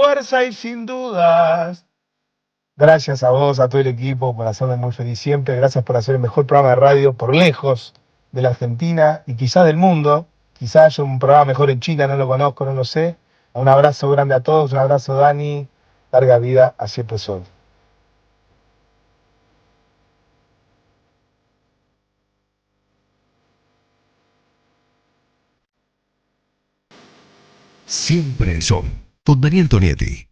fuerza y sin dudas. Gracias a vos, a todo el equipo, por hacerme muy feliz siempre. Gracias por hacer el mejor programa de radio por lejos de la Argentina y quizás del mundo. Quizás haya un programa mejor en China, no lo conozco, no lo sé. Un abrazo grande a todos, un abrazo Dani. Larga vida a Siempre Sol. Siempre Sol, con Daniel Tonietti.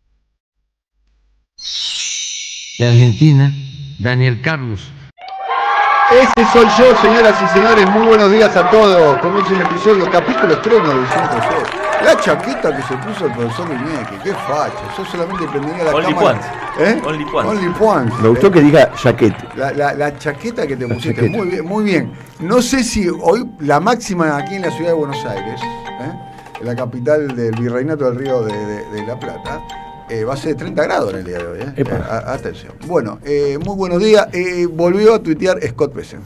De Argentina, Daniel Carlos. Ese soy yo, señoras y señores, muy buenos días a todos. Comienza un episodio, capítulo estreno de Siempre Sol. La chaqueta que se puso el profesor Iñaki, qué facha. Yo solamente prendería la Only cámara. Only Puans. Only Puans. Me gustó que diga jaqueta. La chaqueta que te pusiste, muy bien, muy bien. No sé si hoy la máxima aquí en la ciudad de Buenos Aires, la capital del Virreinato del Río de la Plata, va a ser 30 grados en el día de hoy. Atención. Bueno, muy buenos días. Volvió a tuitear Scott Bessent.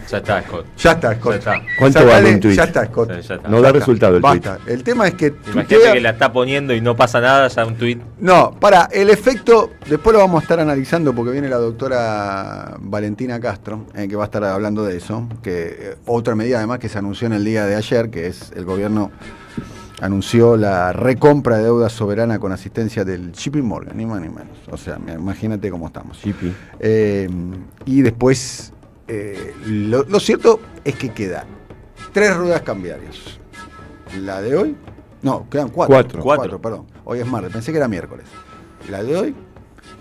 Ya está, Scott. Ya está, Scott. Ya está. ¿Cuánto vale un tuit? Ya está, Scott. Sí, ya está. No da resultado el tuit. Basta. El tema es que Imagínate que la está poniendo y no pasa nada, ya un tuit. No, para, el efecto, después lo vamos a estar analizando porque viene la doctora Valentina Castro, que va a estar hablando de eso, que otra medida además que se anunció en el día de ayer, que es el gobierno anunció la recompra de deuda soberana con asistencia del JP Morgan, ni más ni menos. O sea, imagínate cómo estamos. Y después, lo cierto es que quedan 3 ruedas cambiarias. La de hoy, no, quedan 4. 4, perdón. Hoy es martes, pensé que era miércoles. La de hoy,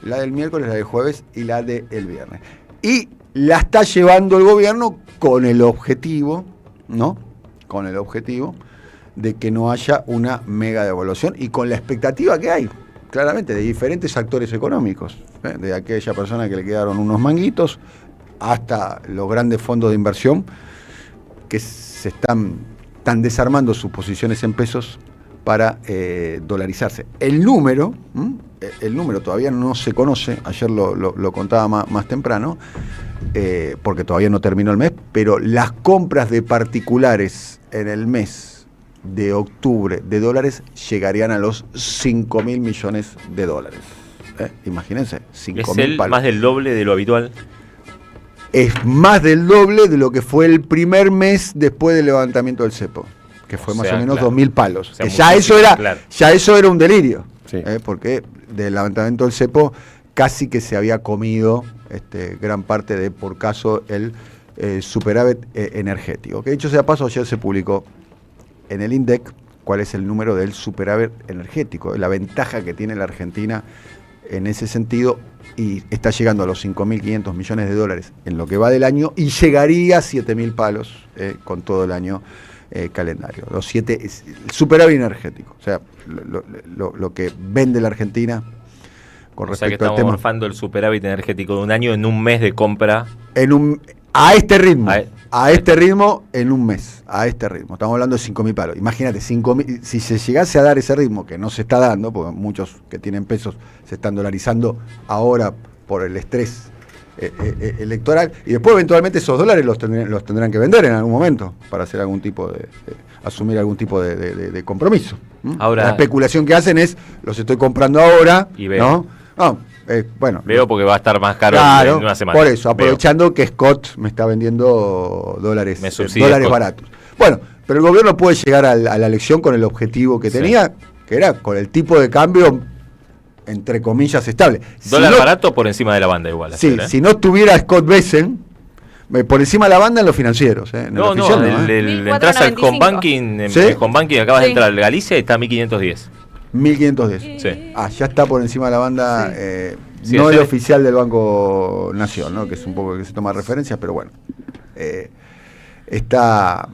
la del miércoles, la del jueves y la del viernes. Y la está llevando el gobierno con el objetivo, ¿no? Con el objetivo de que no haya una mega devaluación y con la expectativa que hay, claramente, de diferentes actores económicos, de aquella persona que le quedaron unos manguitos hasta los grandes fondos de inversión que se están desarmando sus posiciones en pesos para dolarizarse. El número todavía no se conoce, ayer lo contaba más temprano, porque todavía no terminó el mes, pero las compras de particulares en el mes de octubre de dólares llegarían a los 5.000 millones de dólares. Imagínense, 5.000 palos. Más del doble de lo habitual. Es más del doble de lo que fue el primer mes después del levantamiento del cepo, que fue más o menos 2.000 palos. O sea, ya eso era un delirio, sí. Porque del levantamiento del cepo casi que se había comido gran parte de, por caso, el superávit energético. Que dicho sea paso, ayer se publicó en el INDEC cuál es el número del superávit energético, la ventaja que tiene la Argentina en ese sentido, y está llegando a los 5.500 millones de dólares en lo que va del año y llegaría a 7.000 palos con todo el año calendario. El superávit energético, o sea, lo que vende la Argentina con respecto al tema. O sea que estamos morfando el superávit energético de un año en un mes de compra. A este ritmo, en un mes, a este ritmo. Estamos hablando de 5.000 palos. Imagínate, 5.000, si se llegase a dar ese ritmo, que no se está dando, porque muchos que tienen pesos se están dolarizando ahora por el estrés electoral, y después eventualmente esos dólares los tendrán que vender en algún momento para hacer algún tipo asumir algún tipo de compromiso. Ahora, la especulación que hacen es, los estoy comprando ahora, y veo. ¿no? Bueno, veo porque va a estar más caro en una semana. Por eso, aprovechando que Scott me está vendiendo dólares baratos. Bueno, pero el gobierno puede llegar a la elección con el objetivo que tenía, que era con el tipo de cambio, entre comillas, estable. Dólar barato por encima de la banda igual. Sí, si no tuviera Scott Bessent, por encima de la banda en los financieros. Entras al home banking, el home banking acabas de entrar al Galicia y está a 1.510. 1.510. Sí. Ya está por encima de la banda, no el oficial del Banco Nación, ¿no? Que es un poco que se toma referencias, pero bueno. Está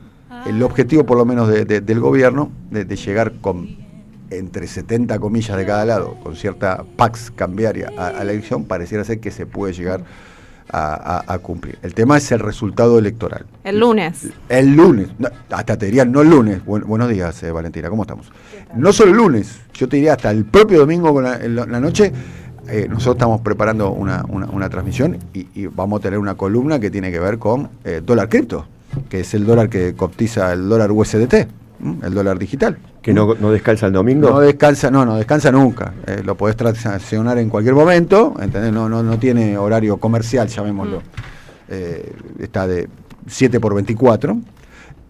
el objetivo, por lo menos, del gobierno, de llegar con entre 70 comillas de cada lado, con cierta pax cambiaria a la elección, pareciera ser que se puede llegar a cumplir. El tema es el resultado electoral. El lunes. No, hasta te diría no el lunes. Buenos días, Valentina, ¿cómo estamos? No solo el lunes, yo te diría hasta el propio domingo con la noche. Nosotros estamos preparando una transmisión y vamos a tener una columna que tiene que ver con dólar cripto, que es el dólar que cotiza el dólar USDT, el dólar digital. ¿Que no descansa el domingo? No descansa nunca. Lo podés transaccionar en cualquier momento, ¿entendés? No tiene horario comercial, llamémoslo. Está de 7 por 24.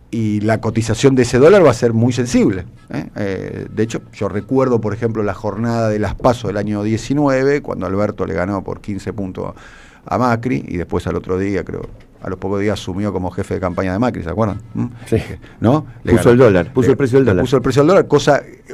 Y la cotización de ese dólar va a ser muy sensible. De hecho, yo recuerdo, por ejemplo, la jornada de las PASO del año 19, cuando Alberto le ganó por 15 puntos a Macri, y después al otro día, creo, a los pocos días asumió como jefe de campaña de Macri, ¿se acuerdan? Sí. ¿No? Puso el dólar, puso el precio del dólar. Puso el precio del dólar,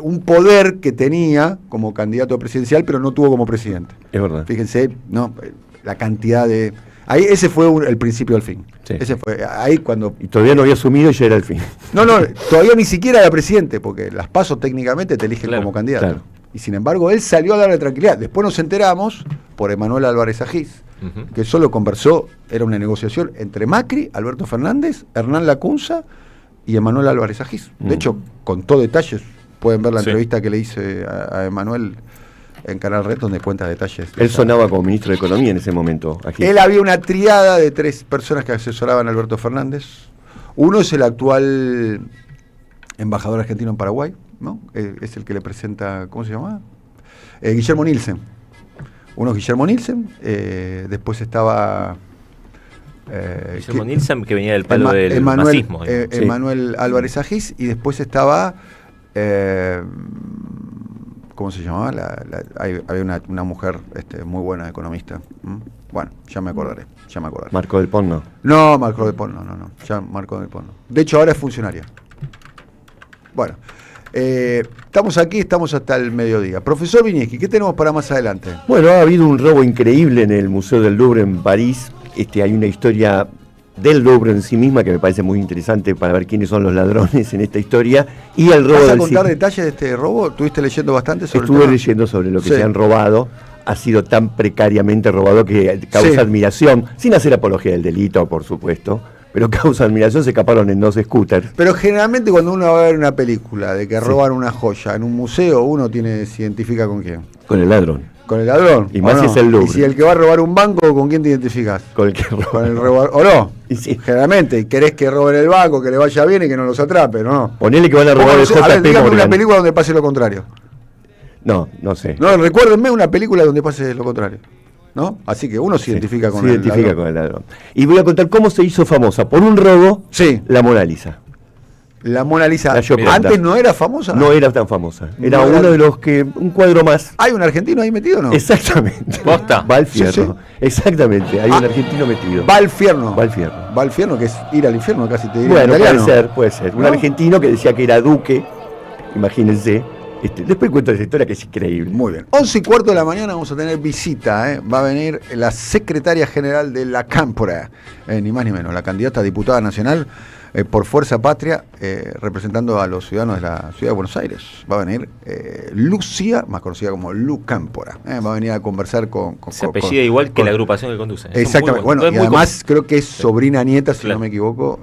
un poder que tenía como candidato presidencial, pero no tuvo como presidente. Es verdad. Fíjense, ¿no? La cantidad de... Ahí ese fue el principio del fin. Sí. Ese fue ahí cuando... Y todavía no había asumido y ya era el fin. No, todavía ni siquiera era presidente, porque las PASO técnicamente te eligen como candidato. Claro. Y sin embargo, él salió a darle tranquilidad. Después nos enteramos, por Emanuel Álvarez Agís, que solo conversó, era una negociación entre Macri, Alberto Fernández, Hernán Lacunza y Emanuel Álvarez Agís. De hecho, contó detalles. Pueden ver la entrevista que le hice a Emanuel en Canal Red, donde cuenta detalles. Él sonaba como ministro de Economía en ese momento. Aquí. Él había una triada de 3 personas que asesoraban a Alberto Fernández. Uno es el actual embajador argentino en Paraguay, ¿no? Es el que le presenta, ¿cómo se llama? Guillermo Nielsen. Uno es Guillermo Nielsen. Después estaba... Guillermo Nielsen, que venía del palo del nazismo. Emanuel Álvarez Agís. Y después estaba... ¿cómo se llamaba? Había una mujer muy buena economista. Bueno, ya me acordaré. Marco del Pon, ¿no? No, Marco del Pon, no. Ya Marco del Pon, no. De hecho, ahora es funcionaria. Bueno, estamos aquí, estamos hasta el mediodía. Profesor Vinieski, ¿qué tenemos para más adelante? Bueno, ha habido un robo increíble en el Museo del Louvre en París. Hay una historia del Louvre en sí misma que me parece muy interesante para ver quiénes son los ladrones en esta historia. Y el robo ¿Vas a del contar detalles de este robo? ¿Estuviste leyendo bastante sobre Estuve leyendo sobre lo que se han robado. Ha sido tan precariamente robado que causa admiración, sin hacer apología del delito, por supuesto, pero causa admiración. Se escaparon en 2 scooters. Pero generalmente cuando uno va a ver una película de que roban una joya en un museo, uno se identifica con quién. Con el ladrón. Con el ladrón. Y más si es el Louvre. Y si el que va a robar un banco, ¿con quién te identificas? Con el que roba. Con el robador. ¿O no? Y sí. Generalmente, querés que roben el banco, que le vaya bien y que no los atrape, ¿no? Ponele que van a robar el JP Morgan. Dígame una película donde pase lo contrario. No sé. No, recuérdenme una película donde pase lo contrario. ¿No? Así que uno se identifica con el ladrón. Y voy a contar cómo se hizo famosa por un robo la Mona Lisa. La Mona Lisa, La antes no era famosa. No era tan famosa. Era uno de los que, un cuadro más. ¿Hay un argentino ahí metido o no? Exactamente. ¿Posta? Va al fierro. Sí. Exactamente, hay un argentino metido. Va al fierno. Va al fierno. Va al fierno, que es ir al infierno, casi te diría. Bueno, puede ser. ¿No? Un argentino que decía que era duque, imagínense. Después cuento esa historia que es increíble. Muy bien. 11:15 de la mañana vamos a tener visita. Va a venir la secretaria general de la Cámpora, ni más ni menos, la candidata a diputada nacional por Fuerza Patria, representando a los ciudadanos de la ciudad de Buenos Aires. Va a venir Lucía, más conocida como Lu Cámpora. Va a venir a conversar con se apellida igual que la agrupación que conduce. Exactamente. Bueno, y además creo que es sobrina nieta, si no me equivoco.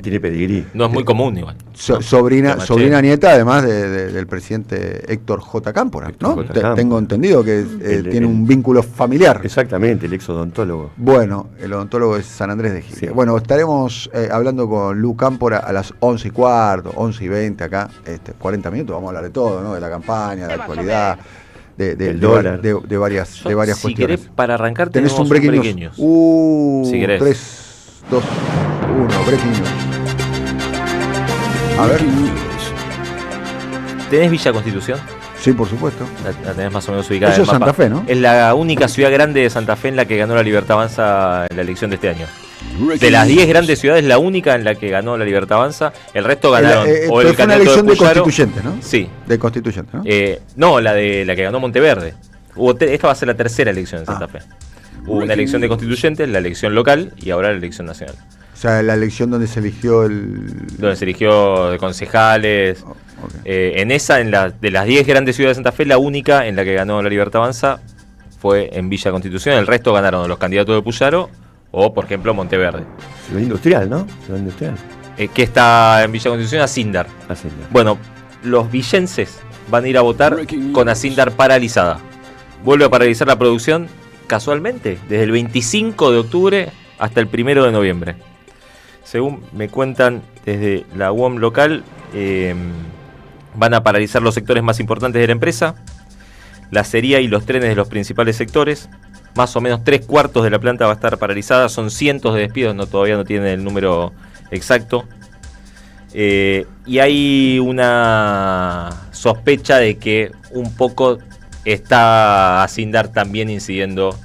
Tiene pedigrí. No es muy común igual. Sobrina nieta, además del presidente Héctor J. Cámpora, ¿no? Tengo entendido que tiene un vínculo familiar. Exactamente, el ex odontólogo. Bueno, el odontólogo es San Andrés de Giles. Sí. Bueno, estaremos hablando con Lu Cámpora a las 11:15, 11:20 acá, 40 minutos, vamos a hablar de todo, ¿no? De la campaña, de la actualidad, del dólar, de varias cuestiones. Si querés, para arrancar tenés un breaking news. Si querés. 3, 2, 1, breaking news. A ver. ¿Tenés Villa Constitución? Sí, por supuesto. La tenés más o menos ubicada Eso en el mapa. Santa Fe, ¿no? Es la única ciudad grande de Santa Fe en la que ganó la Libertad Avanza en la elección de este año. De las 10 grandes ciudades, la única en la que ganó la Libertad Avanza. El resto ganaron. O el fue una elección de constituyentes, ¿no? Sí. De constituyentes, ¿no? No, la que ganó Monteverde. Esta va a ser la tercera elección en Santa Fe. Hubo una elección de constituyentes, la elección local y ahora la elección nacional. O sea, la elección donde se eligió donde se eligió de concejales. En esa, de las 10 grandes ciudades de Santa Fe, la única en la que ganó la Libertad Avanza fue en Villa Constitución. El resto ganaron los candidatos de Puyaro o, por ejemplo, Monteverde. Ciudad Industrial, ¿no? Ciudad Industrial. Que está en Villa Constitución, Acíndar. Bueno, los villenses van a ir a votar con Acíndar paralizada. Vuelve a paralizar la producción casualmente desde el 25 de octubre hasta el 1 de noviembre. Según me cuentan desde la UOM local, van a paralizar los sectores más importantes de la empresa, la acería y los trenes de los principales sectores. Más o menos 3/4 de la planta va a estar paralizada. Son cientos de despidos, todavía no tienen el número exacto. Y hay una sospecha de que un poco está Acindar también incidiendo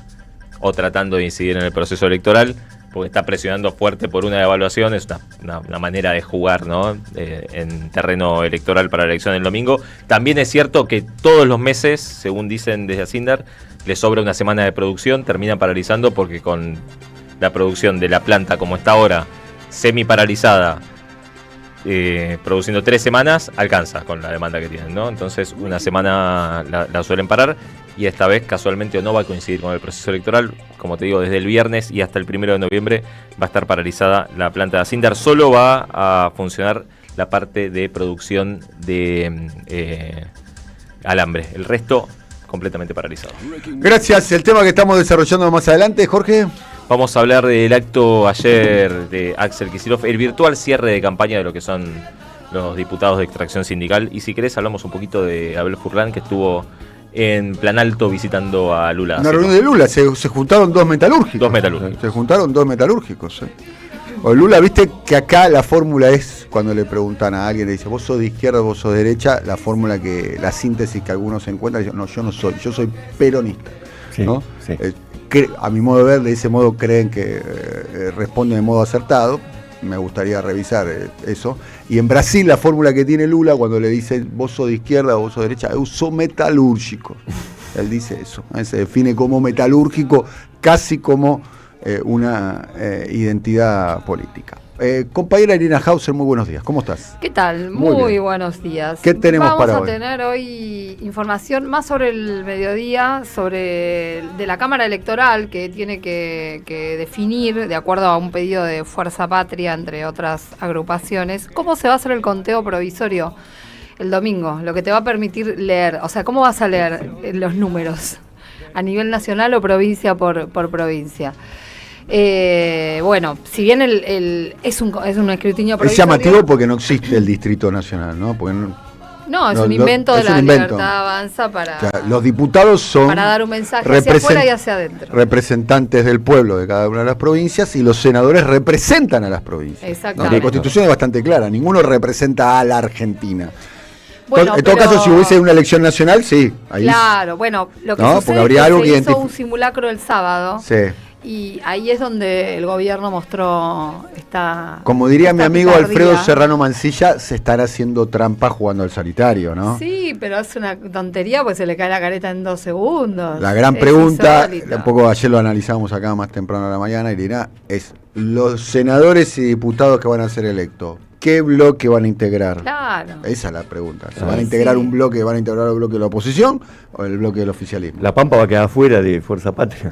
o tratando de incidir en el proceso electoral, porque está presionando fuerte por una devaluación. Es una manera de jugar, ¿no? En terreno electoral para la elección del domingo. También es cierto que todos los meses, según dicen desde Acindar, les sobra una semana de producción, terminan paralizando porque con la producción de la planta como está ahora, semi paralizada, produciendo 3 semanas, alcanza con la demanda que tienen, ¿no? Entonces una semana la suelen parar, y esta vez casualmente no va a coincidir con el proceso electoral. Como te digo, desde el viernes y hasta el 1 de noviembre va a estar paralizada la planta de Acindar. Solo va a funcionar la parte de producción de alambre, el resto completamente paralizado. Gracias. El tema que estamos desarrollando más adelante, Jorge. Vamos a hablar del acto ayer de Axel Kicillof, el virtual cierre de campaña de lo que son los diputados de extracción sindical. Y si querés hablamos un poquito de Abel Furlan, que estuvo en Plan Alto visitando a Lula. Una reunión de Lula, se juntaron dos metalúrgicos. Se juntaron dos metalúrgicos. O Lula, viste que acá la fórmula es, cuando le preguntan a alguien, le dice, vos sos de izquierda, vos sos de derecha, la fórmula la síntesis que algunos encuentran, dicen, no, yo no soy, yo soy peronista. Sí, ¿no? Sí. A mi modo de ver, de ese modo creen que responden de modo acertado. Me gustaría revisar eso. Y en Brasil la fórmula que tiene Lula cuando le dice vos sos de izquierda o vos sos de derecha, yo soy metalúrgico. Él dice eso, se define como metalúrgico, casi como una identidad política. Compañera Irina Hauser, muy buenos días. ¿Cómo estás? ¿Qué tal? Muy buenos días. ¿Qué tenemos para hoy? Vamos a tener hoy información más sobre el mediodía, de la Cámara Electoral, que tiene que definir, de acuerdo a un pedido de Fuerza Patria, entre otras agrupaciones, cómo se va a hacer el conteo provisorio el domingo, lo que te va a permitir leer, o sea, cómo vas a leer los números a nivel nacional o provincia por provincia. Bueno, si bien es un escrutinio provisorio. Es llamativo porque no existe el Distrito Nacional, ¿no? Porque es un invento de la Libertad Avanza para. O sea, los diputados son. Para dar un mensaje hacia afuera y hacia adentro. Representantes del pueblo de cada una de las provincias, y los senadores representan a las provincias. Exactamente. La Constitución es bastante clara, ninguno representa a la Argentina. Bueno, en todo caso, si hubiese una elección nacional, sí. Ahí claro, bueno, lo que sucede porque habría es que algo se que hizo un simulacro el sábado. Sí. Y ahí es donde el gobierno mostró esta. Como diría mi amigo Alfredo Serrano Mancilla, se están haciendo trampa jugando al solitario, ¿no? Sí, pero es una tontería, pues se le cae la careta en 2 segundos. La gran pregunta, un poco ayer lo analizamos acá más temprano a la mañana, Irina, es los senadores y diputados que van a ser electos, ¿qué bloque van a integrar? Claro. Esa es la pregunta. ¿Se van a integrar un bloque, van a integrar el bloque de la oposición o el bloque del oficialismo? La Pampa va a quedar fuera de Fuerza Patria.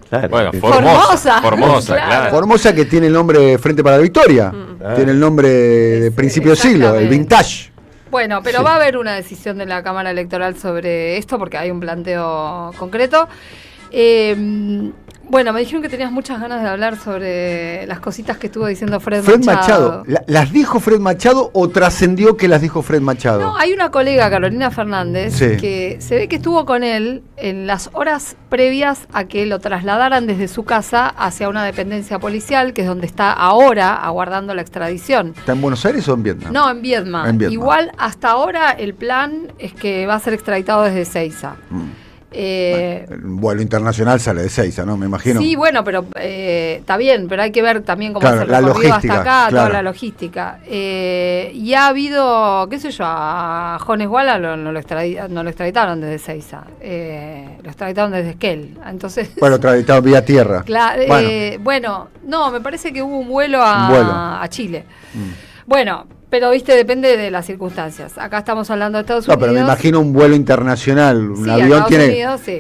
Claro. Bueno, Formosa, claro. Formosa, que tiene el nombre Frente para la Victoria, tiene el nombre de principio de siglo, el vintage. Bueno, pero va a haber una decisión de la Cámara Electoral sobre esto, porque hay un planteo concreto. Bueno, me dijeron que tenías muchas ganas de hablar sobre las cositas que estuvo diciendo Fred Machado. ¿Las dijo Fred Machado o trascendió que las dijo Fred Machado? No, hay una colega, Carolina Fernández, que se ve que estuvo con él en las horas previas a que lo trasladaran desde su casa hacia una dependencia policial, que es donde está ahora aguardando la extradición. ¿Está en Buenos Aires o en Viedma? No, en Viedma. Igual, hasta ahora el plan es que va a ser extraditado desde Seiza. Un vuelo internacional sale de Seiza, ¿no? Me imagino. Sí, bueno, pero está bien, pero hay que ver también cómo hacer el recorrido hasta acá, toda la logística. Y ha habido, qué sé yo, a Jones Walla no lo extraditaron desde Seiza, lo extraditaron desde Esquel. Entonces, bueno, extraditaron vía tierra. Bueno, no, me parece que hubo un vuelo a Chile. Bueno, pero viste, depende de las circunstancias. Acá estamos hablando de Estados Unidos. No, pero me imagino un vuelo internacional. Un avión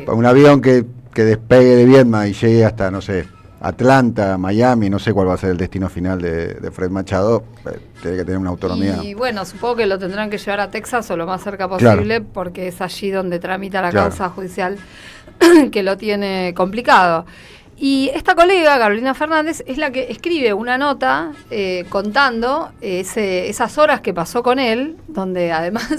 un avión que despegue de Viedma y llegue hasta, no sé, Atlanta, Miami, no sé cuál va a ser el destino final de Fred Machado. Tiene que tener una autonomía. Y bueno, supongo que lo tendrán que llevar a Texas o lo más cerca posible, porque es allí donde tramita la causa judicial que lo tiene complicado. Y esta colega, Carolina Fernández, es la que escribe una nota contando esas horas que pasó con él, donde además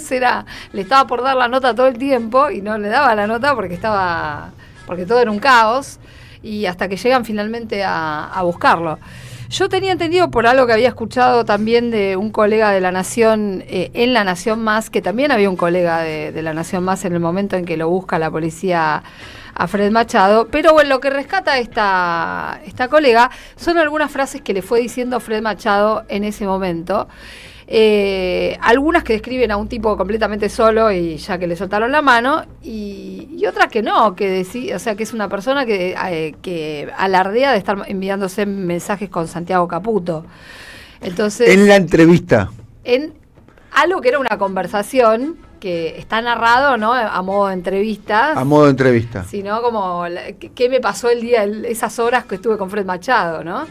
le estaba por dar la nota todo el tiempo y no le daba la nota porque todo era un caos, y hasta que llegan finalmente a buscarlo. Yo tenía entendido por algo que había escuchado también de un colega de La Nación, en La Nación Más, que también había un colega de La Nación Más en el momento en que lo busca la policía a Fred Machado, pero bueno, lo que rescata esta colega son algunas frases que le fue diciendo Fred Machado en ese momento. Algunas que describen a un tipo completamente solo y ya que le soltaron la mano, y otras que no, que que es una persona que alardea de estar enviándose mensajes con Santiago Caputo. Entonces, en la entrevista, en algo que era una conversación que está narrado, ¿no?, a modo de entrevistas. A modo de entrevista. Sino como qué me pasó esas horas que estuve con Fred Machado, ¿no?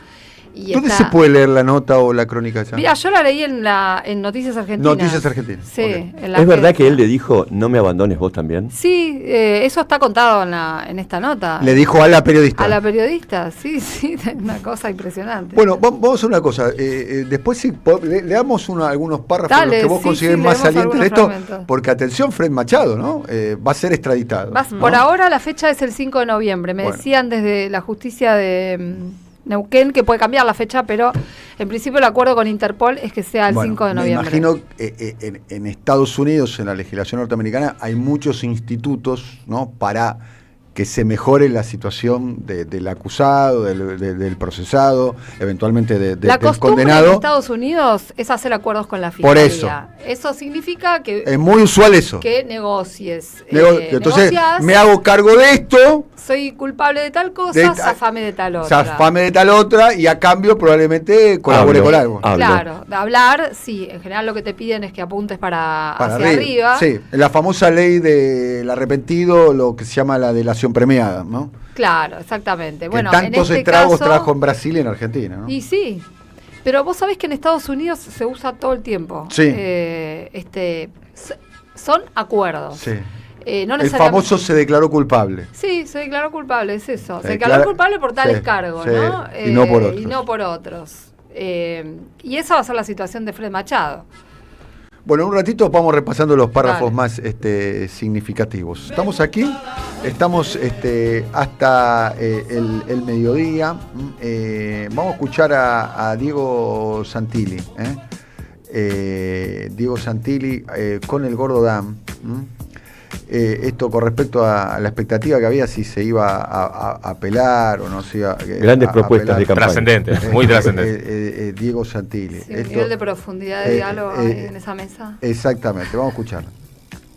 ¿Dónde se puede leer la nota o la crónica esa? Mira, yo la leí en Noticias Argentinas. Noticias Argentinas. Sí. Okay. ¿Es verdad que él le dijo, no me abandones vos también? Sí, eso está contado en esta nota. Le dijo a la periodista. A la periodista, sí, una cosa impresionante. Bueno, vamos a hacer una cosa. Después sí, le damos algunos párrafos. Dale, que vos sí, consideres sí, más salientes de esto. fragmentos. Porque atención, Fred Machado, ¿no? Va a ser extraditado. ¿no? Por ahora la fecha es el 5 de noviembre. Me decían desde la justicia de Neuquén que puede cambiar la fecha, pero en principio el acuerdo con Interpol es que sea el 5 de noviembre. Me imagino en Estados Unidos, en la legislación norteamericana, hay muchos institutos, ¿no?, para que se mejore la situación del acusado, del procesado, eventualmente del condenado. La costumbre en Estados Unidos es hacer acuerdos con la fiscalía. Por eso. Eso significa que es muy usual eso. Que negocies. Entonces, negocias, me hago cargo de esto. Soy culpable de tal cosa, zafame de tal otra. Zafame de tal otra, y a cambio probablemente colabore con algo. Claro, de hablar, sí, en general lo que te piden es que apuntes hacia arriba. Sí, la famosa ley del arrepentido, lo que se llama la delación premiada, ¿no? Claro, exactamente. Bueno, tantos en este estragos caso, trajo en Brasil y en Argentina, ¿no? Y sí, pero vos sabés que en Estados Unidos se usa todo el tiempo. Sí. Son acuerdos. Sí. No el famoso se declaró culpable. Sí, se declaró culpable, es eso. Se declaró culpable por tales cargos, ¿no? Y no por otros. Y no por otros. Y esa va a ser la situación de Fred Machado. Bueno, en un ratito vamos repasando los párrafos más significativos. Estamos aquí, estamos hasta el mediodía. Vamos a escuchar a Diego Santilli. Diego Santilli con el Gordo Dam. Esto con respecto a la expectativa que había, si se iba a apelar o no se iba Grandes propuestas de campaña. Trascendentes, muy trascendentes. Diego Santilli. Sí, un nivel de profundidad de diálogo en esa mesa. Exactamente, vamos a escuchar.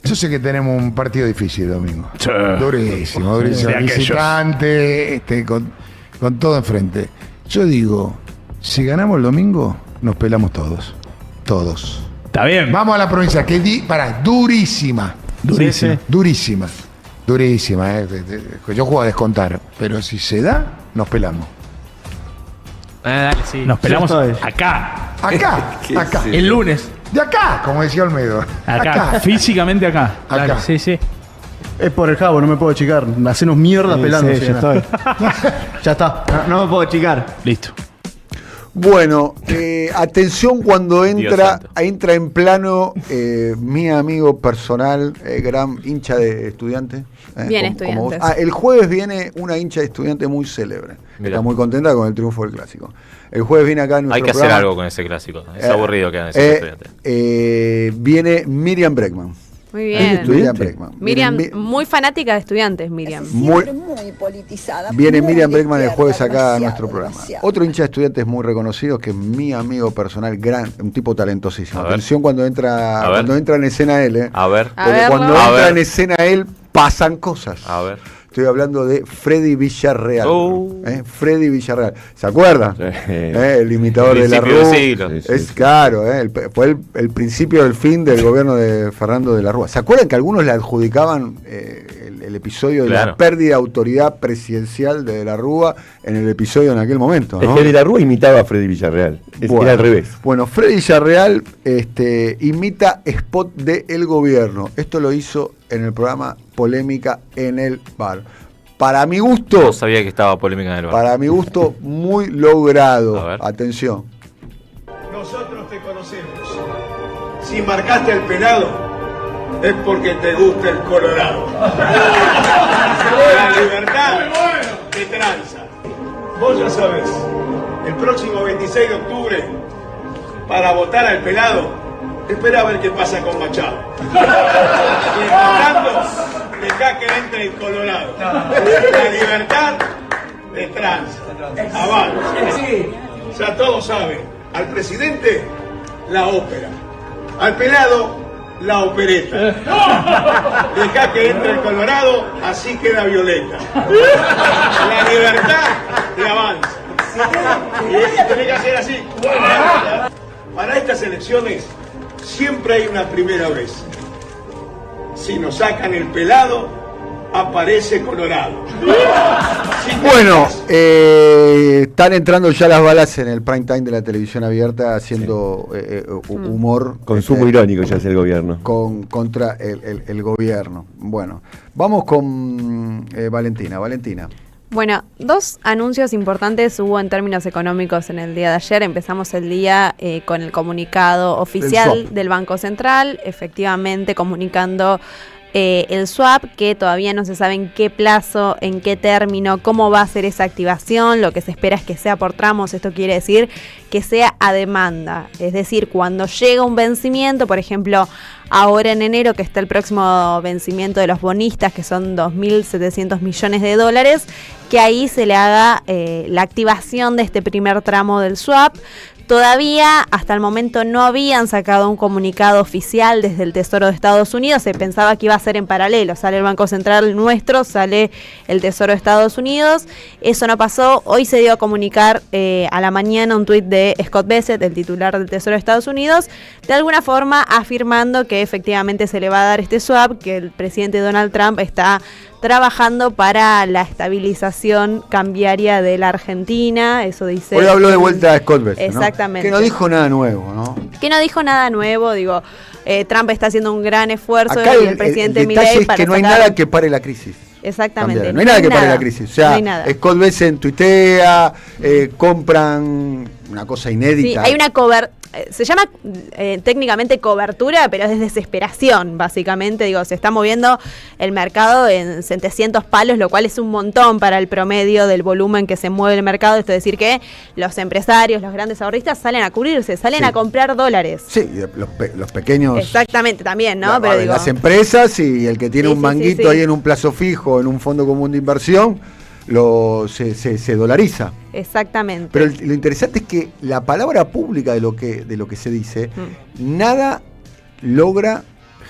Yo sé que tenemos un partido difícil domingo. Durísimo. Visitante, con todo enfrente. Yo digo, si ganamos el domingo, nos pelamos todos. Todos. Está bien. Vamos a la provincia, que durísima. Durísima. Sí. Durísima. Yo juego a descontar, pero si se da, nos pelamos. Dale, sí. Nos pelamos acá. Acá. El lunes. De acá, como decía Olmedo. Acá. Físicamente acá. Acá. Sí. Es por el jabo, no me puedo achicar. Hacenos mierda pelando. Sí, ya estoy. Ya está. No me puedo achicar. Listo. Bueno, atención cuando entra en plano mi amigo personal, gran hincha de Estudiantes. Bien, Estudiantes. El jueves viene una hincha de Estudiantes muy célebre. Mirá. Está muy contenta con el triunfo del Clásico. El jueves viene acá en nuestro programa. Hay que hacer algo con ese Clásico. Es aburrido que hagan ese Estudiantes. Viene Miriam Breckman. Muy bien. Miriam, muy fanática de Estudiantes, Miriam. Muy politizada. Viene Miriam Breckman el jueves acá a nuestro programa. Otro hincha de Estudiantes muy reconocido, que es mi amigo personal, un tipo talentosísimo. Atención cuando entra en escena él. A ver. Porque cuando entra en escena él, pasan cosas. A ver. Estoy hablando de Freddy Villarreal. Freddy Villarreal. ¿Se acuerdan? El imitador de la Rúa. Es claro, fue el principio del fin del gobierno de Fernando de la Rúa. ¿Se acuerdan que algunos le adjudicaban el episodio de la pérdida de autoridad presidencial de la Rúa en el episodio en aquel momento, ¿no? Es que de la Rúa imitaba a Freddy Villarreal. Era al revés. Bueno, Freddy Villarreal imita spot de El Gobierno. Esto lo hizo en el programa Polémica en el Bar. para mi gusto... No sabía que estaba polémica en el bar. Para mi gusto, muy logrado. Atención. Nosotros te conocemos. Si marcaste el pelado, es porque te gusta el colorado. La libertad te tranza. Vos ya sabés, el próximo 26 de octubre, para votar al pelado, espera a ver qué pasa con Machado. Mientras tanto, dejá que entre el colorado. La libertad te tranza. Avanza. Ya todos saben, al presidente, la ópera. Al pelado, la opereta. Dejá que entre el colorado, así queda Violeta. La libertad te avanza. Y tenés que hacer así. Para estas elecciones siempre hay una primera vez. Si nos sacan el pelado, aparece Colorado. Bueno, están entrando ya las balas en el prime time de la televisión abierta haciendo humor. Consumo irónico ya es el gobierno. Contra el gobierno. Bueno, vamos con Valentina. Valentina. Bueno, 2 anuncios importantes hubo en términos económicos en el día de ayer. Empezamos el día con el comunicado oficial del Banco Central, efectivamente comunicando el swap, que todavía no se sabe en qué plazo, en qué término, cómo va a ser esa activación. Lo que se espera es que sea por tramos. Esto quiere decir que sea a demanda, es decir, cuando llega un vencimiento, por ejemplo, ahora en enero, que está el próximo vencimiento de los bonistas, que son 2.700 millones de dólares, que ahí se le haga la activación de este primer tramo del swap. Todavía, hasta el momento, no habían sacado un comunicado oficial desde el Tesoro de Estados Unidos. Se pensaba que iba a ser en paralelo. Sale el Banco Central nuestro, sale el Tesoro de Estados Unidos. Eso no pasó. Hoy se dio a comunicar a la mañana un tuit de Scott Bessent, el titular del Tesoro de Estados Unidos, de alguna forma afirmando que efectivamente se le va a dar este swap, que el presidente Donald Trump está trabajando para la estabilización cambiaria de la Argentina. Eso dice. Hoy habló de vuelta a Scott Bessent, exactamente. Que no dijo nada nuevo, ¿no? Que no dijo nada nuevo, digo, Trump está haciendo un gran esfuerzo Acá y el presidente el detalle Milei es para que no hay sacar... nada que pare la crisis. Exactamente. No hay nada que pare la crisis. O sea, no hay nada. Scott Bessent tuitea, compran una cosa inédita. Sí, hay una se llama técnicamente cobertura, pero es desesperación, básicamente. Digo, se está moviendo el mercado en 700 palos, lo cual es un montón para el promedio del volumen que se mueve el mercado. Esto es decir que los empresarios, los grandes ahorristas salen a cubrirse, salen a comprar dólares. Sí, los pequeños. Exactamente, también, ¿no? Pero digo, las empresas y el que tiene un manguito ahí en un plazo fijo, en un fondo común de inversión, se dolariza. Exactamente. Pero lo interesante es que la palabra pública de lo que se dice, nada logra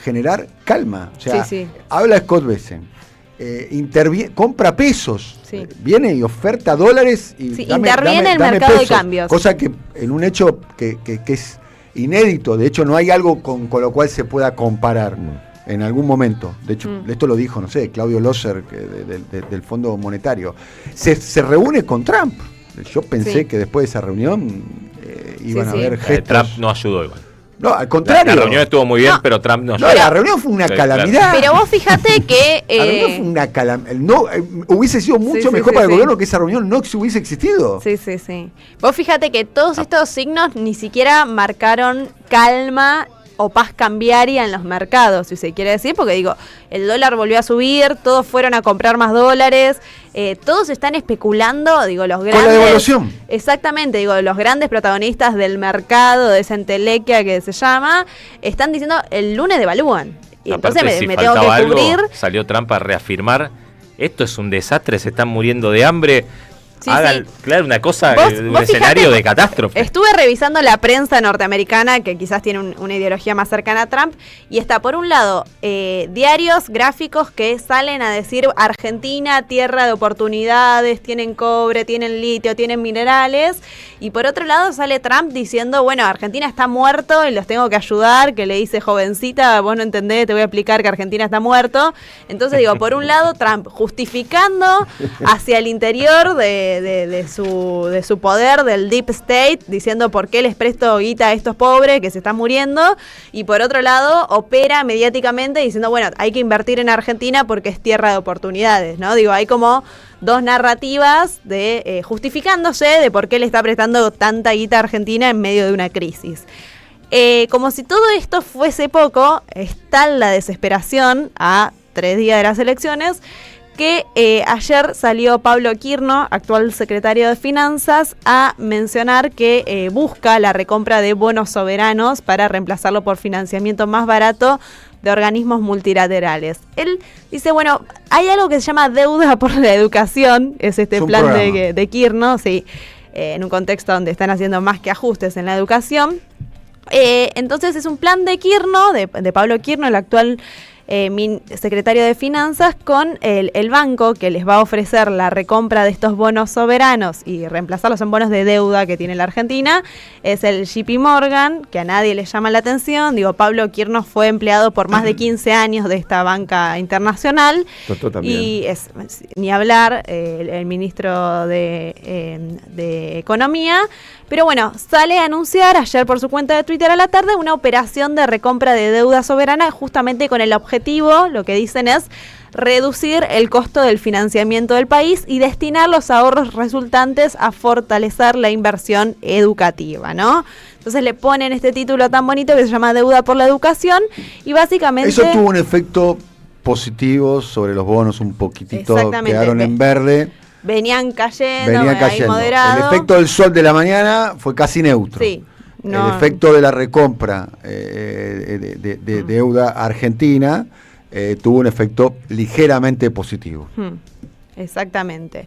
generar calma. O sea, habla Scott Bessent, compra pesos, viene y oferta dólares y interviene el mercado pesos, de cambios. Cosa que en un hecho que es inédito, de hecho no hay algo con lo cual se pueda comparar. En algún momento, de hecho, esto lo dijo, no sé, Claudio Loser, del Fondo Monetario, se reúne con Trump. Yo pensé que después de esa reunión iban a haber gestos. Trump no ayudó igual. No, al contrario. La reunión estuvo muy bien, pero Trump no ayudó. No, la reunión fue una calamidad. Pero vos fíjate que... La reunión fue una calamidad. Hubiese sido mucho mejor para el gobierno que esa reunión no hubiese existido. Sí. Vos fíjate que todos estos signos ni siquiera marcaron calma o paz cambiaria en los mercados, si se quiere decir, porque digo, el dólar volvió a subir, todos fueron a comprar más dólares, todos están especulando, digo, los grandes... Con la devaluación. Exactamente, digo, los grandes protagonistas del mercado, de esa entelequia que se llama, están diciendo, el lunes devalúan. Y aparte, entonces me tengo que cubrir. Salió Trump a reafirmar, esto es un desastre, se están muriendo de hambre. Claro, una cosa, un escenario de catástrofe. Estuve revisando la prensa norteamericana, que quizás tiene una ideología más cercana a Trump, y está por un lado diarios gráficos que salen a decir Argentina, tierra de oportunidades, tienen cobre, tienen litio, tienen minerales, y por otro lado sale Trump diciendo, bueno, Argentina está muerto y los tengo que ayudar, que le dice, jovencita, vos no entendés, te voy a explicar que Argentina está muerto. Entonces digo, por un lado Trump justificando hacia el interior de de su poder, del deep state, diciendo por qué les presto guita a estos pobres que se están muriendo, y por otro lado opera mediáticamente diciendo, bueno, hay que invertir en Argentina porque es tierra de oportunidades, ¿no? Digo, hay como dos narrativas de justificándose de por qué le está prestando tanta guita a Argentina en medio de una crisis. Como si todo esto fuese poco, está la desesperación a 3 días de las elecciones, que ayer salió Pablo Quirno, actual secretario de Finanzas, a mencionar que busca la recompra de bonos soberanos para reemplazarlo por financiamiento más barato de organismos multilaterales. Él dice, bueno, hay algo que se llama deuda por la educación, es este plan de Quirno, sí, en un contexto donde están haciendo más que ajustes en la educación. Entonces es un plan de Quirno, de Pablo Quirno, el actual secretario de Finanzas, con el banco que les va a ofrecer la recompra de estos bonos soberanos y reemplazarlos en bonos de deuda que tiene la Argentina, es el JP Morgan, que a nadie le llama la atención. Digo, Pablo Quirno fue empleado por más de 15 años de esta banca internacional. Y es, ni hablar, el ministro de Economía. Pero bueno, sale a anunciar ayer por su cuenta de Twitter a la tarde una operación de recompra de deuda soberana, justamente con el objetivo, lo que dicen es reducir el costo del financiamiento del país y destinar los ahorros resultantes a fortalecer la inversión educativa, ¿no? Entonces le ponen este título tan bonito que se llama Deuda por la Educación, y básicamente... Eso tuvo un efecto positivo sobre los bonos, un poquitito quedaron en verde. Venían cayendo. Moderado. El efecto del sol de la mañana fue casi neutro. Sí, no. El efecto de la recompra de deuda argentina tuvo un efecto ligeramente positivo. Exactamente.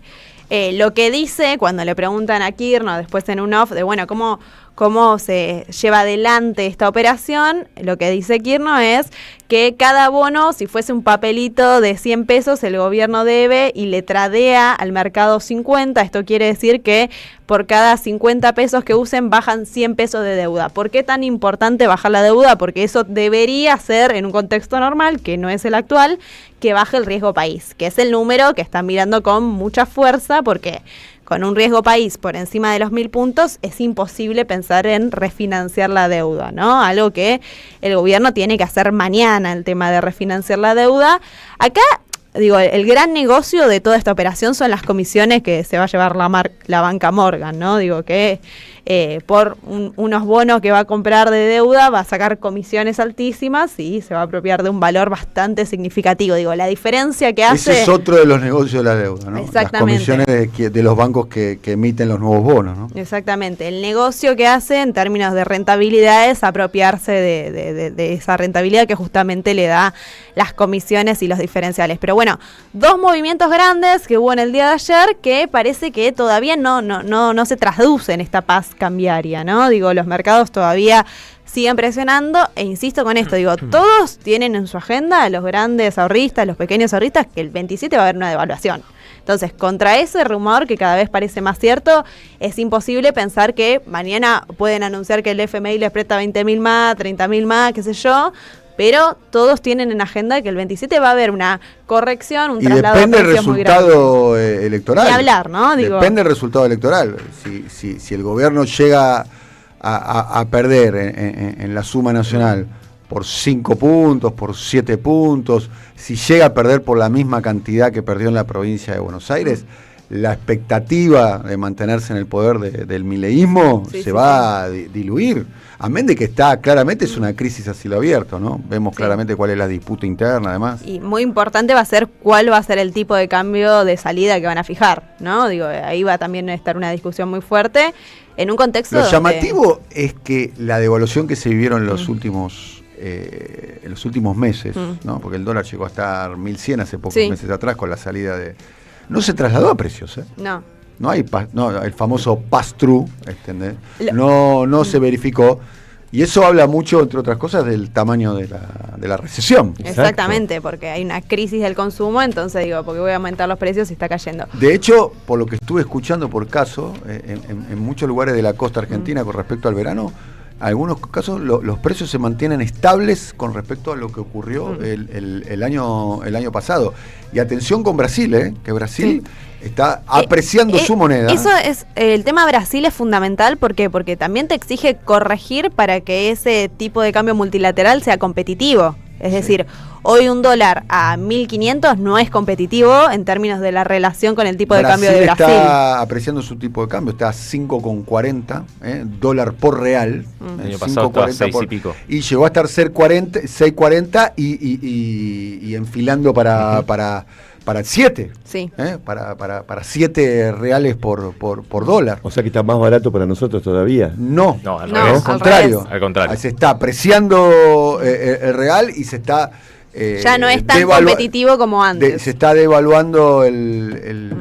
Lo que dice cuando le preguntan a Quirno después en un off de, bueno, ¿cómo se lleva adelante esta operación? Lo que dice Quirno es que cada bono, si fuese un papelito de 100 pesos, el gobierno debe y le tradea al mercado 50. Esto quiere decir que por cada 50 pesos que usen bajan 100 pesos de deuda. ¿Por qué tan importante bajar la deuda? Porque eso debería ser, en un contexto normal, que no es el actual, que baje el riesgo país, que es el número que están mirando con mucha fuerza, porque con un riesgo país por encima de los 1.000 puntos es imposible pensar en refinanciar la deuda, ¿no? Algo que el gobierno tiene que hacer mañana, el tema de refinanciar la deuda. Acá, digo, el gran negocio de toda esta operación son las comisiones que se va a llevar la banca Morgan, ¿no? Digo que por unos bonos que va a comprar de deuda va a sacar comisiones altísimas y se va a apropiar de un valor bastante significativo. Digo, la diferencia que hace... Ese es otro de los negocios de la deuda, ¿no? Exactamente. Las comisiones de los bancos que emiten los nuevos bonos, ¿no? Exactamente. El negocio que hace en términos de rentabilidad es apropiarse de esa rentabilidad que justamente le da las comisiones y los diferenciales. Pero bueno, dos movimientos grandes que hubo en el día de ayer que parece que todavía no se traduce en esta paz cambiaria, ¿no? Digo, los mercados todavía siguen presionando, e insisto con esto, digo, todos tienen en su agenda, los grandes ahorristas, los pequeños ahorristas, que el 27 va a haber una devaluación. Entonces, contra ese rumor que cada vez parece más cierto, es imposible pensar que mañana pueden anunciar que el FMI les presta 20.000 más, 30.000 más, qué sé yo, pero todos tienen en agenda que el 27 va a haber una corrección, un traslado de precios muy grande. Depende del resultado electoral. Ni hablar, ¿no? Digo, depende del resultado electoral. Si el gobierno llega a perder en la suma nacional por 5 puntos, por 7 puntos, si llega a perder por la misma cantidad que perdió en la provincia de Buenos Aires, la expectativa de mantenerse en el poder del mileísmo se va a diluir. Amén de que claramente es una crisis a cielo abierto, ¿no? Vemos claramente cuál es la disputa interna, además. Y muy importante va a ser cuál va a ser el tipo de cambio de salida que van a fijar, ¿no? Digo, ahí va también a estar una discusión muy fuerte en un contexto. Lo llamativo es que la devaluación que se vivieron en los últimos meses, ¿no? Porque el dólar llegó a estar 1.100 hace pocos meses atrás con la salida de... No se trasladó a precios, ¿eh? No. No hay el famoso pass-through, ¿entendés? No se verificó. Y eso habla mucho, entre otras cosas, del tamaño de la recesión. Exactamente, porque hay una crisis del consumo, entonces digo, porque voy a aumentar los precios y está cayendo. De hecho, por lo que estuve escuchando por caso, en muchos lugares de la costa argentina con respecto al verano, algunos casos los precios se mantienen estables con respecto a lo que ocurrió el año pasado. Y atención con Brasil, que Brasil está apreciando su moneda. Eso es, el tema Brasil es fundamental, ¿por qué? Porque también te exige corregir para que ese tipo de cambio multilateral sea competitivo. Es decir, hoy un dólar a 1.500 no es competitivo en términos de la relación con el tipo de cambio de Brasil. Está apreciando su tipo de cambio, está a 5,40 dólar por real. El año pasado estaba a 6 y pico. Y llegó a estar 6,40 y enfilando para 7. Sí. Para 7 reales por dólar. O sea que está más barato para nosotros todavía. No, al al revés. contrario. Al contrario. Se está apreciando el real y se está... ya no es tan competitivo como antes. Se está devaluando el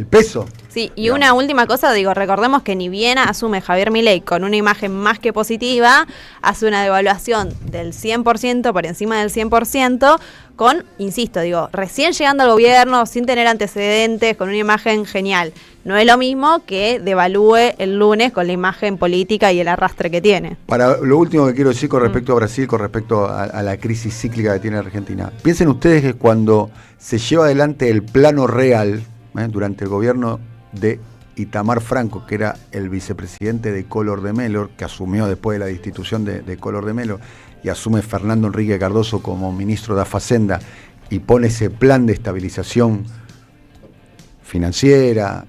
peso. Sí, y una última cosa, recordemos que ni bien asume Javier Milei con una imagen más que positiva, hace una devaluación del 100%, por encima del 100%, con, insisto, recién llegando al gobierno, sin tener antecedentes, con una imagen genial. No es lo mismo que devalúe el lunes con la imagen política y el arrastre que tiene. Para lo último que quiero decir con respecto a Brasil, con respecto a la crisis cíclica que tiene Argentina. Piensen ustedes que cuando se lleva adelante el plano real, durante el gobierno de Itamar Franco, que era el vicepresidente de Collor de Mello, que asumió después de la destitución de Collor de Mello, y asume Fernando Henrique Cardoso como ministro de Facenda, y pone ese plan de estabilización financiera,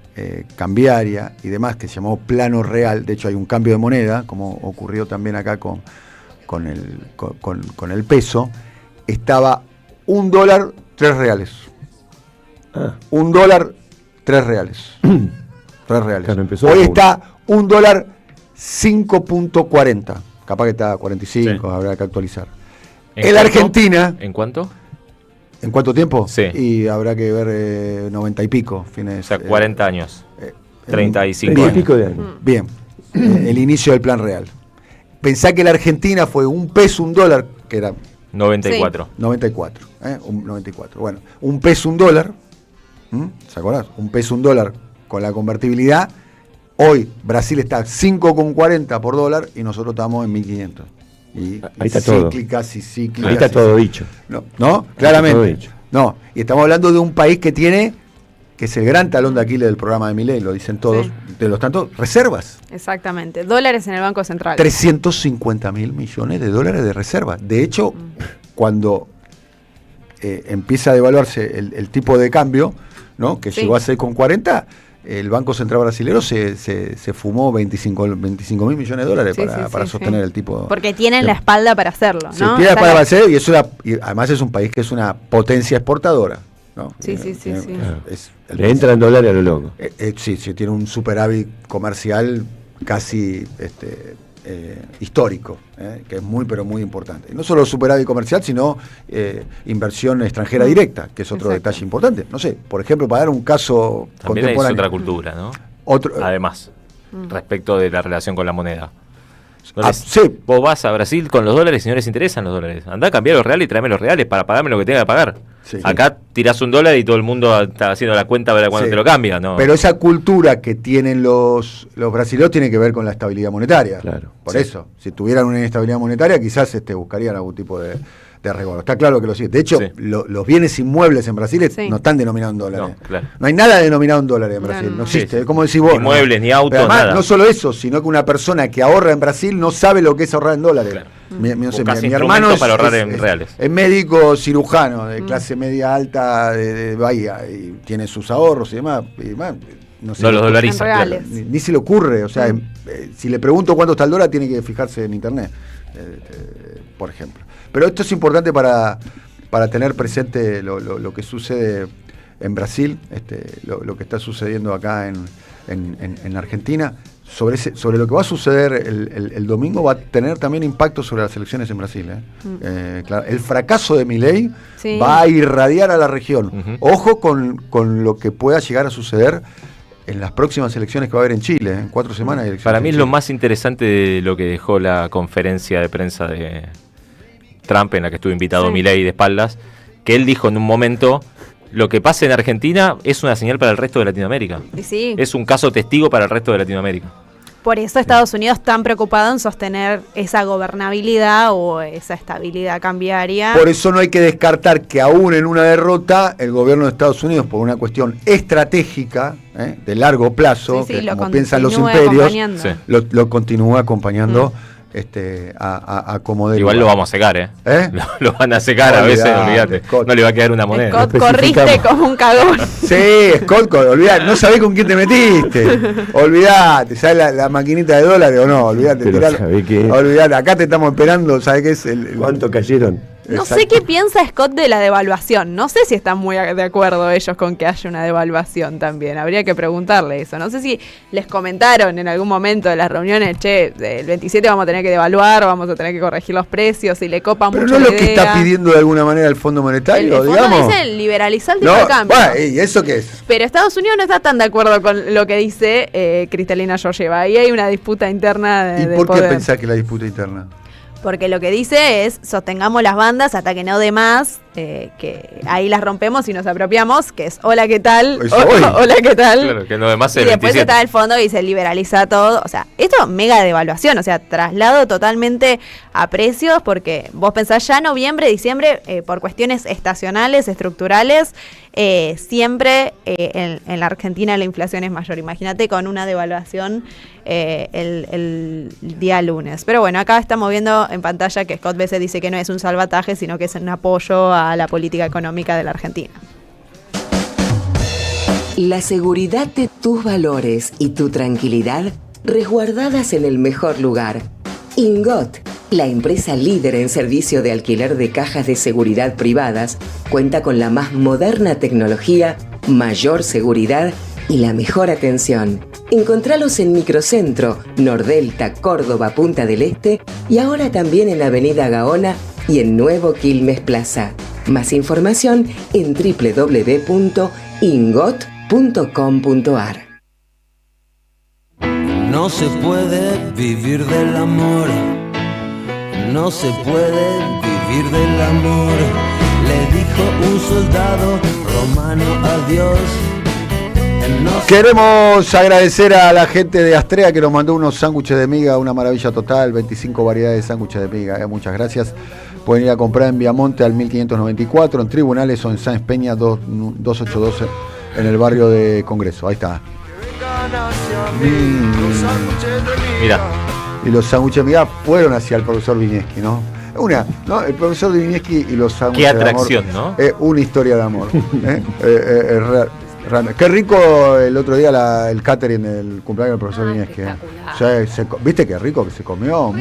cambiaria y demás, que se llamó Plano Real. De hecho hay un cambio de moneda, como ocurrió también acá con el peso. Estaba $1, 3 reales. $1, 3 reales. 3 reales. Claro, hoy está $1, 5.40. Capaz que está a 45, habrá que actualizar. En la Argentina... ¿En cuánto? ¿En cuánto tiempo? Sí. Y habrá que ver 90 y pico. Fines, o sea, 40 años. 35 bien, años. Pico de años. Bien. El inicio del plan real. Pensá que la Argentina fue un peso, $1, que era... 94. Sí. 94. 94. Bueno, un peso, $1. ¿Se acordás? Un peso, $1 con la convertibilidad. Hoy Brasil está 5,40 por dólar y nosotros estamos en 1.500. Y ahí está todo. Cíclicas y cíclicas. Ahí está todo dicho. No, claramente. No, y estamos hablando de un país que tiene, que es el gran talón de Aquiles del programa de Milei, lo dicen todos, de los tantos, reservas. Exactamente, dólares en el Banco Central. 350.000 millones de dólares de reservas. De hecho, cuando empieza a devaluarse el tipo de cambio, ¿no? Que llegó a 6,40, el Banco Central Brasilero se fumó 25.000 millones de dólares para sostener el tipo. Porque tienen la espalda para hacerlo, ¿no? Sí, tiene la espalda para hacerlo y además es un país que es una potencia exportadora, ¿no? Sí. Le entran dólares a lo loco. Sí, tiene un superávit comercial casi histórico, que es muy pero muy importante. No solo superávit comercial, sino inversión extranjera directa, que es otro detalle importante. No sé, por ejemplo, para dar un caso también contemporáneo. Es otra cultura, ¿no? Además, respecto de la relación con la moneda. Vos vas a Brasil con los dólares y no les interesan los dólares. Andá a cambiar los reales y tráeme los reales para pagarme lo que tenga que pagar. Acá tirás $1 y todo el mundo está haciendo la cuenta para cuando te lo cambia, ¿no? Pero esa cultura que tienen los brasileños tiene que ver con la estabilidad monetaria. Claro. Por eso, si tuvieran una inestabilidad monetaria, quizás buscarían algún tipo de resguardo. Está claro que lo sigue. De hecho, los bienes inmuebles en Brasil no están denominados en dólares. No hay nada denominado en dólares en Brasil. No existe. Como decís vos. Ni muebles, ni autos, además, nada. No solo eso, sino que una persona que ahorra en Brasil no sabe lo que es ahorrar en dólares. Claro. Mi hermano para ahorrar en reales. Es médico cirujano de clase media alta de Bahía y tiene sus ahorros y demás. No los dolariza. Ni se le ocurre. O sea, si le pregunto cuánto está el dólar, tiene que fijarse en internet, por ejemplo. Pero esto es importante para tener presente lo que sucede en Brasil, lo que está sucediendo acá en Argentina. Sobre lo que va a suceder el domingo va a tener también impacto sobre las elecciones en Brasil. Claro, el fracaso de Milei va a irradiar a la región. Ojo con lo que pueda llegar a suceder en las próximas elecciones que va a haber en Chile. En 4 semanas hay elecciones. Para mí es lo más interesante de lo que dejó la conferencia de prensa de Trump, en la que estuvo invitado Milei de espaldas, que él dijo en un momento: lo que pasa en Argentina es una señal para el resto de Latinoamérica. Sí. Es un caso testigo para el resto de Latinoamérica. Por eso Estados Unidos tan preocupado en sostener esa gobernabilidad o esa estabilidad cambiaria. Por eso no hay que descartar que aún en una derrota, el gobierno de Estados Unidos, por una cuestión estratégica, de largo plazo, que como piensan los imperios, lo continúa acompañando a como de igual lugar. Lo vamos a secar, ¿eh? Lo van a secar a veces, olvídate. No le va a quedar una moneda. Scott, corriste como un cagón. Sí, Scott, olvidate, no sabés con quién te metiste. Olvidate, ¿sabes la maquinita de dólares o no? Olvidate, olvidate, acá te estamos esperando, ¿sabés qué es ¿Cuánto cayeron? No sé qué piensa Scott de la devaluación. No sé si están muy de acuerdo ellos con que haya una devaluación también. Habría que preguntarle eso. No sé si les comentaron en algún momento de las reuniones, che, el 27 vamos a tener que devaluar, vamos a tener que corregir los precios, y le copa mucho. Pero no es lo que está pidiendo de alguna manera el Fondo Monetario, el digamos. Fondo dice liberalizar el tipo de cambio. Bueno, ¿y eso qué es? Pero Estados Unidos no está tan de acuerdo con lo que dice Kristalina Georgieva. Ahí hay una disputa interna ¿Y por qué pensás que la disputa interna? Porque lo que dice es, sostengamos las bandas hasta que no dé más, que ahí las rompemos y nos apropiamos, que es hola, ¿qué tal? Hola, ¿qué tal? Claro, que no dé más y después está el fondo y se liberaliza todo. O sea, esto mega devaluación, o sea, traslado totalmente a precios, porque vos pensás ya noviembre, diciembre, por cuestiones estacionales, estructurales, siempre en la Argentina la inflación es mayor. Imagínate con una devaluación el día lunes. Pero bueno, acá estamos viendo en pantalla que Scott Bessent dice que no es un salvataje, sino que es un apoyo a la política económica de la Argentina. La seguridad de tus valores y tu tranquilidad resguardadas en el mejor lugar. Ingot, la empresa líder en servicio de alquiler de cajas de seguridad privadas, cuenta con la más moderna tecnología, mayor seguridad y la mejor atención. Encontralos en Microcentro, Nordelta, Córdoba, Punta del Este y ahora también en Avenida Gaona y en Nuevo Quilmes Plaza. Más información en www.ingot.com.ar. No se puede vivir del amor, no se puede vivir del amor, le dijo un soldado romano a Dios. Queremos agradecer a la gente de Astrea que nos mandó unos sándwiches de miga, una maravilla total, 25 variedades de sándwiches de miga, muchas gracias. Pueden ir a comprar en Viamonte al 1594, en Tribunales o en Sáenz Peña 2812 en el barrio de Congreso. Ahí está. Mira. Y los sándwiches de miga fueron hacia el profesor Vinieski, ¿no? El profesor Vinieski y los sándwiches de amor. Qué atracción, ¿no? Una historia de amor. Qué rico el otro día el catering del cumpleaños del profesor Vinieski. ¿Viste qué rico que se comió?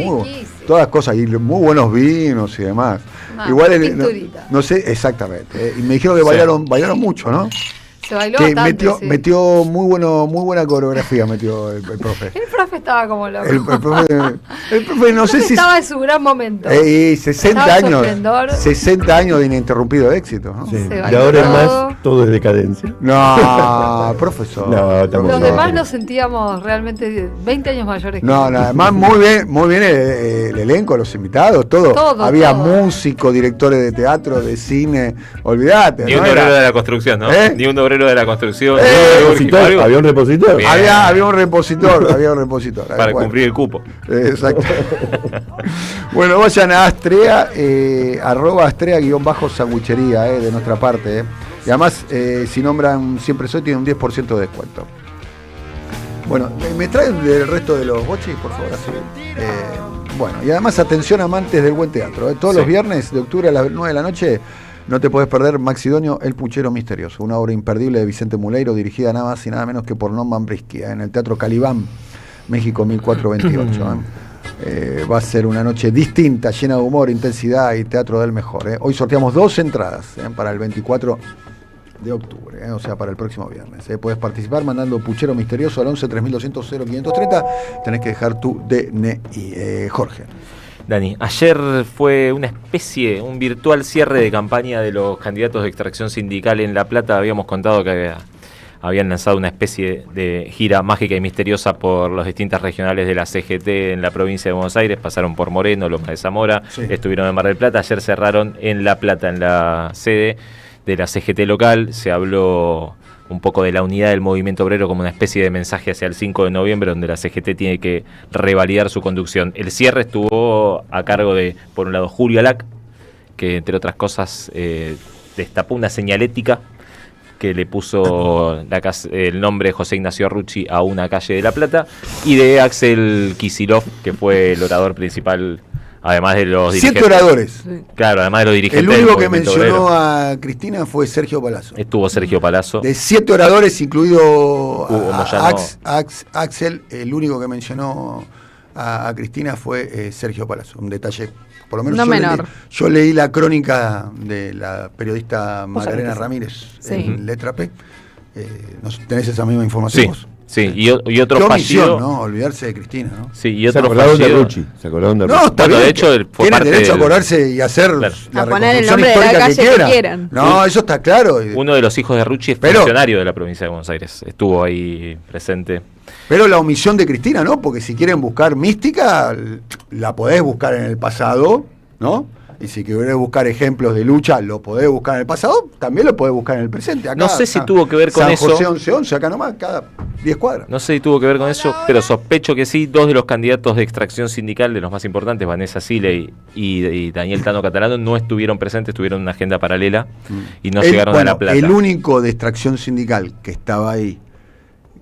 Todas las cosas, y muy buenos vinos y demás. Igual no sé exactamente. Y me dijeron que bailaron mucho, ¿no? Se bailó bastante, metió muy buena coreografía, metió el profe. El profe estaba como loco. El profe no sé si estaba en su gran momento. 60 años de ininterrumpido éxito, ¿no? Sí. Y ahora es más, todo es decadencia. No, profesor. Los demás nos sentíamos realmente 20 años mayores que además muy bien el elenco, los invitados, todo. Había músicos, directores de teatro, de cine, olvídate. Ni un obrero de la construcción, ¿no? Ni un obrero de la construcción. ¿Había un repositor? Había un repositor. Para cumplir el cupo. Exacto. Bueno, vayan a Astrea, @Astrea_sanguchería, de nuestra parte. Y además, si nombran Siempre Soy, tiene un 10% de descuento. Bueno, ¿me traen del resto de los bochis, por favor? Así. Bueno, y además, atención amantes del buen teatro. Todos los viernes de octubre a las 9 de la noche, no te podés perder Maxidonio, El Puchero Misterioso, una obra imperdible de Vicente Muleiro, dirigida nada más y nada menos que por Norman Brisky, en el Teatro Calibán, México 1428. Va a ser una noche distinta, llena de humor, intensidad y teatro del mejor. Hoy sorteamos 2 entradas para el 24 de octubre, o sea, para el próximo viernes. Puedes participar mandando Puchero Misterioso al 11 3200 0530. Tenés que dejar tu DNI. Jorge. Dani, ayer fue un virtual cierre de campaña de los candidatos de extracción sindical en La Plata. Habíamos contado que habían lanzado una especie de gira mágica y misteriosa por las distintas regionales de la CGT en la provincia de Buenos Aires. Pasaron por Moreno, Loma de Zamora, estuvieron en Mar del Plata. Ayer cerraron en La Plata, en la sede de la CGT local. Se habló un poco de la unidad del movimiento obrero como una especie de mensaje hacia el 5 de noviembre, donde la CGT tiene que revalidar su conducción. El cierre estuvo a cargo de, por un lado, Julio Alac, que entre otras cosas destapó una señalética que le puso el nombre José Ignacio Arruchi a una calle de La Plata, y de Axel Kicillof, que fue el orador principal, además de los dirigentes. 7 oradores. Claro, además de los dirigentes. El único que del movimiento mencionó obrero. a Cristina fue Sergio Palazzo. Estuvo Sergio Palazzo. De 7 oradores, incluido Hugo Moyano. Axel, el único que mencionó a Cristina fue Sergio Palazzo. Un detalle, por lo menos No menor. yo leí la crónica de la periodista Magdalena Ramírez Sí. en Letra P. ¿Tenés esa misma información Sí, vos? sí, y otro Qué fallido. omisión, ¿no? Olvidarse de Cristina, ¿no? Sí, y Se otro acordaron de fallido. Rucci. Se acordaron de No, Rucci. está Bueno, bien. de hecho, él fue Tienen parte derecho a del- acordarse y hacer Claro. la A poner el reconstrucción nombre de la histórica calle que quieran. quieran. No, eso está claro. Uno de los hijos de Rucci es Pero- funcionario de la provincia de Buenos Aires. Estuvo ahí presente. Pero la omisión de Cristina, ¿no? Porque si quieren buscar mística, la podés buscar en el pasado, ¿no? Y si querés buscar ejemplos de lucha, lo podés buscar en el pasado, también lo podés buscar en el presente. Acá, No sé si tuvo que ver con San eso. José 11-11, acá nomás, cada 10 cuadras. No sé si tuvo que ver con eso, pero sospecho que sí. Dos de los candidatos de extracción sindical, de los más importantes, Vanessa Sile y Daniel Tano Catalano, no estuvieron presentes, tuvieron una agenda paralela y no llegaron a La Plata. El único de extracción sindical que estaba ahí,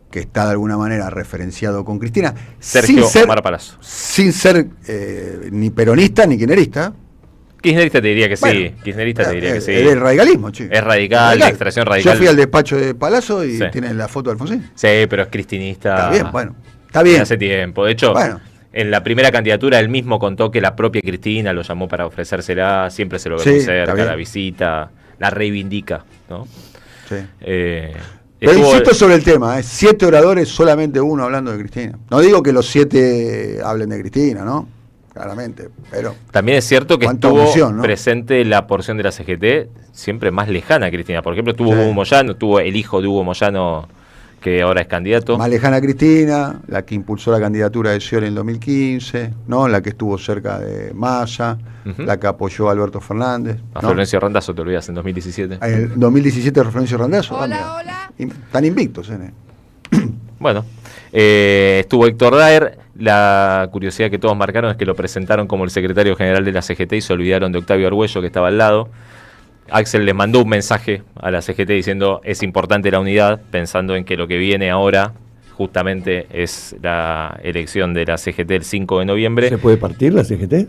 que está de alguna manera referenciado con Cristina, Sergio Omar Palazzo. sin ser ni peronista ni kirchnerista. Kirchnerista te diría que Bueno, sí. Kirchnerista te diría que sí. Es del radicalismo, chico. Es radical, de extracción radical. Yo fui al despacho de Palazzo y Sí. tiene la foto de Alfonsín. Sí, pero es cristinista. Está bien, bueno. Está bien. Hace tiempo. De hecho, Bueno. en la primera candidatura él mismo contó que la propia Cristina lo llamó para ofrecérsela, siempre se lo ve Sí, muy está cerca, bien. la visita, la reivindica, ¿no? Sí. Eh, Pero estuvo- insisto sobre el tema, 7 oradores, solamente uno hablando de Cristina. No digo que los 7 hablen de Cristina, ¿no? Claramente, pero También es cierto que cuánta estuvo omisión, ¿no? presente la porción de la CGT siempre más lejana a Cristina. Por ejemplo, tuvo Sí. Hugo Moyano, tuvo el hijo de Hugo Moyano, que ahora es candidato. más lejana a Cristina, la que impulsó la candidatura de Scioli en 2015, ¿no? La que estuvo cerca de Massa, Ujú. la que apoyó a Alberto Fernández. A ¿no? Florencio Randazzo, te olvidas, en 2017. En el 2017 Florencio Randazzo. Están invictos, ¿eh? Bueno, estuvo Héctor Daer. La curiosidad que todos marcaron es que lo presentaron como el secretario general de la CGT y se olvidaron de Octavio Argüello, que estaba al lado. Axel les mandó un mensaje a la CGT diciendo es importante la unidad, pensando en que lo que viene ahora justamente es la elección de la CGT el 5 de noviembre. ¿Se puede partir la CGT?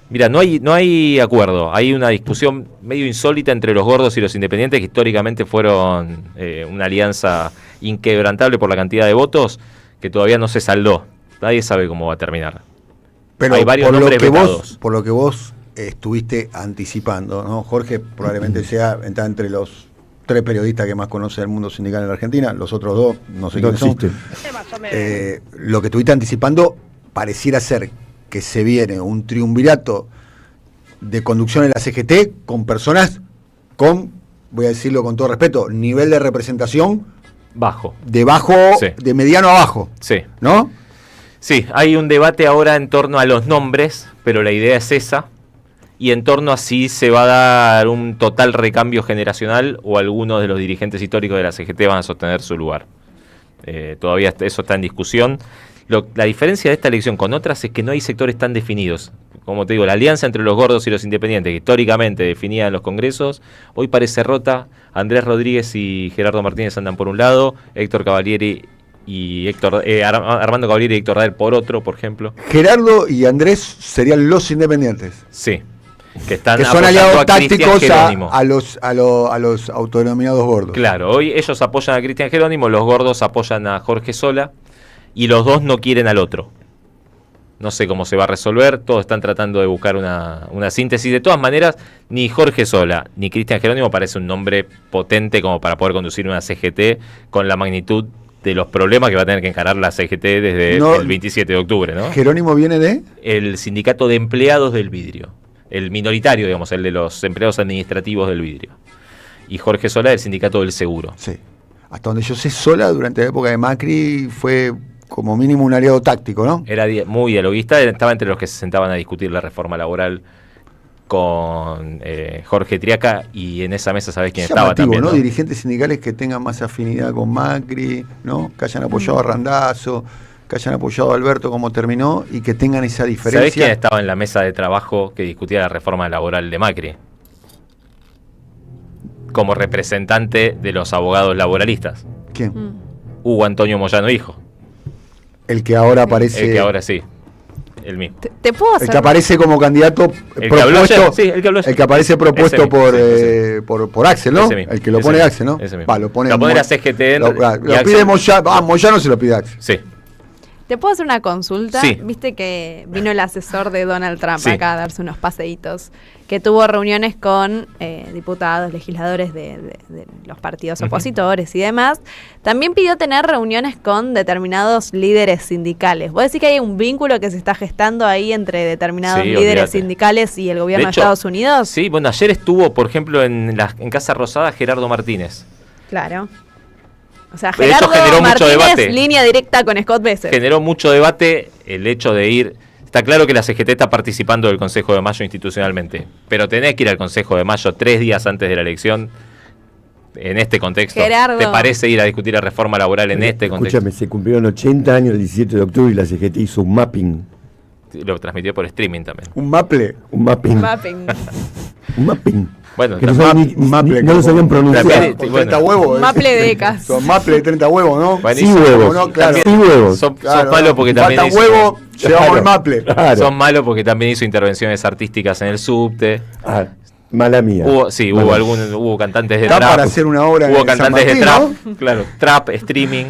Mira, no hay acuerdo. Hay una discusión medio insólita entre los gordos y los independientes, que históricamente fueron una alianza inquebrantable por la cantidad de votos, que todavía no se saldó. Nadie sabe cómo va a terminar. Pero hay varios por lo nombres que vetados. por lo que vos estuviste anticipando, ¿no? Jorge probablemente está entre los 3 periodistas que más conoce el mundo sindical en la Argentina, los otros 2 no sé No quiénes son. existen. Lo que estuviste anticipando pareciera ser que se viene un triunvirato de conducción en la CGT con personas con, voy a decirlo con todo respeto, nivel de representación Bajo. de bajo, Sí. de mediano a bajo, Sí. ¿no? Sí, hay un debate ahora en torno a los nombres, pero la idea es esa. Y en torno a si se va a dar un total recambio generacional o algunos de los dirigentes históricos de la CGT van a sostener su lugar. Todavía eso está en discusión. La diferencia de esta elección con otras es que no hay sectores tan definidos. Como te digo, la alianza entre los gordos y los independientes, que históricamente definida en los congresos, hoy parece rota. Andrés Rodríguez y Gerardo Martínez andan por un lado, Héctor Cavalieri y Armando Cavalieri y Héctor Daer por otro, por ejemplo. Gerardo y Andrés serían los independientes. Sí. Que están Que son apoyando aliados a Cristian tácticos Jerónimo. a los autodenominados gordos. Claro, hoy ellos apoyan a Cristian Jerónimo, los gordos apoyan a Jorge Sola y los dos no quieren al otro. No sé cómo se va a resolver, todos están tratando de buscar una síntesis. De todas maneras, ni Jorge Sola ni Cristian Jerónimo parece un nombre potente como para poder conducir una CGT con la magnitud de los problemas que va a tener que encarar la CGT desde el 27 de octubre, ¿no? Jerónimo viene de El sindicato de empleados del vidrio. El minoritario, digamos, el de los empleados administrativos del vidrio. Y Jorge Sola del sindicato del seguro. Sí. Hasta donde yo sé, Sola durante la época de Macri fue como mínimo un aliado táctico, ¿no? Era muy dialoguista, estaba entre los que se sentaban a discutir la reforma laboral con Jorge Triaca, y en esa mesa sabés quién Llamativo, estaba también, ¿no? ¿no? Dirigentes sindicales que tengan más afinidad con Macri, ¿no? Que hayan apoyado a Randazzo, que hayan apoyado a Alberto como terminó y que tengan esa diferencia. ¿Sabés quién estaba en la mesa de trabajo que discutía la reforma laboral de Macri? Como representante de los abogados laboralistas. ¿Quién? Hugo Antonio Moyano Hijo. El que ahora aparece. El que ahora sí. El mismo. ¿Te puedo hacer? El que aparece como candidato El que habló propuesto. ayer, sí, el que habló ayer. El que aparece propuesto Ese mismo, por Axel, ¿no? Ese mismo, El que lo ese pone mismo, Axel, ¿no? ese mismo. Va, lo pone la CGT. Lo pide Moyano. Moyano se lo pide Axel. Sí. ¿Te puedo hacer una consulta? Sí. Viste que vino el asesor de Donald Trump Sí. acá a darse unos paseitos, que tuvo reuniones con diputados, legisladores de los partidos opositores y demás. También pidió tener reuniones con determinados líderes sindicales. ¿Vos decís que hay un vínculo que se está gestando ahí entre determinados Sí, líderes olvídate. sindicales y el gobierno de, hecho, Estados Unidos? Sí, bueno, ayer estuvo, por ejemplo, en Casa Rosada Gerardo Martínez. Claro. O sea, De hecho, Gerardo generó mucho Martínez, debate. línea directa con Scott Besser. Generó mucho debate el hecho de ir. Está claro que la CGT está participando del Consejo de Mayo institucionalmente, pero tenés que ir al Consejo de Mayo 3 días antes de la elección. En este contexto, Gerardo. ¿te parece ir a discutir la reforma laboral en este contexto? Escúchame, se cumplieron 80 años el 17 de octubre y la CGT hizo un mapping. Lo transmitió por streaming también. Un maple. Un mapping. Mapping. Un mapping. Bueno, que no, saben no lo sabían pronunciar. También, Con bueno. 30 huevos. Maple de Ecas. Son maple de 30 huevos, ¿no? Sí Buenísimo. huevos. ¿no? Claro. Sí huevos. Son Claro, malos porque también faltan hizo, huevos, llevamos Claro. el maple. Claro. son malos porque también hizo intervenciones artísticas en el subte. Ah, mala mía. Hubo cantantes de Está trap. para hacer una obra Hubo en San cantantes de Martín, trap, claro, trap, streaming,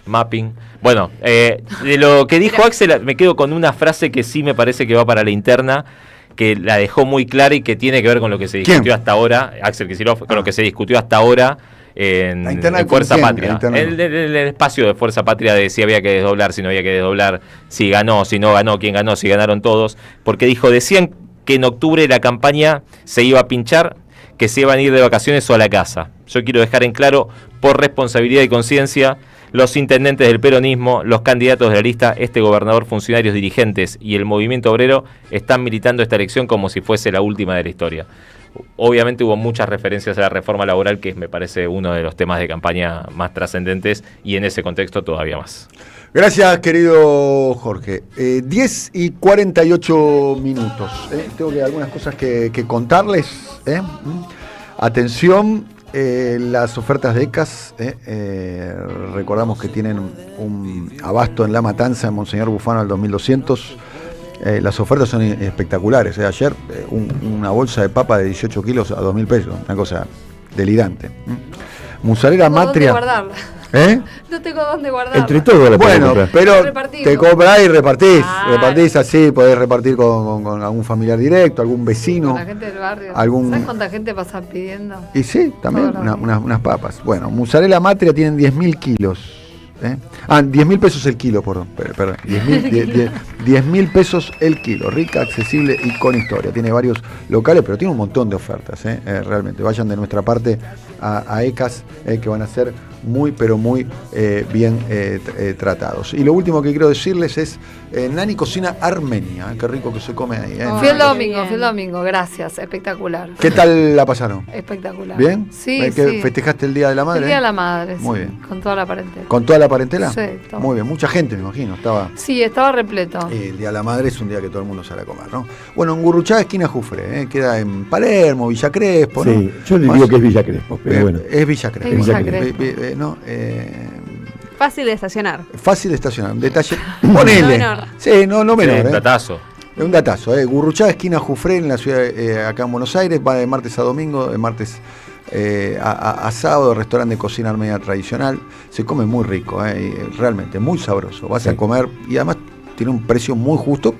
mapping. Bueno, de lo que dijo Axel, me quedo con una frase que sí me parece que va para la interna, que la dejó muy clara y que tiene que ver con lo que se discutió hasta ahora, Axel Kicillof, con lo que se discutió hasta ahora La interna en de Fuerza quién, la Patria. interna. El espacio de Fuerza Patria de si había que desdoblar, si no había que desdoblar, si ganó, si no ganó, quién ganó, si ganaron todos, porque decían que en octubre la campaña se iba a pinchar, que se iban a ir de vacaciones o a la casa. Yo quiero dejar en claro, por responsabilidad y conciencia, los intendentes del peronismo, los candidatos de la lista, este gobernador, funcionarios, dirigentes y el movimiento obrero están militando esta elección como si fuese la última de la historia. Obviamente hubo muchas referencias a la reforma laboral, que me parece uno de los temas de campaña más trascendentes, y en ese contexto todavía más. Gracias, querido Jorge. 10 y 48 minutos. Tengo algunas cosas que contarles. Atención. Las ofertas de ECAS, recordamos que tienen un abasto en La Matanza, en Monseñor Bufano al 2200. Las ofertas son espectaculares. Ayer una bolsa de papa de 18 kilos a 2.000 pesos, una cosa delirante. Mozzarella Matria. No tengo dónde guardarla. Entre todos la Bueno, pero Repartimos. te compras y repartís. Repartís así, podés repartir con algún familiar directo, algún vecino. Con la gente del barrio. Algún... ¿Sabes cuánta gente pasa pidiendo? Y sí, también unas papas. Bueno, mozzarella Matria tienen 10.000 kilos. 10.000 pesos el kilo, perdón. 10.000 pesos el kilo. Rica, accesible y con historia. Tiene varios locales, pero tiene un montón de ofertas. Realmente, vayan de nuestra parte a ECAS, que van a ser muy, pero muy bien tratados. Y lo último que quiero decirles es Nani Cocina Armenia. Qué rico que se come ahí. Fui el domingo, gracias, espectacular. ¿Qué tal la pasaron? Espectacular. ¿Bien? Sí, ¿Que sí. ¿Festejaste el Día de la Madre? El Día de la Madre, Muy sí, bien. con toda la parentela. ¿Con toda la parentela? Sí, todo. Muy bien, mucha gente me imagino, estaba... Sí, estaba repleto. El Día de la Madre es un día que todo el mundo sale a comer, ¿no? Bueno, en Gurruchaga, esquina Jufre, queda en Palermo, Villa Crespo, ¿no? Sí, yo le digo que es Villa Crespo, pero bueno. Es Villa Crespo. Es Villa Crespo. ¿No? Fácil de estacionar. Fácil de estacionar, un detalle. Ponele. No menor. Sí, no menor. Un datazo. Es un datazo, Gurruchaga, esquina Jufre, en la ciudad, acá en Buenos Aires, va de martes a domingo, de martes a sábado, restaurante de cocina armenia tradicional. Se come muy rico, realmente, muy sabroso. Vas a comer y además tiene un precio muy justo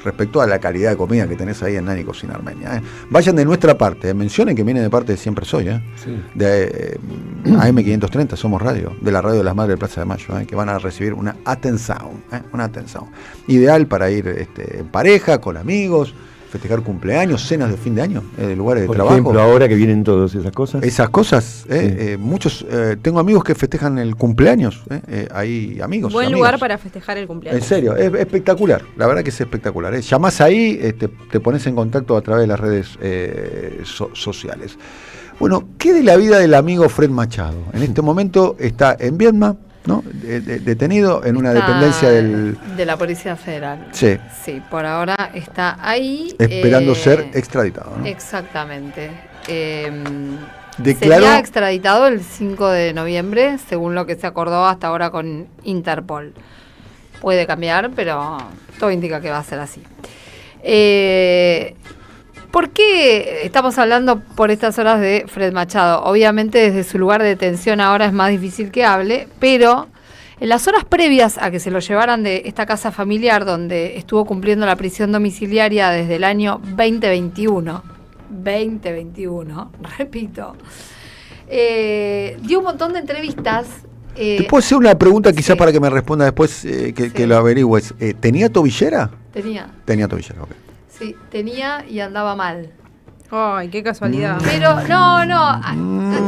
respecto a la calidad de comida que tenés ahí en Nani Cocina Armenia. Vayan de nuestra parte, mencionen que viene de parte de Siempre Soy, de AM530, Somos Radio, de la radio de las Madres de Plaza de Mayo, que van a recibir una atención, ideal para ir en pareja, con amigos, festejar cumpleaños, cenas de fin de año, de lugares de Por trabajo. ejemplo, ahora que vienen todas esas cosas. Esas cosas, muchos, tengo amigos que festejan el cumpleaños, hay amigos. Buen amigas. lugar para festejar el cumpleaños. En serio, es espectacular, la verdad que es espectacular. Llamás ahí, te pones en contacto a través de las redes sociales. Bueno, ¿qué de la vida del amigo Fred Machado? En este momento está en Viedma, ¿no? Detenido en una dependencia de la Policía Federal. Sí. Sí, por ahora está ahí. Esperando ser extraditado, ¿no? Exactamente. Declaró... Sería extraditado el 5 de noviembre, según lo que se acordó hasta ahora con Interpol. Puede cambiar, pero todo indica que va a ser así. ¿Por qué estamos hablando por estas horas de Fred Machado? Obviamente desde su lugar de detención ahora es más difícil que hable, pero en las horas previas a que se lo llevaran de esta casa familiar donde estuvo cumpliendo la prisión domiciliaria desde el año 2021, repito, dio un montón de entrevistas. ¿Te puedo hacer una pregunta quizás para que me responda después que lo averigües? ¿Tenía tobillera? Tenía tobillera, ok. Sí, tenía y andaba mal. Ay, qué casualidad. Pero no,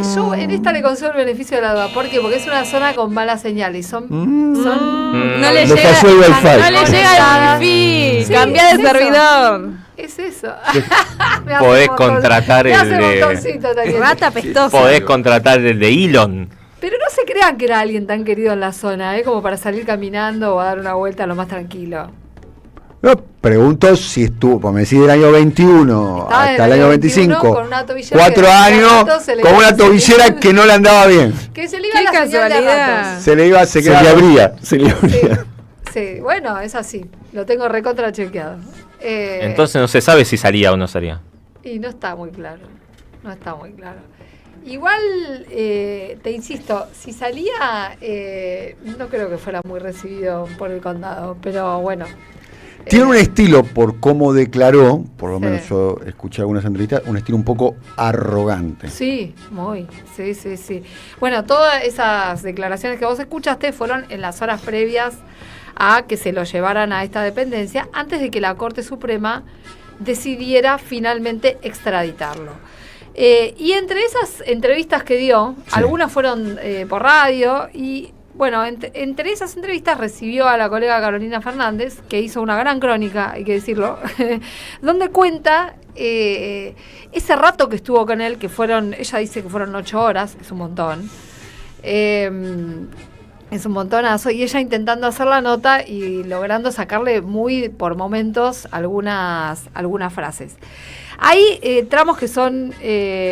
yo en esta le concedo el beneficio de la duda. ¿Por qué? Porque es una zona con mala señal y son No le Me llega falló el wifi. No le llega el wifi. Sí, Cambia de es servidor. Es eso. Podés contratar el de Rata pestosa. Podés contratar el de Elon. Pero no se crean que era alguien tan querido en la zona, como para salir caminando o a dar una vuelta a lo más tranquilo. No, pregunto si estuvo, pues me decís del año 21 Estaba hasta en el año 21 25, con una tobillera 4 que años cada rato se le con iba una a tobillera señal. que no le andaba bien. Que se le iba la señal de ratos. Se le iba, se le abría. Sí, bueno, es así. Lo tengo recontra chequeado. Entonces no se sabe si salía o no salía. Y no está muy claro. Igual, te insisto, si salía, no creo que fuera muy recibido por el condado, pero bueno. Tiene un estilo, por cómo declaró, por lo menos yo escuché algunas entrevistas, un estilo un poco arrogante. Sí, muy, sí. Bueno, todas esas declaraciones que vos escuchaste fueron en las horas previas a que se lo llevaran a esta dependencia, antes de que la Corte Suprema decidiera finalmente extraditarlo. Y entre esas entrevistas que dio, algunas fueron por radio y... Bueno, entre esas entrevistas recibió a la colega Carolina Fernández, que hizo una gran crónica, hay que decirlo, donde cuenta ese rato que estuvo con él, que ella dice que fueron 8 horas, es un montón. Es un montonazo, y ella intentando hacer la nota y logrando sacarle muy por momentos algunas frases. Hay tramos que son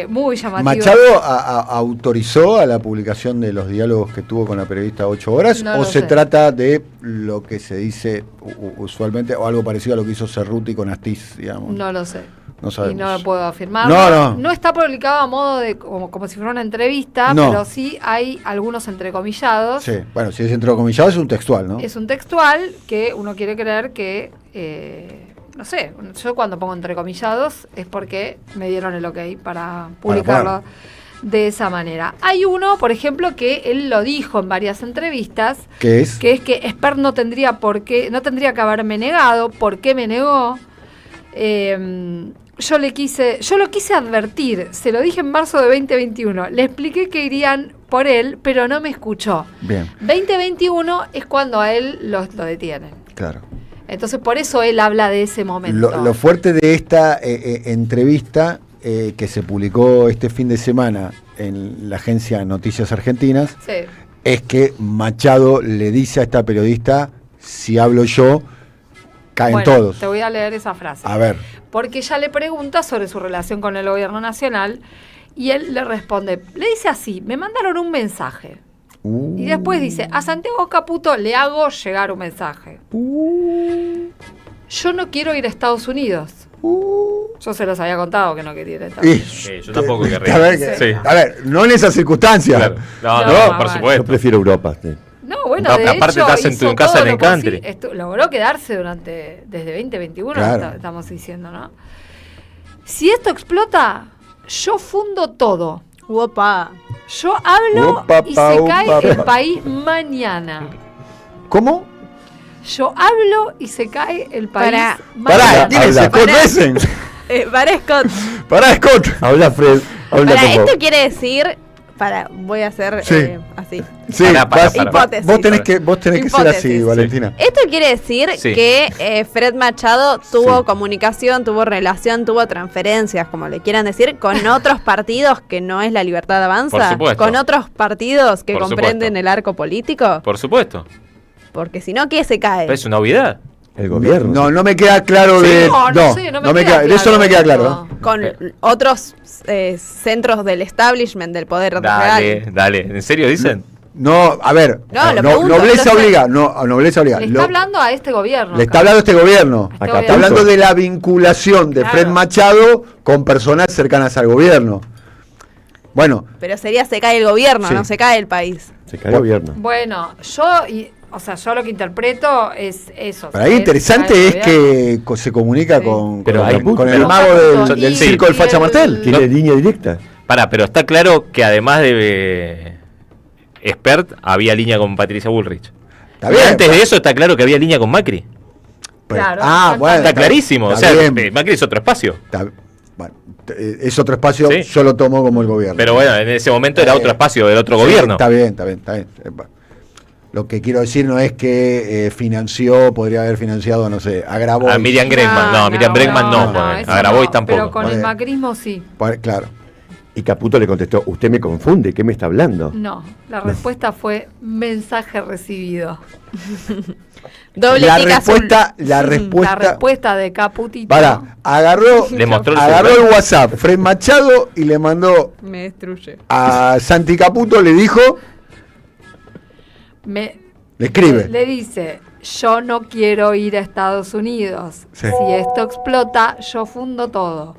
muy llamativos. ¿Machado autorizó a la publicación de los diálogos que tuvo con la periodista 8 horas? No ¿O lo se sé. trata de lo que se dice usualmente, o algo parecido a lo que hizo Cerruti con Astiz, digamos? No lo sé. No sabemos. Y no lo puedo afirmar. No. Está publicado a modo de como si fuera una entrevista, No. pero sí hay algunos entrecomillados. Sí, bueno, si es entrecomillado es un textual, ¿no? Es un textual que uno quiere creer que, no sé, yo cuando pongo entrecomillados es porque me dieron el ok para publicarlo de esa manera. Hay uno, por ejemplo, que él lo dijo en varias entrevistas. ¿Qué es? Que es que Esper no tendría que haberme negado. ¿Por qué me negó? Yo lo quise advertir, se lo dije en marzo de 2021, le expliqué que irían por él, pero no me escuchó. Bien. 2021 es cuando a él lo detienen. Claro. Entonces por eso él habla de ese momento. Lo fuerte de esta entrevista que se publicó este fin de semana en la agencia Noticias Argentinas es que Machado le dice a esta periodista, si hablo yo, caen todos. Te voy a leer esa frase. A ver. Porque ella le pregunta sobre su relación con el gobierno nacional y él le responde, le dice así, me mandaron un mensaje. Y después dice, a Santiago Caputo le hago llegar un mensaje. Yo no quiero ir a Estados Unidos. Yo se los había contado que no quería ir a Estados Unidos. Sí, yo tampoco querría. A ver, no en esas circunstancias. Claro. No, por supuesto. Yo prefiero Europa. No, bueno, de aparte hecho, estás en tu casa en el country. Logró quedarse desde 2021, Claro. estamos diciendo, ¿no? Si esto explota, yo fundo todo. Opa. Yo hablo y se cae el país mañana. ¿Cómo? Yo hablo y se cae el país. Pará, ¿quiénes se conocen? Para Scott. Pará, Scott. Habla Fred. Habla Para, como- esto quiere decir. Voy a hacer Sí. así. Sí, Hipótesis. vos tenés que ser así, Hipótesis. Valentina. Esto quiere decir Sí. que Fred Machado tuvo comunicación, tuvo relación, tuvo transferencias, como le quieran decir, con otros partidos que no es la Libertad Avanza, Por supuesto. con otros partidos que Por comprenden supuesto. el arco político, Por supuesto. porque si no, ¿qué se cae? Es una obviedad. El gobierno. No me queda claro Sí. de. No sé, no me queda de eso no me queda claro. Con otros centros del establishment del poder real. Dale. ¿En serio dicen? No, a ver. No, lo pregunto, nobleza entonces- obliga. No, nobleza obliga. Le está hablando a este gobierno. Le está hablando este gobierno. Este Está gobierno. hablando de la vinculación de Fred Machado con personas cercanas al gobierno. Bueno, Pero sería se cae el gobierno, Sí. no se cae el país. Se cae el gobierno. Bueno, yo lo que interpreto es eso. para ahí se interesante cae es el gobierno. que se comunica con Pero hay- con el pero- mago del Sí. circo del Facha Martel. Tiene línea directa. Pará, pero está claro que además de Expert había línea con Patricia Bullrich. Está Y bien. antes de eso está claro que había línea con Macri. Claro, bueno. Está clarísimo. Está o sea, bien. Macri es otro espacio. Es otro espacio, Sí. yo lo tomo como el gobierno. Pero bueno, en ese momento era otro espacio del otro gobierno. Está bien. Lo que quiero decir no es que podría haber financiado, no sé, a Grabois. A Miriam Bregman, no, Miriam Bregman no, ponele. eso A Grabois no, tampoco. Pero con el Ponele. macrismo sí. Claro. Y Caputo le contestó, usted me confunde, ¿qué me está hablando? No, la respuesta fue mensaje recibido. Doble La tic azul. respuesta, la La respuesta. respuesta de Caputito Agarró Le mostró el el celular. WhatsApp Fred Machado y le mandó me destruye. a Santi Caputo, le dijo, le escribe. Le dice, yo no quiero ir a Estados Unidos. Sí. Si esto explota, yo fundo todo.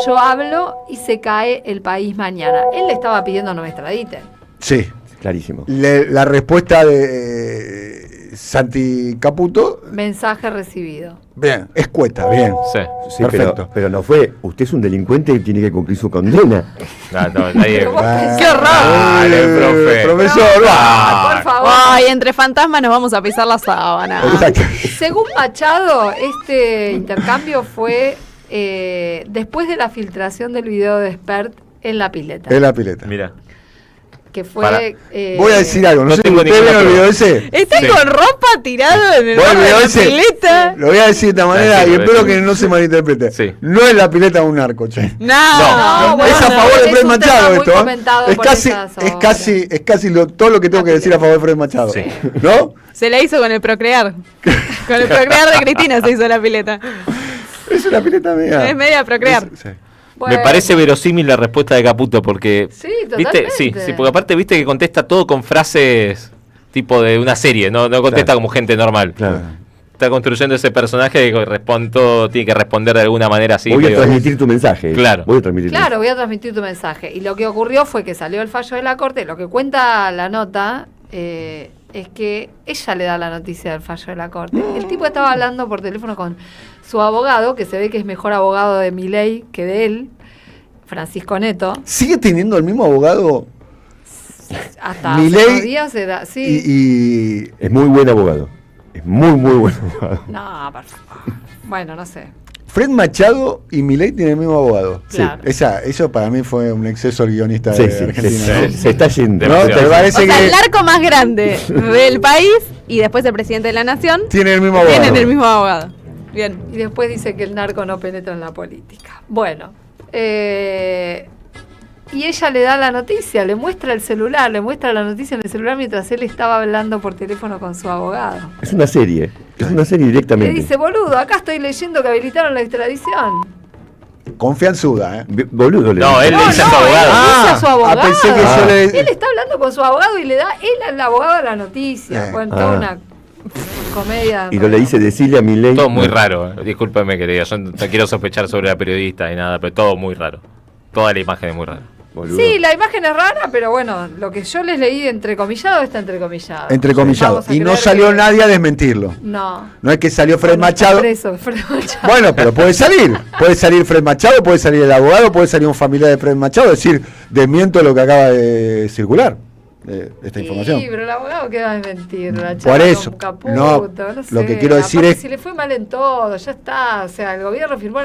Yo hablo y se cae el país mañana. Él le estaba pidiendo no me extraditen. Sí. Clarísimo. La respuesta de Santi Caputo, Mensaje recibido. bien, escueta, bien. Sí, Perfecto. pero no fue, usted es un delincuente y tiene que cumplir su condena. Nadie- ¡Qué horror! Dale, profe. Profesor, Por favor. Ay, entre fantasmas nos vamos a pisar la sábana. Exacto. Según Machado, este intercambio fue después de la filtración del video de Expert en la pileta. Es la pileta. Mira. Que Para. fue. Voy a decir algo, no sé si tengo ustedes ninguna vieron el prueba. video ese. Está Sí. con ropa tirado en el Bueno, borde de video la ese. pileta. Lo voy a decir de esta manera y Decilo, espero decilo. que no se malinterprete. Sí. No es la pileta de un narco, che. No, bueno, es a favor de es Fred un Machado tema muy esto. comentado Es por casi, esas es horas. casi todo lo que tengo que decir a favor de Fred Machado. Sí. ¿No? Se la hizo con el procrear. Con el procrear de Cristina se hizo la pileta. Es una pileta mía. Es media procrear. Sí. Bueno, Me parece verosímil la respuesta de Caputo porque Sí, ¿viste? totalmente. Sí, porque aparte viste que contesta todo con frases tipo de una serie, no contesta Claro. como gente normal. Claro. Está construyendo ese personaje que todo tiene que responder de alguna manera así. Voy a medio- transmitir tu mensaje. Claro. Voy a transmitir tu Claro, voy a transmitir tu mensaje. Y lo que ocurrió fue que salió el fallo de la corte. Lo que cuenta la nota es que ella le da la noticia del fallo de la corte. El tipo estaba hablando por teléfono con su abogado, que se ve que es mejor abogado de Milei que de él, Francisco Neto. ¿Sigue teniendo el mismo abogado? Hasta Milei hace unos días era. Sí. Y Es muy buen abogado. Es muy buen abogado. No, por favor. Bueno, no sé. Fred Machado y Milei tienen el mismo abogado. Claro. Eso para mí fue un exceso del guionista Sí, de sí, Argentina. ¿no? se está yendo. ¿No? ¿Te parece O sea, que el narco más grande del país y después el presidente de la nación tiene el mismo abogado? tienen el mismo abogado. Bien. Y después dice que el narco no penetra en la política. Bueno. Y ella le da la noticia, le muestra el celular, le muestra la noticia en el celular mientras él estaba hablando por teléfono con su abogado. Es una serie. Es una serie Le directamente. dice, boludo, acá estoy leyendo que habilitaron la extradición. Confianzuda, ¿eh? Boludo, le No, dice. él le dice a su abogado. Él dice a su abogado. pensé que yo le... Él está hablando con su abogado y le da él al abogado la noticia. Bueno, toda una comedia. Y no le dice decirle a Milei. Todo muy raro. Discúlpeme, querida. Yo no quiero sospechar sobre la periodista y nada, pero todo muy raro. Toda la imagen es muy rara. Boludo. Sí, la imagen es rara, pero bueno, lo que yo les leí entrecomillado está entrecomillado. Entrecomillado. Vamos a Y no creer salió que- nadie a desmentirlo. No. No es que salió Fred Bueno, está Machado. preso, Fred Machado. Bueno, pero puede salir. Puede salir Fred Machado, puede salir el abogado, puede salir un familiar de Fred Machado, decir, desmiento lo que acaba de circular. de esta información. Sí, pero el abogado queda a desmentir. Por eso, un caputo, no sé. lo que quiero decir Aparte, es... si le fue mal en todo, ya está. O sea, el gobierno firmó...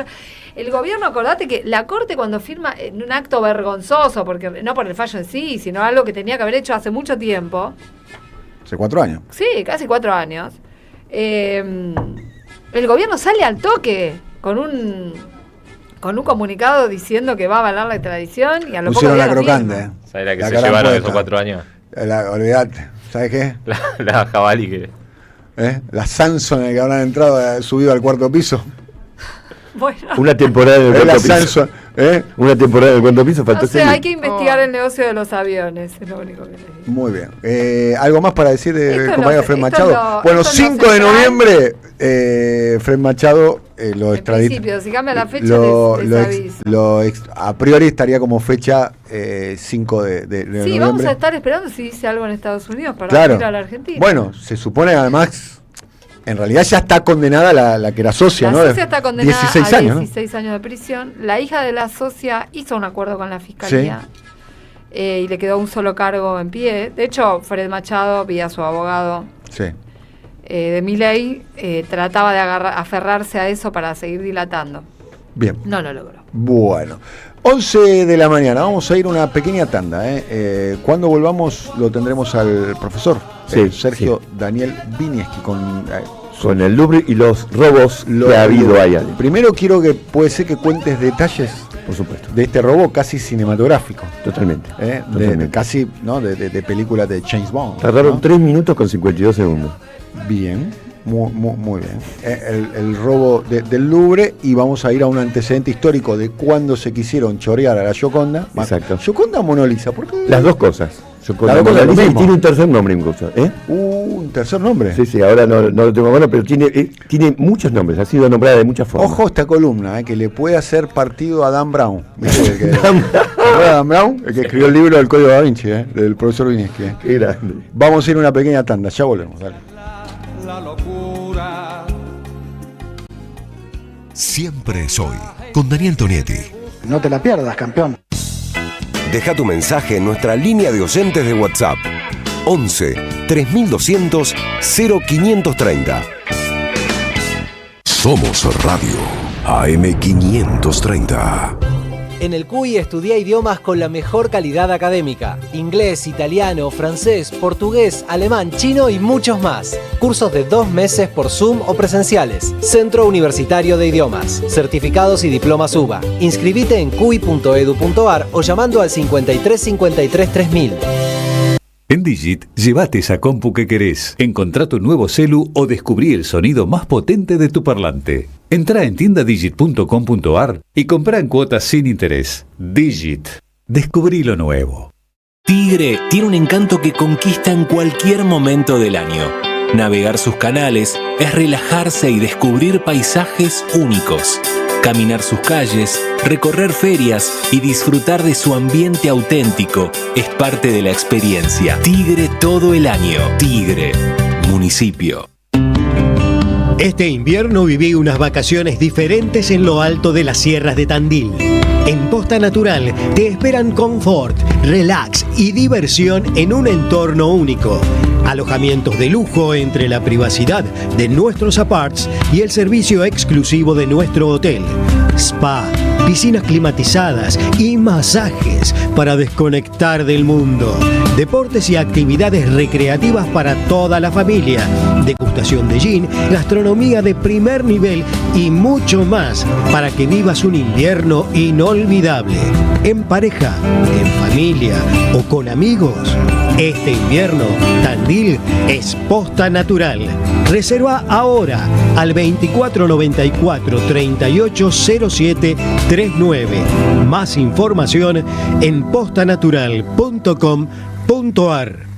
El gobierno, acordate que la Corte cuando firma en un acto vergonzoso, porque no por el fallo en sí, sino algo que tenía que haber hecho hace mucho tiempo. Hace 4 años. Sí, casi 4 años. El gobierno sale al toque con un comunicado diciendo que va a avalar la extradición y a lo pusieron poco la crocante. ¿Sabes la que La se cara llevaron puesta. esos 4 años? Olvídate. ¿Sabes qué? La jabalí que... La Samson que habrán entrado, subido al 4º piso. Bueno. Una temporada en el Es la 4º piso. Samson, Una temporada en el 4º piso, faltó No sé, serie. hay que investigar el negocio de los aviones, es lo único que les digo. Muy bien. ¿Algo más para decir del Esto compañero no- Fred esto Machado? no- Bueno, esto no 5 de central. noviembre, Fred Machado lo En extradita. principio, si cambia la fecha, les aviso. A priori estaría como fecha 5 de Sí, noviembre. vamos a estar esperando si dice algo en Estados Unidos para Claro. ir a la Argentina. Bueno, se supone además, en realidad ya está condenada la que era socia, La ¿no? socia está condenada 16 a años, ¿no? 16 años de prisión. La hija de la socia hizo un acuerdo con la fiscalía y le quedó un solo cargo en pie. De hecho, Fred Machado, vía su abogado Sí. de Milei, trataba de aferrarse a eso para seguir dilatando. Bien. No lo logró. Bueno, 11 de la mañana, vamos a ir a una pequeña tanda. Cuando volvamos lo tendremos al profesor Sergio Daniel Vinieski con el Louvre y los robos que ha habido ahí. Primero quiero que puede ser que cuentes detalles, por supuesto, de este robo casi cinematográfico. Totalmente. De casi, ¿no? de película de James Bond. Tardaron ¿no? 3 minutos con 52 segundos. Bien, muy bien. El robo del Louvre, y vamos a ir a un antecedente histórico de cuando se quisieron chorear a la Gioconda. Exacto. ¿Gioconda o Mona Lisa? ¿Por qué? Las dos cosas. Las dos cosas, lo Y mismo. tiene un tercer nombre incluso. ¿Un tercer nombre? Sí, ahora no lo tengo a mano, pero tiene muchos nombres, ha sido nombrada de muchas formas. Ojo esta columna, que le puede hacer partido a Dan Brown. ¿Viste? Dan Brown, el que escribió el libro del Código Da Vinci, del profesor Vinieski. Qué grande. Vamos a ir a una pequeña tanda, ya volvemos. Dale. La locura. Siempre soy con Daniel Tonietti. No te la pierdas, campeón. Deja tu mensaje en nuestra línea de oyentes de WhatsApp 11 3200 0530. Somos Radio AM530. En el CUI estudia idiomas con la mejor calidad académica. Inglés, italiano, francés, portugués, alemán, chino y muchos más. Cursos de 2 meses por Zoom o presenciales. Centro Universitario de Idiomas. Certificados y diplomas UBA. Inscribite en cui.edu.ar o llamando al 53 53 3000. En Digit, llévate esa compu que querés, encontrá tu nuevo celu o descubrí el sonido más potente de tu parlante. Entrá en tiendadigit.com.ar y comprá en cuotas sin interés. Digit. Descubrí lo nuevo. Tigre tiene un encanto que conquista en cualquier momento del año. Navegar sus canales es relajarse y descubrir paisajes únicos. Caminar sus calles, recorrer ferias y disfrutar de su ambiente auténtico es parte de la experiencia. Tigre todo el año. Tigre, municipio. Este invierno viví unas vacaciones diferentes en lo alto de las sierras de Tandil. En Posta Natural te esperan confort, relax y diversión en un entorno único. Alojamientos de lujo entre la privacidad de nuestros aparts y el servicio exclusivo de nuestro hotel. Spa, piscinas climatizadas y masajes para desconectar del mundo. Deportes y actividades recreativas para toda la familia. Degustación de gin, gastronomía de primer nivel y mucho más para que vivas un invierno inolvidable. En pareja, en familia o con amigos. Este invierno, Tandil es Posta Natural. Reserva ahora al 2494 3807 39. Más información en postanatural.com.ar.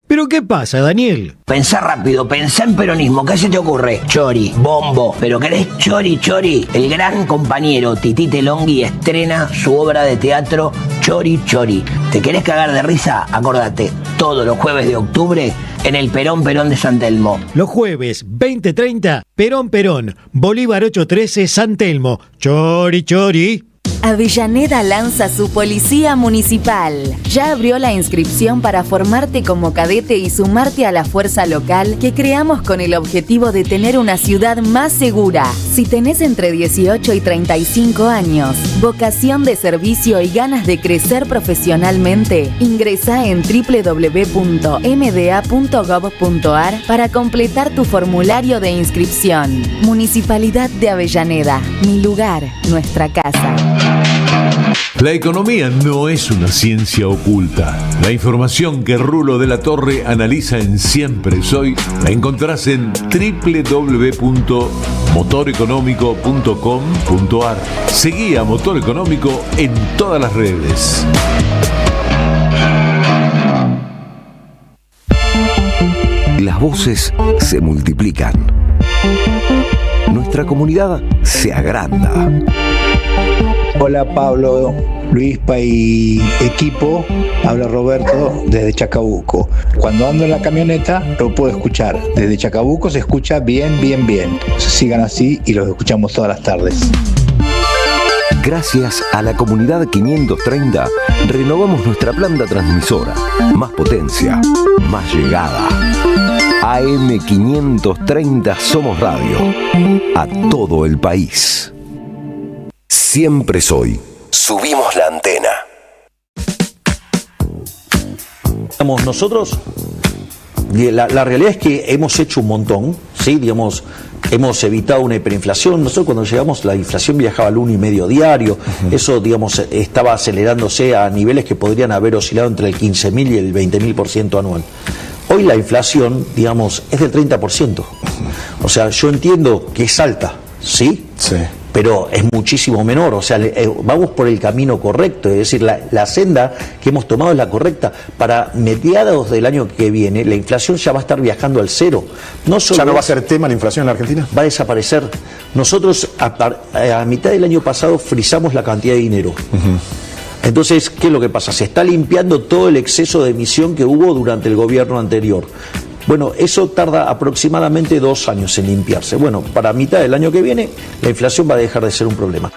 ¿Pero qué pasa, Daniel? Pensá rápido, pensá en peronismo. ¿Qué se te ocurre? Chori, bombo. ¿Pero querés chori, chori? El gran compañero Tití Telongui estrena su obra de teatro Chori, Chori. ¿Te querés cagar de risa? Acordate, todos los jueves de octubre en el Perón de San Telmo. Los jueves 20:30, Perón, Bolívar 813, San Telmo. Chori, chori. Avellaneda lanza su policía municipal. Ya abrió la inscripción para formarte como cadete y sumarte a la fuerza local que creamos con el objetivo de tener una ciudad más segura. Si tenés entre 18 y 35 años, vocación de servicio y ganas de crecer profesionalmente, ingresá en www.mda.gov.ar para completar tu formulario de inscripción. Municipalidad de Avellaneda, mi lugar, nuestra casa. La economía no es una ciencia oculta. La información que Rulo de la Torre analiza en Siempre Soy la encontrás en www.motoreconómico.com.ar. Seguí a Motor Económico en todas las redes. Las voces se multiplican. Nuestra comunidad se agranda. Hola Pablo, Luispa y equipo, habla Roberto desde Chacabuco. Cuando ando en la camioneta lo puedo escuchar. Desde Chacabuco se escucha bien, bien, bien. Sigan así y los escuchamos todas las tardes. Gracias a la comunidad 530, renovamos nuestra planta transmisora. Más potencia, más llegada. AM 530 Somos Radio. A todo el país. Siempre Soy. Subimos la antena. Nosotros, la realidad es que hemos hecho un montón, ¿sí? Digamos, hemos evitado una hiperinflación. Nosotros cuando llegamos la inflación viajaba al 1,5 diario. Eso, digamos, estaba acelerándose a niveles que podrían haber oscilado entre el 15.000 y el 20.000% anual. Hoy la inflación, digamos, es del 30%. O sea, yo entiendo que es alta, ¿sí? Sí. Pero es muchísimo menor, o sea, vamos por el camino correcto, es decir, la senda que hemos tomado es la correcta. Para mediados del año que viene, la inflación ya va a estar viajando al cero. No solo ¿Ya no va a ser tema la inflación en la Argentina? Va a desaparecer. Nosotros a mitad del año pasado frizamos la cantidad de dinero. Entonces, ¿qué es lo que pasa? Se está limpiando todo el exceso de emisión que hubo durante el gobierno anterior. Bueno, eso tarda aproximadamente 2 años en limpiarse. Bueno, para mitad del año que viene, la inflación va a dejar de ser un problema.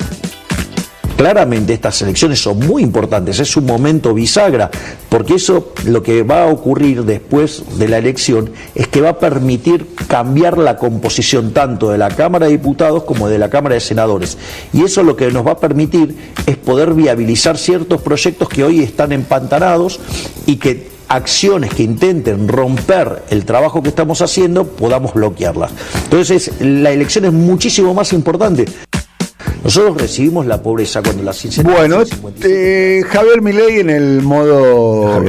Claramente estas elecciones son muy importantes, es un momento bisagra, porque eso lo que va a ocurrir después de la elección es que va a permitir cambiar la composición tanto de la Cámara de Diputados como de la Cámara de Senadores. Y eso lo que nos va a permitir es poder viabilizar ciertos proyectos que hoy están empantanados y que acciones que intenten romper el trabajo que estamos haciendo, podamos bloquearlas. Entonces, la elección es muchísimo más importante. Nosotros recibimos la pobreza cuando las Bueno, Javier Milei en el modo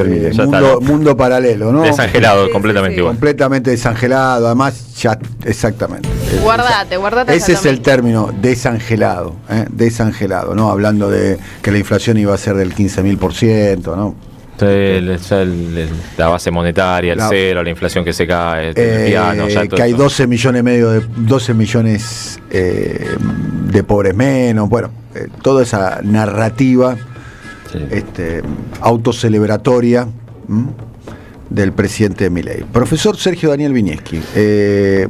mundo paralelo, ¿no? Desangelado, completamente igual. Completamente desangelado, además ya exactamente. Guardate. Ese es el término, desangelado, desangelado, ¿no? Hablando de que la inflación iba a ser del 15.000%, ¿no? La base monetaria, el cero, la inflación que se cae, el piano, ya todo que hay esto. 12 millones de pobres menos, bueno, toda esa narrativa autocelebratoria del presidente Milei. Profesor Sergio Daniel Vinieski,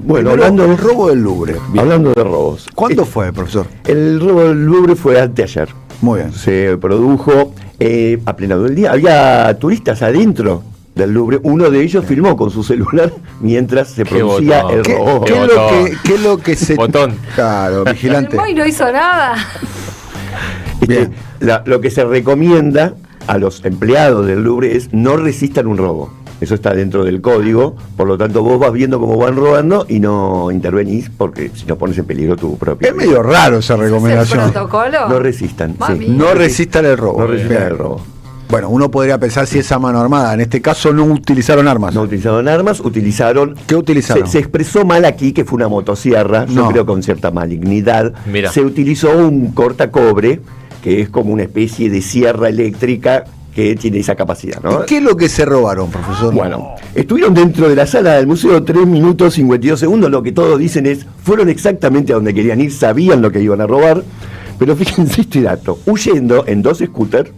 bueno, hablando del robo del Louvre. Hablando de robos. ¿Cuándo fue, profesor? El robo del Louvre fue anteayer. Muy bien. Se produjo a plena del día. Había turistas adentro del Louvre. Uno de ellos filmó con su celular mientras se producía el robo. ¿Qué es lo que se... Botón. Claro, vigilante. Hoy no hizo nada. Lo que se recomienda a los empleados del Louvre es no resistan un robo. Eso está dentro del código, por lo tanto vos vas viendo cómo van robando y no intervenís porque si no pones en peligro tu propia vida. Es medio raro esa recomendación. ¿Es el protocolo? No resistan. Sí. No resistan el robo. No resistan el robo. Bueno, uno podría pensar si es a mano armada. En este caso no utilizaron armas. No utilizaron armas, utilizaron... ¿Qué utilizaron? Se expresó mal aquí que fue una motosierra, yo creo con cierta malignidad. Mira. Se utilizó un cortacobre, que es como una especie de sierra eléctrica que tiene esa capacidad, ¿no? ¿Y qué es lo que se robaron, profesor? Bueno, estuvieron dentro de la sala del museo 3 minutos 52 segundos, lo que todos dicen es, fueron exactamente a donde querían ir, sabían lo que iban a robar, pero fíjense este dato, huyendo en dos scooters,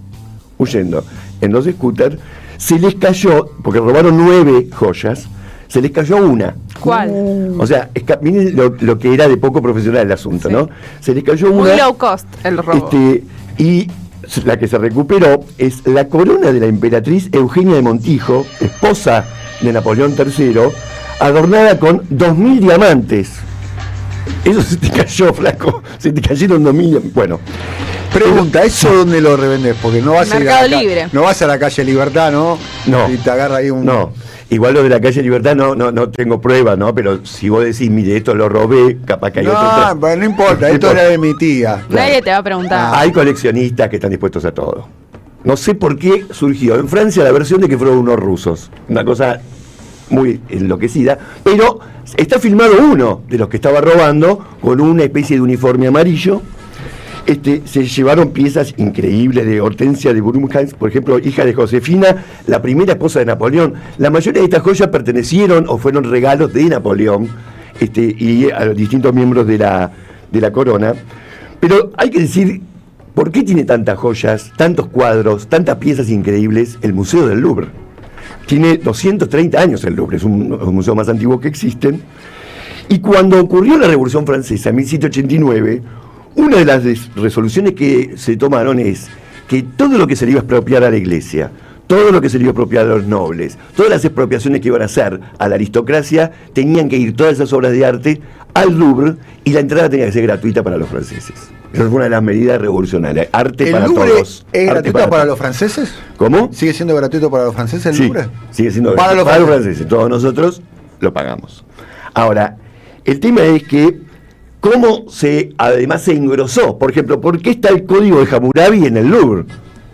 se les cayó, porque robaron 9 joyas, se les cayó una. ¿Cuál? O sea, miren lo que era de poco profesional el asunto, ¿no? Se les cayó una... Muy low cost el robo. Y la que se recuperó es la corona de la emperatriz Eugenia de Montijo, esposa de Napoleón III, adornada con 2.000 diamantes. Eso se te cayó, flaco. Se te cayeron 2.000. Bueno. Pregunta, ¿eso dónde lo revendes? Porque no vas Mercado a ir Libre. No vas a la calle Libertad, ¿no? No. Y te agarra ahí un... No. Igual lo de la calle Libertad no tengo prueba, ¿no? Pero si vos decís, mire, esto lo robé, capaz que hay otro. No importa, esto era de mi tía. Nadie te va a preguntar. Hay coleccionistas que están dispuestos a todo. No sé por qué surgió en Francia la versión de que fueron unos rusos. Una cosa muy enloquecida. Pero está filmado uno de los que estaba robando con una especie de uniforme amarillo. Se llevaron piezas increíbles de Hortensia de Burgheim, por ejemplo, hija de Josefina, la primera esposa de Napoleón. La mayoría de estas joyas pertenecieron o fueron regalos de Napoleón y a los distintos miembros de la corona. Pero hay que decir, ¿por qué tiene tantas joyas, tantos cuadros, tantas piezas increíbles el Museo del Louvre? Tiene 230 años el Louvre, es un museo más antiguo que existen. Y cuando ocurrió la Revolución Francesa en 1789, una de las resoluciones que se tomaron es que todo lo que se le iba a expropiar a la iglesia, todo lo que se le iba a expropiar a los nobles, todas las expropiaciones que iban a hacer a la aristocracia, tenían que ir todas esas obras de arte al Louvre y la entrada tenía que ser gratuita para los franceses. Esa fue una de las medidas revolucionarias. Arte para Louvre todos. ¿Es gratuito para los franceses? ¿Cómo? ¿Sigue siendo gratuito para los franceses el Louvre? Sigue siendo para gratuito los para los franceses. Todos nosotros lo pagamos. Ahora, el tema es que cómo además se engrosó. Por ejemplo, ¿por qué está el código de Hammurabi en el Louvre?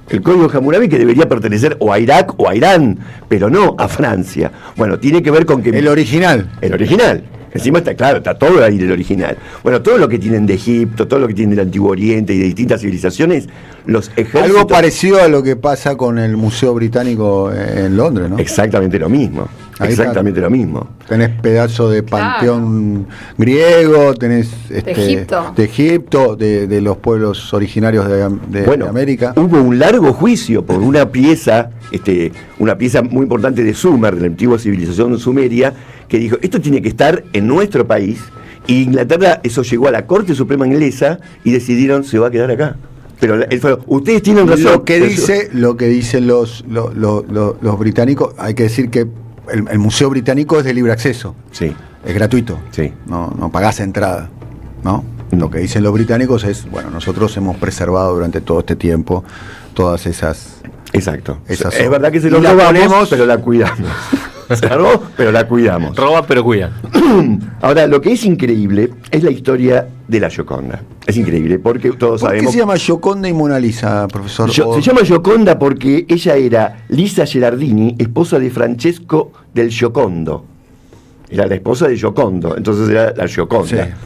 El código de Hammurabi que debería pertenecer o a Irak o a Irán, pero no a Francia. Bueno, tiene que ver con que... El original. El original. Encima está claro, está todo ahí del original. Bueno, todo lo que tienen de Egipto, todo lo que tienen del Antiguo Oriente y de distintas civilizaciones, los ejércitos... Algo parecido a lo que pasa con el Museo Británico en Londres, ¿no? Exactamente lo mismo. Exactamente lo mismo. Tenés pedazos de panteón griego, tenés de Egipto, de los pueblos originarios de América. Hubo un largo juicio por una pieza muy importante de Sumer, de la antigua civilización sumeria, que dijo, esto tiene que estar en nuestro país. Y Inglaterra, eso llegó a la Corte Suprema Inglesa y decidieron, se va a quedar acá. Pero ustedes tienen razón. Lo que dicen los británicos, hay que decir que el Museo Británico es de libre acceso. Sí. Es gratuito. Sí. No pagás entrada, ¿no? Lo que dicen los británicos es, bueno, nosotros hemos preservado durante todo este tiempo todas esas... Exacto. Esas es verdad que se lo robamos, pero la cuidamos. Se la robó, pero la cuidamos. Roba, pero cuida. Ahora, lo que es increíble es la historia de la Gioconda. Es increíble, porque todos sabemos... ¿Por qué se llama Gioconda y Mona Lisa, profesor? Se llama Gioconda porque ella era Lisa Gerardini, esposa de Francesco del Giocondo. Era la esposa de Giocondo, entonces era la Gioconda.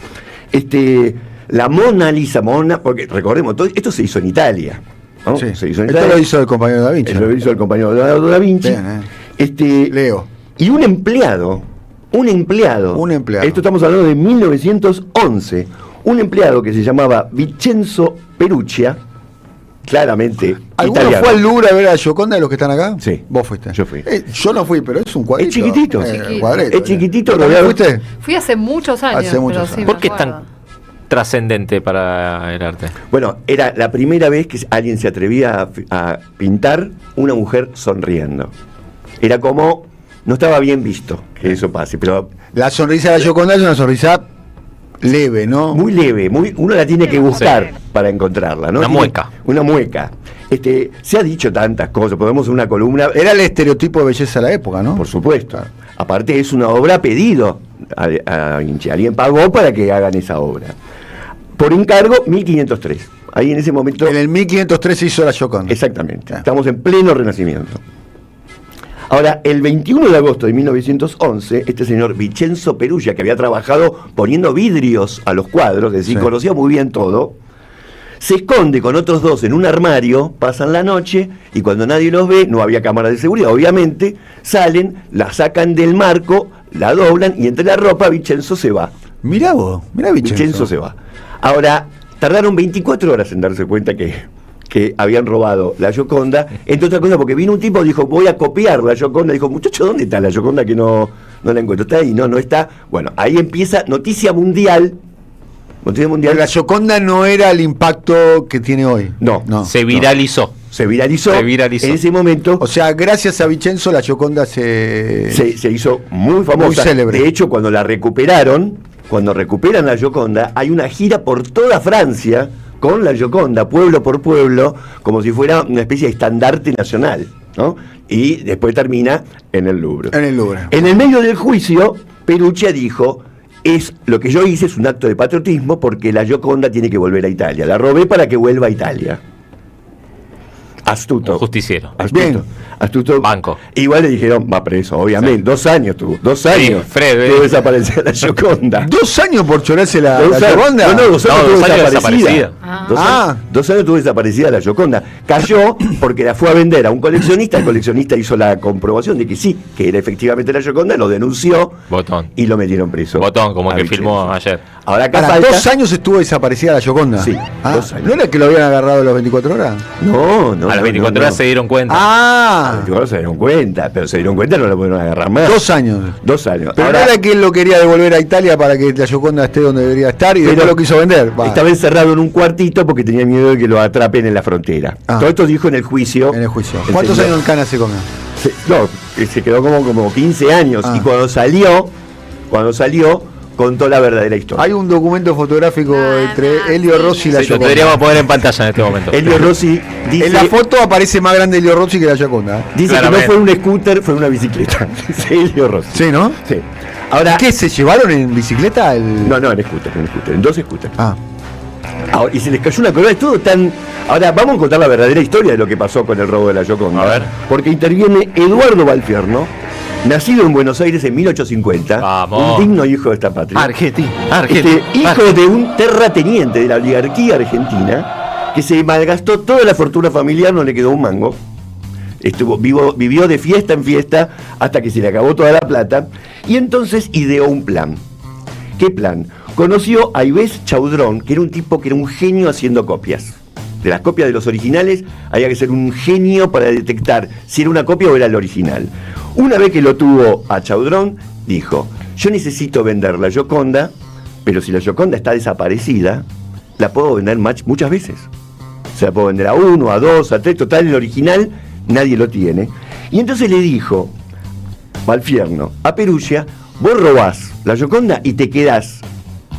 Sí. La Mona Lisa, porque recordemos, todo esto se hizo en Italia. ¿No? Sí. Se hizo en Esto Italia. lo hizo el compañero Da Vinci. Lo hizo el compañero Da Vinci. Bien, Leo. Y un empleado. Esto estamos hablando de 1911. Un empleado que se llamaba Vincenzo Perugia, claramente ¿Alguno italiano. fue al Louvre a ver a Gioconda de los que están acá? Sí. ¿Vos fuiste? Yo fui. Yo no fui, pero es un cuadrito. Es chiquitito. Cuadrito, es chiquitito. ¿También rodeado. fuiste? Fui hace muchos años. Hace muchos pero sí, años. me ¿Por qué es acuerdo. tan trascendente para el arte? Bueno, era la primera vez que alguien se atrevía a pintar una mujer sonriendo. Era como... No estaba bien visto que eso pase, pero... La sonrisa de la Gioconda es una sonrisa leve, ¿no? Muy leve, uno la tiene que buscar para encontrarla, ¿no? Una mueca. Una mueca. Se ha dicho tantas cosas, podemos hacer una columna... Era el estereotipo de belleza de la época, ¿no? Por supuesto. Aparte es una obra a pedido a Vinci. Alguien pagó para que hagan esa obra. Por encargo, 1503. Ahí en ese momento... En el 1503 se hizo la Gioconda. Exactamente. Estamos en pleno Renacimiento. Ahora, el 21 de agosto de 1911, este señor Vincenzo Perugia, que había trabajado poniendo vidrios a los cuadros, es decir, conocía muy bien todo, se esconde con otros dos en un armario, pasan la noche, y cuando nadie los ve, no había cámaras de seguridad, obviamente, salen, la sacan del marco, la doblan, y entre la ropa Vincenzo se va. Mirá vos, mirá Vincenzo se va. Ahora, tardaron 24 horas en darse cuenta que habían robado la Gioconda, entre otras cosas porque vino un tipo y dijo, voy a copiar la Gioconda, dijo, muchacho, ¿dónde está la Gioconda que no la encuentro? Está ahí, no está. Bueno, ahí empieza noticia mundial Botella mundial. La Gioconda no era el impacto que tiene hoy. No. Se viralizó. Se viralizó. En ese momento. O sea, gracias a Vicenzo la Gioconda se hizo muy famosa. Muy célebre. De hecho, cuando recuperan la Gioconda, hay una gira por toda Francia con la Gioconda, pueblo por pueblo, como si fuera una especie de estandarte nacional, ¿no? Y después termina en el Louvre. En el Louvre. En el medio del juicio, Perugia dijo: lo que yo hice es un acto de patriotismo porque la Gioconda tiene que volver a Italia. La robé para que vuelva a Italia. Astuto. Justiciero. Astuto. Banco. Igual le dijeron, va preso, obviamente. Sí. 2 años tuvo. 2 años. Sí, Fred, tuvo desaparecida la Gioconda. 2 años por chorarse la Gioconda. No, 2 años tuvo desaparecida. Ah. 2 años tuvo desaparecida la Gioconda. Cayó porque la fue a vender a un coleccionista. El coleccionista hizo la comprobación de que sí, que era efectivamente la Gioconda, lo denunció. Botón. Y lo metieron preso. Botón, como el que filmó ayer. Ahora acá falta... 2 años estuvo desaparecida la Gioconda. Sí. 2 años. ¿No era que lo habían agarrado a las 24 horas? No. A las 24 horas se dieron cuenta. A las 24 horas se dieron cuenta, pero se dieron cuenta y no la pudieron agarrar más. 2 años. 2 años. Pero ahora, no era que él lo quería devolver a Italia para que la Gioconda esté donde debería estar y después lo quiso vender. Estaba encerrado en un cuartito porque tenía miedo de que lo atrapen en la frontera. Todo esto dijo en el juicio. ¿Cuántos años en Cana se comió? Se quedó como 15 años. Y cuando salió, contó la verdadera historia. Hay un documento fotográfico entre Elio Rossi y la Gioconda. Lo podríamos poner en pantalla en este momento. Elio Rossi dice... En la foto aparece más grande Elio Rossi que la Gioconda. Dice que no fue un scooter, fue una bicicleta. Dice Elio Rossi. Sí, ¿no? Sí. Ahora, ¿qué se llevaron en bicicleta? No, en scooter, en 2 scooters. Ahora, y se les cayó una corona, es todo tan... Ahora, vamos a contar la verdadera historia de lo que pasó con el robo de la Gioconda. A ver. Porque interviene Eduardo Valfierno, nacido en Buenos Aires en 1850. Vamos. Un digno hijo de esta patria. Argentina. Hijo de un terrateniente de la oligarquía argentina, que se malgastó toda la fortuna familiar, no le quedó un mango. Vivió de fiesta en fiesta hasta que se le acabó toda la plata. Y entonces ideó un plan. ¿Qué plan? Conoció a Yves Chaudron, que era un tipo que era un genio haciendo copias. De las copias de los originales había que ser un genio para detectar si era una copia o era el original. Una vez que lo tuvo a Chaudron, dijo: yo necesito vender la Gioconda, pero si la Gioconda está desaparecida, la puedo vender muchas veces. O sea, la puedo vender a 1, a 2, a 3, total, el original nadie lo tiene. Y entonces le dijo Valfierno a Perugia: vos robás la Gioconda y te quedás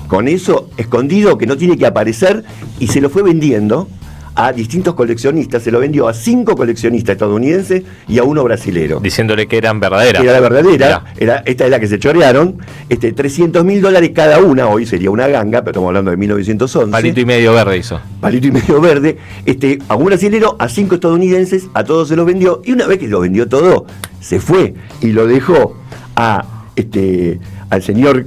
con eso escondido que no tiene que aparecer, y se lo fue vendiendo a distintos coleccionistas. Se lo vendió a 5 coleccionistas estadounidenses y a 1 brasilero. Diciéndole que eran verdaderas. Era la verdadera. Esta es la que se chorearon. $300.000 cada una. Hoy sería una ganga, pero estamos hablando de 1911. Palito y medio verde hizo. Palito y medio verde. A un brasilero, a 5 estadounidenses, a todos se los vendió. Y una vez que lo vendió todo, se fue y lo dejó al señor,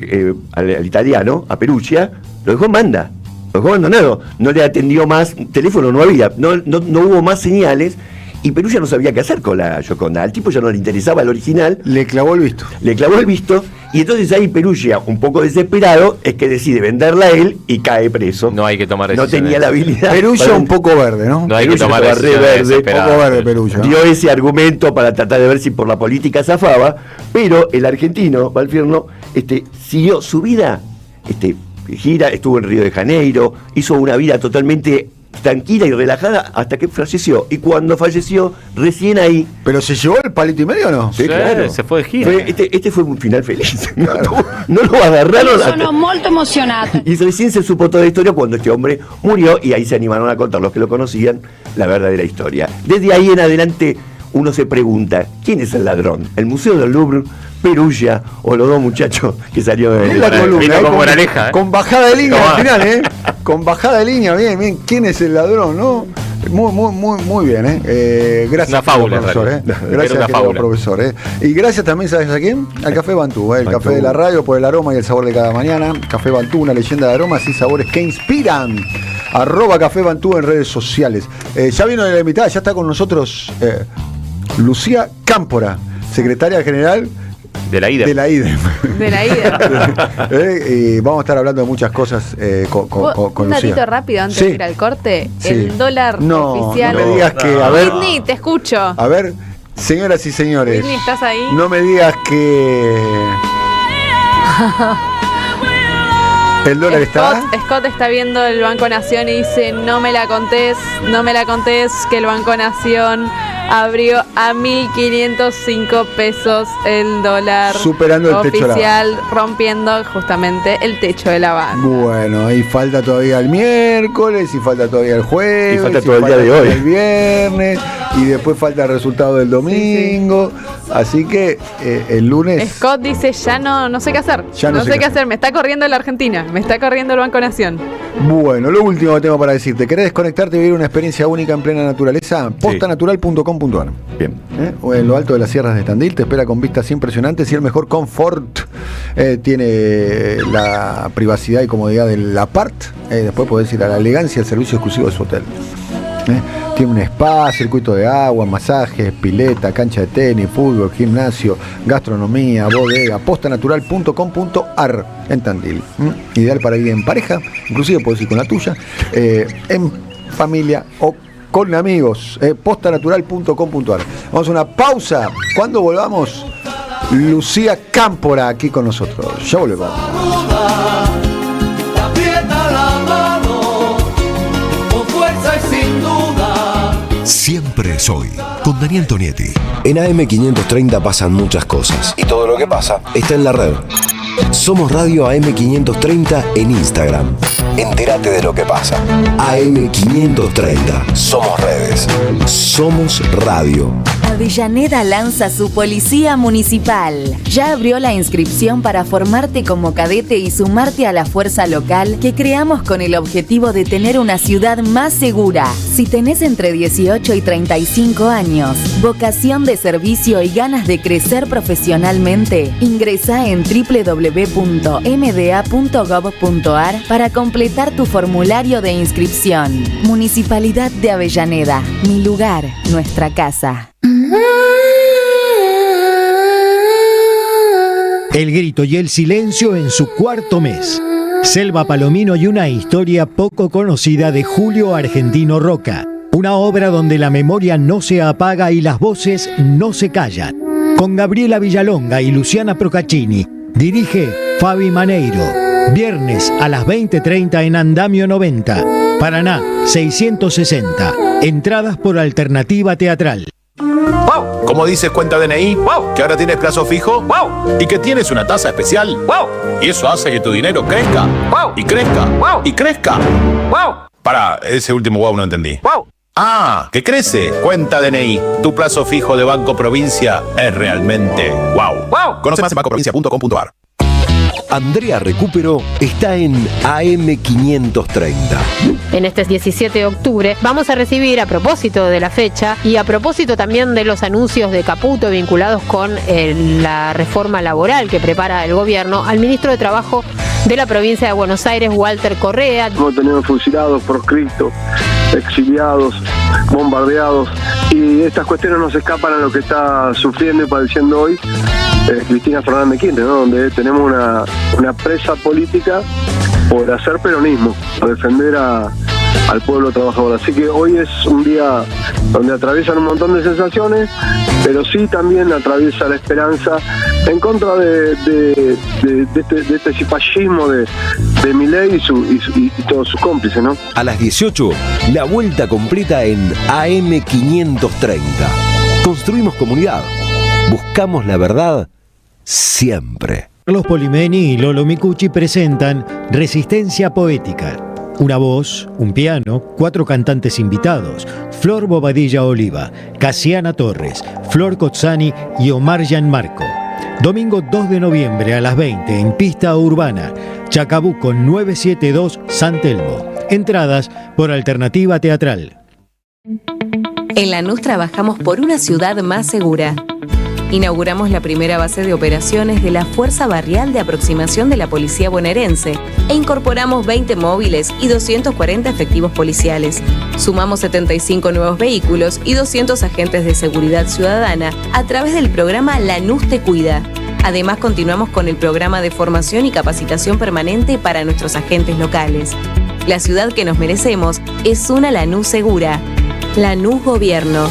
al italiano, a Perugia, lo dejó en banda. Lo dejó abandonado, no le atendió más, teléfono no había, no hubo más señales, y Perugia no sabía qué hacer con la Gioconda. Al tipo ya no le interesaba el original. Le clavó el visto. Y entonces ahí Perugia, un poco desesperado, es que decide venderla a él y cae preso. No hay que tomar decisiones. No tenía la habilidad. Perugia un poco verde, ¿no? No hay que tomar decisiones. Un poco verde Perugia. Dio ese argumento para tratar de ver si por la política zafaba, pero el argentino, Valfierno, siguió su vida, gira, estuvo en Río de Janeiro, hizo una vida totalmente tranquila y relajada hasta que falleció. Y cuando falleció, recién ahí... ¿Pero se llevó el palito y medio o no? Sí, claro. Se fue de gira. Este fue un final feliz. Claro. No lo agarraron. Sono molto emocionata. Y recién se supo toda la historia cuando este hombre murió, y ahí se animaron a contar los que lo conocían la verdadera historia. Desde ahí en adelante uno se pregunta: ¿quién es el ladrón? ¿El Museo del Louvre, Perugia o los 2 muchachos que salió de la columna? Con moraleja, con bajada de línea al final, con bajada de línea, bien. ¿Quién es el ladrón, no? Muy bien, gracias, una fábula, profesor, gracias, profesor, y gracias también, ¿sabes a quién? Al Café Bantú, el café de la radio, por el aroma y el sabor de cada mañana. Café Bantú, una leyenda de aromas y sabores que inspiran. @Café Bantú en redes sociales. Ya vino la invitada, ya está con nosotros Lucía Cámpora, secretaria general de la IDEM. De la IDEM. Y vamos a estar hablando de muchas cosas con un Lucía. datito rápido antes de ir al corte. Sí. El dólar oficial. No me digas que, a ver, Whitney, te escucho. A ver, señoras y señores. Whitney, ¿estás ahí? No me digas que... ¿El dólar está? Scott está viendo el Banco Nación y dice, no me la contés, que el Banco Nación abrió a 1.505 pesos el dólar. Superando el techo de la oficial, rompiendo justamente el techo de la banca. Bueno, ahí falta todavía el miércoles, y falta todavía el jueves, y falta todo el día de hoy. El viernes, y después falta el resultado del domingo. Sí. Así que el lunes. Scott dice, ya no sé qué hacer. No sé qué hacer. Me está corriendo la Argentina, me está corriendo el Banco Nación. Bueno, lo último que tengo para decirte. ¿Querés desconectarte y vivir una experiencia única en plena naturaleza? Postanatural.com.ar. Bien. O en lo alto de las sierras de Tandil te espera con vistas impresionantes y el mejor confort. Tiene la privacidad y comodidad del apart. Después podés ir a la elegancia, el servicio exclusivo de su hotel. Tiene un spa, circuito de agua, masajes, pileta, cancha de tenis, fútbol, gimnasio, gastronomía, bodega. Postanatural.com.ar en Tandil. Ideal para ir en pareja, inclusive podés ir con la tuya, en familia o con amigos. Postanatural.com.ar. Vamos a una pausa. Cuando volvamos, Lucía Cámpora aquí con nosotros. Ya volvemos. Siempre soy con Daniel Tonietti. En AM530 pasan muchas cosas y todo lo que pasa está en la red. Somos Radio AM530 en Instagram. Entérate de lo que pasa. AM530. Somos redes. Somos radio. Avellaneda lanza su policía municipal. Ya abrió la inscripción para formarte como cadete y sumarte a la fuerza local que creamos con el objetivo de tener una ciudad más segura. Si tenés entre 18 y 35 años, vocación de servicio y ganas de crecer profesionalmente, ingresá en www.mda.gov.ar para completar tu formulario de inscripción. Municipalidad de Avellaneda. Mi lugar, nuestra casa. El grito y el silencio en su cuarto mes. Selva Palomino y una historia poco conocida de Julio Argentino Roca. Una obra donde la memoria no se apaga y las voces no se callan. Con Gabriela Villalonga y Luciana Procaccini. Dirige Fabi Maneiro. Viernes a las 20:30 en Andamio 90. Paraná 660. Entradas por Alternativa Teatral. ¡Wow! Como dices cuenta DNI, ¡wow! Que ahora tienes plazo fijo, ¡wow! Y que tienes una tasa especial, ¡wow! Y eso hace que tu dinero crezca, ¡wow! Y crezca, ¡wow! Y crezca, ¡wow! Pará, ese último wow no entendí. ¡Wow! Ah, que crece. Cuenta DNI. Tu plazo fijo de Banco Provincia es realmente wow. ¡Wow! Conoce más en bancoprovincia.com.ar. Andrea Recupero está en AM530. En este 17 de octubre vamos a recibir, a propósito de la fecha y a propósito también de los anuncios de Caputo vinculados con la reforma laboral que prepara el gobierno, al ministro de Trabajo de la provincia de Buenos Aires, Walter Correa. Hemos tenido fusilados, proscriptos, exiliados, bombardeados, y estas cuestiones no se escapan a lo que está sufriendo y padeciendo hoy Cristina Fernández de Kirchner, ¿no? Donde tenemos una presa política por hacer peronismo, por defender al pueblo trabajador. Así que hoy es un día donde atraviesan un montón de sensaciones, pero sí también atraviesa la esperanza en contra de este cipallismo de Milei y todos sus cómplices, ¿no? A las 18, la vuelta completa en AM530. Construimos comunidad. Buscamos la verdad siempre. Carlos Polimeni y Lolo Micucci presentan Resistencia Poética. Una voz, un piano, 4 cantantes invitados: Flor Bobadilla Oliva, Casiana Torres, Flor Cozzani y Omar Gianmarco. Domingo 2 de noviembre a las 20 en Pista Urbana, Chacabuco 972 San Telmo. Entradas por Alternativa Teatral. En Lanús trabajamos por una ciudad más segura. Inauguramos la primera base de operaciones de la Fuerza Barrial de Aproximación de la Policía Bonaerense e incorporamos 20 móviles y 240 efectivos policiales. Sumamos 75 nuevos vehículos y 200 agentes de seguridad ciudadana a través del programa Lanús Te Cuida. Además, continuamos con el programa de formación y capacitación permanente para nuestros agentes locales. La ciudad que nos merecemos es una Lanús segura. Lanús Gobierno.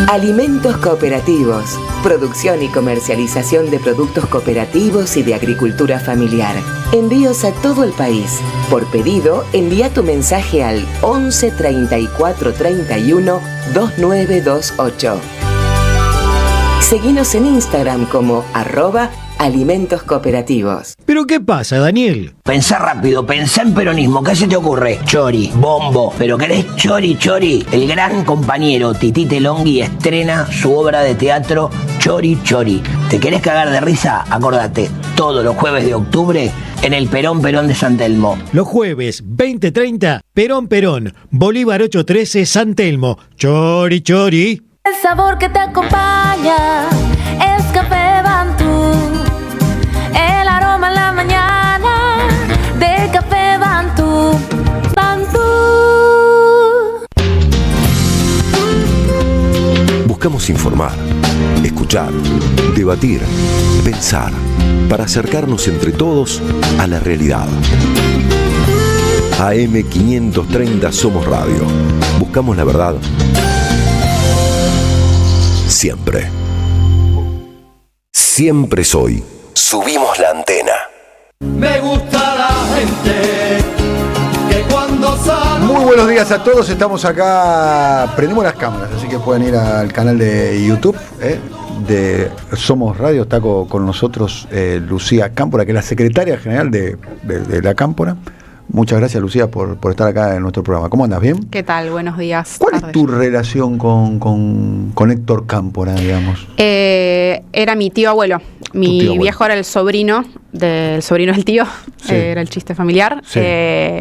Alimentos cooperativos. Producción y comercialización de productos cooperativos y de agricultura familiar. Envíos a todo el país. Por pedido, envía tu mensaje al 11 34 31 2928. Seguinos en Instagram como @alimentos cooperativos. ¿Pero qué pasa, Daniel? Pensá rápido, pensá en peronismo. ¿Qué se te ocurre? Chori, bombo. ¿Pero querés chori, chori? El gran compañero Tití Telonghi estrena su obra de teatro Chori, chori. ¿Te querés cagar de risa? Acordate, todos los jueves de octubre en el Perón de San Telmo. Los jueves 20:30, Perón, Bolívar 813, San Telmo. Chori, chori. El sabor que te acompaña es Café Bantú. El aroma en la mañana de Café Bantú. Bantú. Buscamos informar, escuchar, debatir, pensar, para acercarnos entre todos a la realidad. AM530 Somos Radio. Buscamos la verdad. Siempre. Siempre soy. Subimos la antena. Me gusta la gente que cuando sale. Muy buenos días a todos, estamos acá, prendemos las cámaras, así que pueden ir al canal de YouTube de Somos Radio. Está con nosotros Lucía Cámpora, que es la secretaria general de la Cámpora. Muchas gracias, Lucía, por estar acá en nuestro programa. ¿Cómo andas? ¿Bien? ¿Qué tal? Buenos días. ¿Cuál es tu relación con Héctor Cámpora, digamos? Era mi tío abuelo. Mi viejo era el sobrino del tío. Sí. Era el chiste familiar. Sí.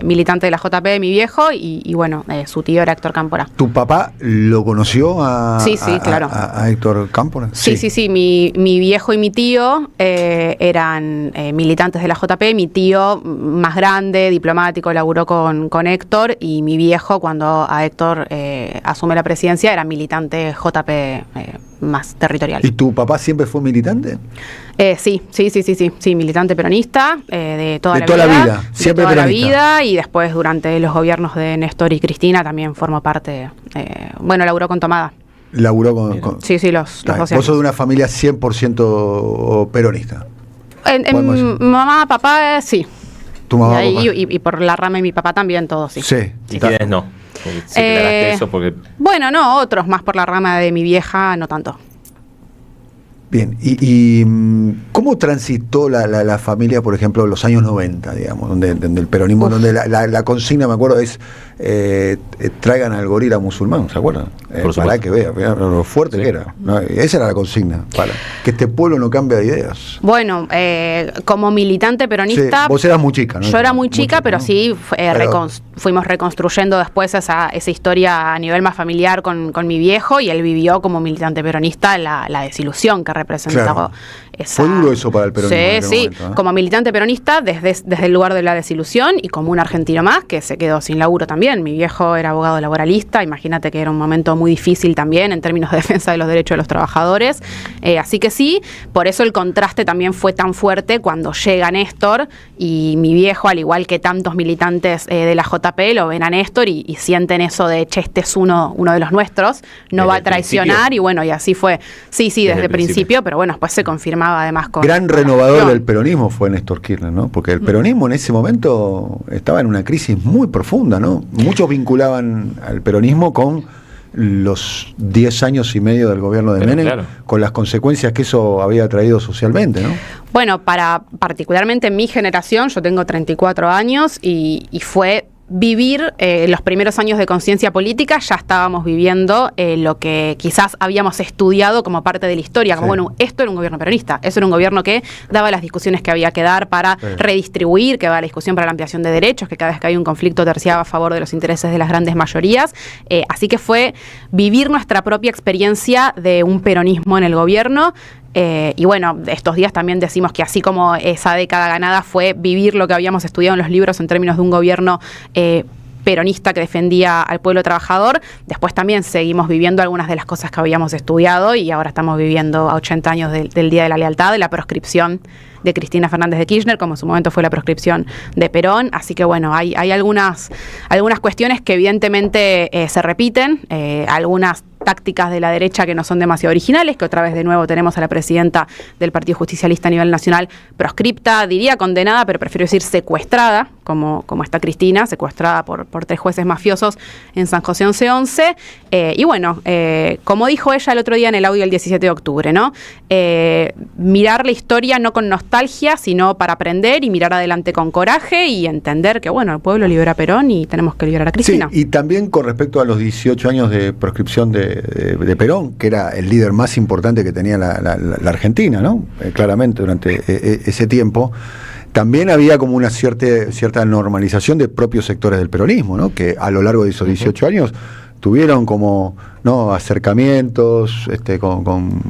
Militante de la JP, mi viejo. Y bueno, su tío era Héctor Cámpora. ¿Tu papá lo conoció Sí, claro. a Héctor Cámpora? Sí. Mi viejo y mi tío eran militantes de la JP. Mi tío, más grande, diplomático, laburó con Héctor. Y mi viejo, cuando a Héctor asume la presidencia, era militante JP más territorial. ¿Y tu papá siempre fue militante? Sí, militante peronista de toda la vida. Siempre de toda peronista. la vida, y después durante los gobiernos de Néstor y Cristina también formó parte, laburó con Tomada. Laburó con Sí, los 12 Vos años. sos de una familia 100% peronista. Mamá, papá, sí. Tu mamá, y, papá. y por la rama de mi papá también, todos, sí. Sí. Si quieres, no. Si aclaraste eso, porque Bueno, no, otros más por la rama de mi vieja, no tanto. Bien, y ¿cómo transitó la familia, por ejemplo, los años 90, digamos, donde el peronismo, donde la consigna, me acuerdo, es traigan al gorila musulmán, ¿se acuerdan? Para que vea lo fuerte que era, ¿no? Esa era la consigna, para que este pueblo no cambie de ideas. Bueno, como militante peronista... Sí, vos eras muy chica, ¿no? Yo era muy chica, pero ¿no? sí Pero- fuimos reconstruyendo después esa historia a nivel más familiar con mi viejo, y él vivió como militante peronista la desilusión que representaba Claro. esa... Fue duro eso para el peronismo. en aquel momento, ¿eh? Como militante peronista desde el lugar de la desilusión, y como un argentino más que se quedó sin laburo también. Mi viejo era abogado laboralista, imagínate que era un momento muy difícil también en términos de defensa de los derechos de los trabajadores. Así que sí, por eso el contraste también fue tan fuerte cuando llega Néstor, y mi viejo, al igual que tantos militantes de la JP, lo ven a Néstor y sienten eso de, che, este es uno de los nuestros, no Desde va a el traicionar, principio. y bueno, y así fue. Sí, desde el principio, pero bueno, después se confirmaba además con... Gran con la renovador gestión. del peronismo fue Néstor Kirchner, ¿no? Porque el peronismo en ese momento estaba en una crisis muy profunda, ¿no? Muchos vinculaban al peronismo con los 10 años y medio del gobierno de Pero Menem, claro. con las consecuencias que eso había traído socialmente, ¿no? Bueno, particularmente en mi generación, yo tengo 34 años, y fue vivir los primeros años de conciencia política. Ya estábamos viviendo lo que quizás habíamos estudiado como parte de la historia, como Sí. bueno, esto era un gobierno peronista, eso era un gobierno que daba las discusiones que había que dar para Sí. redistribuir, que daba la discusión para la ampliación de derechos, que cada vez que había un conflicto terciaba a favor de los intereses de las grandes mayorías. Así que fue vivir nuestra propia experiencia de un peronismo en el gobierno. Y bueno, estos días también decimos que así como esa década ganada fue vivir lo que habíamos estudiado en los libros en términos de un gobierno peronista que defendía al pueblo trabajador, después también seguimos viviendo algunas de las cosas que habíamos estudiado, y ahora estamos viviendo a 80 años del Día de la Lealtad, de la proscripción Cristina Fernández de Kirchner, como en su momento fue la proscripción de Perón. Así que bueno, hay algunas cuestiones que evidentemente se repiten, algunas tácticas de la derecha que no son demasiado originales, que otra vez de nuevo tenemos a la presidenta del Partido Justicialista a nivel nacional proscripta, diría condenada, pero prefiero decir secuestrada, como está Cristina, secuestrada por 3 jueces mafiosos en San José 1111. Y bueno, como dijo ella el otro día en el audio del 17 de octubre, ¿no? Mirar la historia no con nostalgia, sino para aprender y mirar adelante con coraje y entender que, bueno, el pueblo libera a Perón y tenemos que liberar a Cristina. Sí, y también con respecto a los 18 años de proscripción de Perón, que era el líder más importante que tenía la Argentina, ¿no? Claramente durante ese tiempo, también había como una cierta normalización de propios sectores del peronismo, ¿no? Que a lo largo de esos 18 años tuvieron como acercamientos con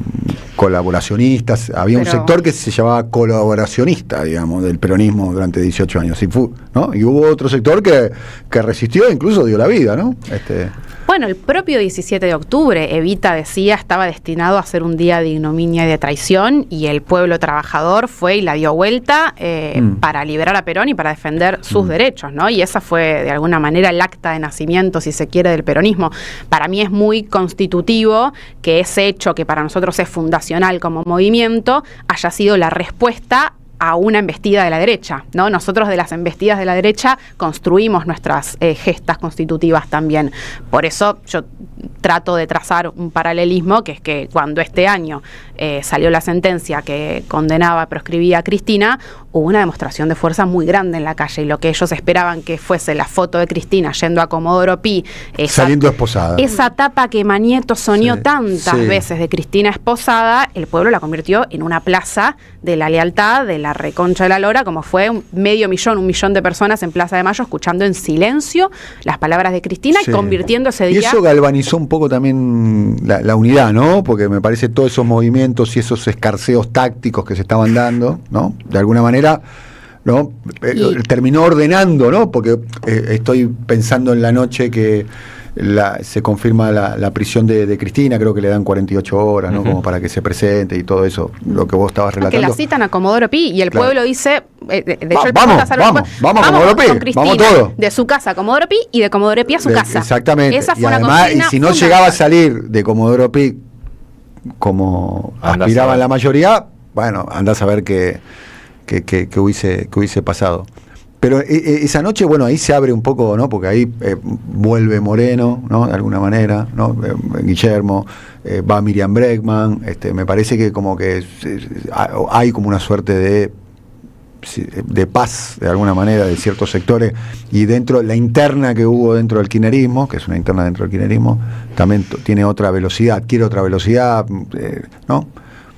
colaboracionistas. Había un sector que se llamaba colaboracionista, digamos, del peronismo durante 18 años. Y hubo otro sector que resistió e incluso dio la vida, ¿no? Bueno, el propio 17 de octubre, Evita decía, estaba destinado a ser un día de ignominia y de traición, y el pueblo trabajador fue y la dio vuelta para liberar a Perón y para defender sus derechos, ¿no? Y esa fue, de alguna manera, el acta de nacimiento, si se quiere, del peronismo. Para mí es muy constitutivo que ese hecho, que para nosotros es fundacional como movimiento, haya sido la respuesta a una embestida de la derecha, ¿no? Nosotros de las embestidas de la derecha construimos nuestras gestas constitutivas también. Por eso yo trato de trazar un paralelismo, que es que cuando este año salió la sentencia que condenaba, proscribía a Cristina, hubo una demostración de fuerza muy grande en la calle, y lo que ellos esperaban que fuese la foto de Cristina yendo a Comodoro Pi, saliendo esposada, esa tapa que Manieto soñó tantas veces de Cristina esposada, el pueblo la convirtió en una plaza de la lealtad, de la reconcha de la lora, como fue 500.000 de personas en Plaza de Mayo escuchando en silencio las palabras de Cristina y convirtiendo ese día. Y eso galvanizó un poco también la unidad, ¿no? Porque me parece todos esos movimientos y esos escarceos tácticos que se estaban dando, ¿no? De alguna manera, ¿no? Terminó ordenando, ¿no? Porque estoy pensando en la noche que se confirma la prisión de Cristina, creo que le dan 48 horas, ¿no? Como para que se presente y todo eso, lo que vos estabas relatando. Que la citan a Comodoro Pi y el pueblo dice, de hecho, vamos a Comodoro Pi, con Cristina, vamos todo. De su casa a ComodoroPi y de Comodoro Pi a su casa. Exactamente. Esa fue y además, una consigna y si no llegaba a salir de Comodoro Pi como aspiraban la mayoría, bueno, andás a ver qué hubiese pasado. Pero esa noche, bueno, ahí se abre un poco, ¿no? Porque ahí vuelve Moreno, ¿no? De alguna manera, ¿no? Guillermo, va Miriam Bregman, me parece que como que hay como una suerte de paz, de alguna manera, de ciertos sectores, y la interna que hubo dentro del kirchnerismo, que es una interna dentro del kirchnerismo, también tiene otra velocidad, adquiere otra velocidad, ¿no?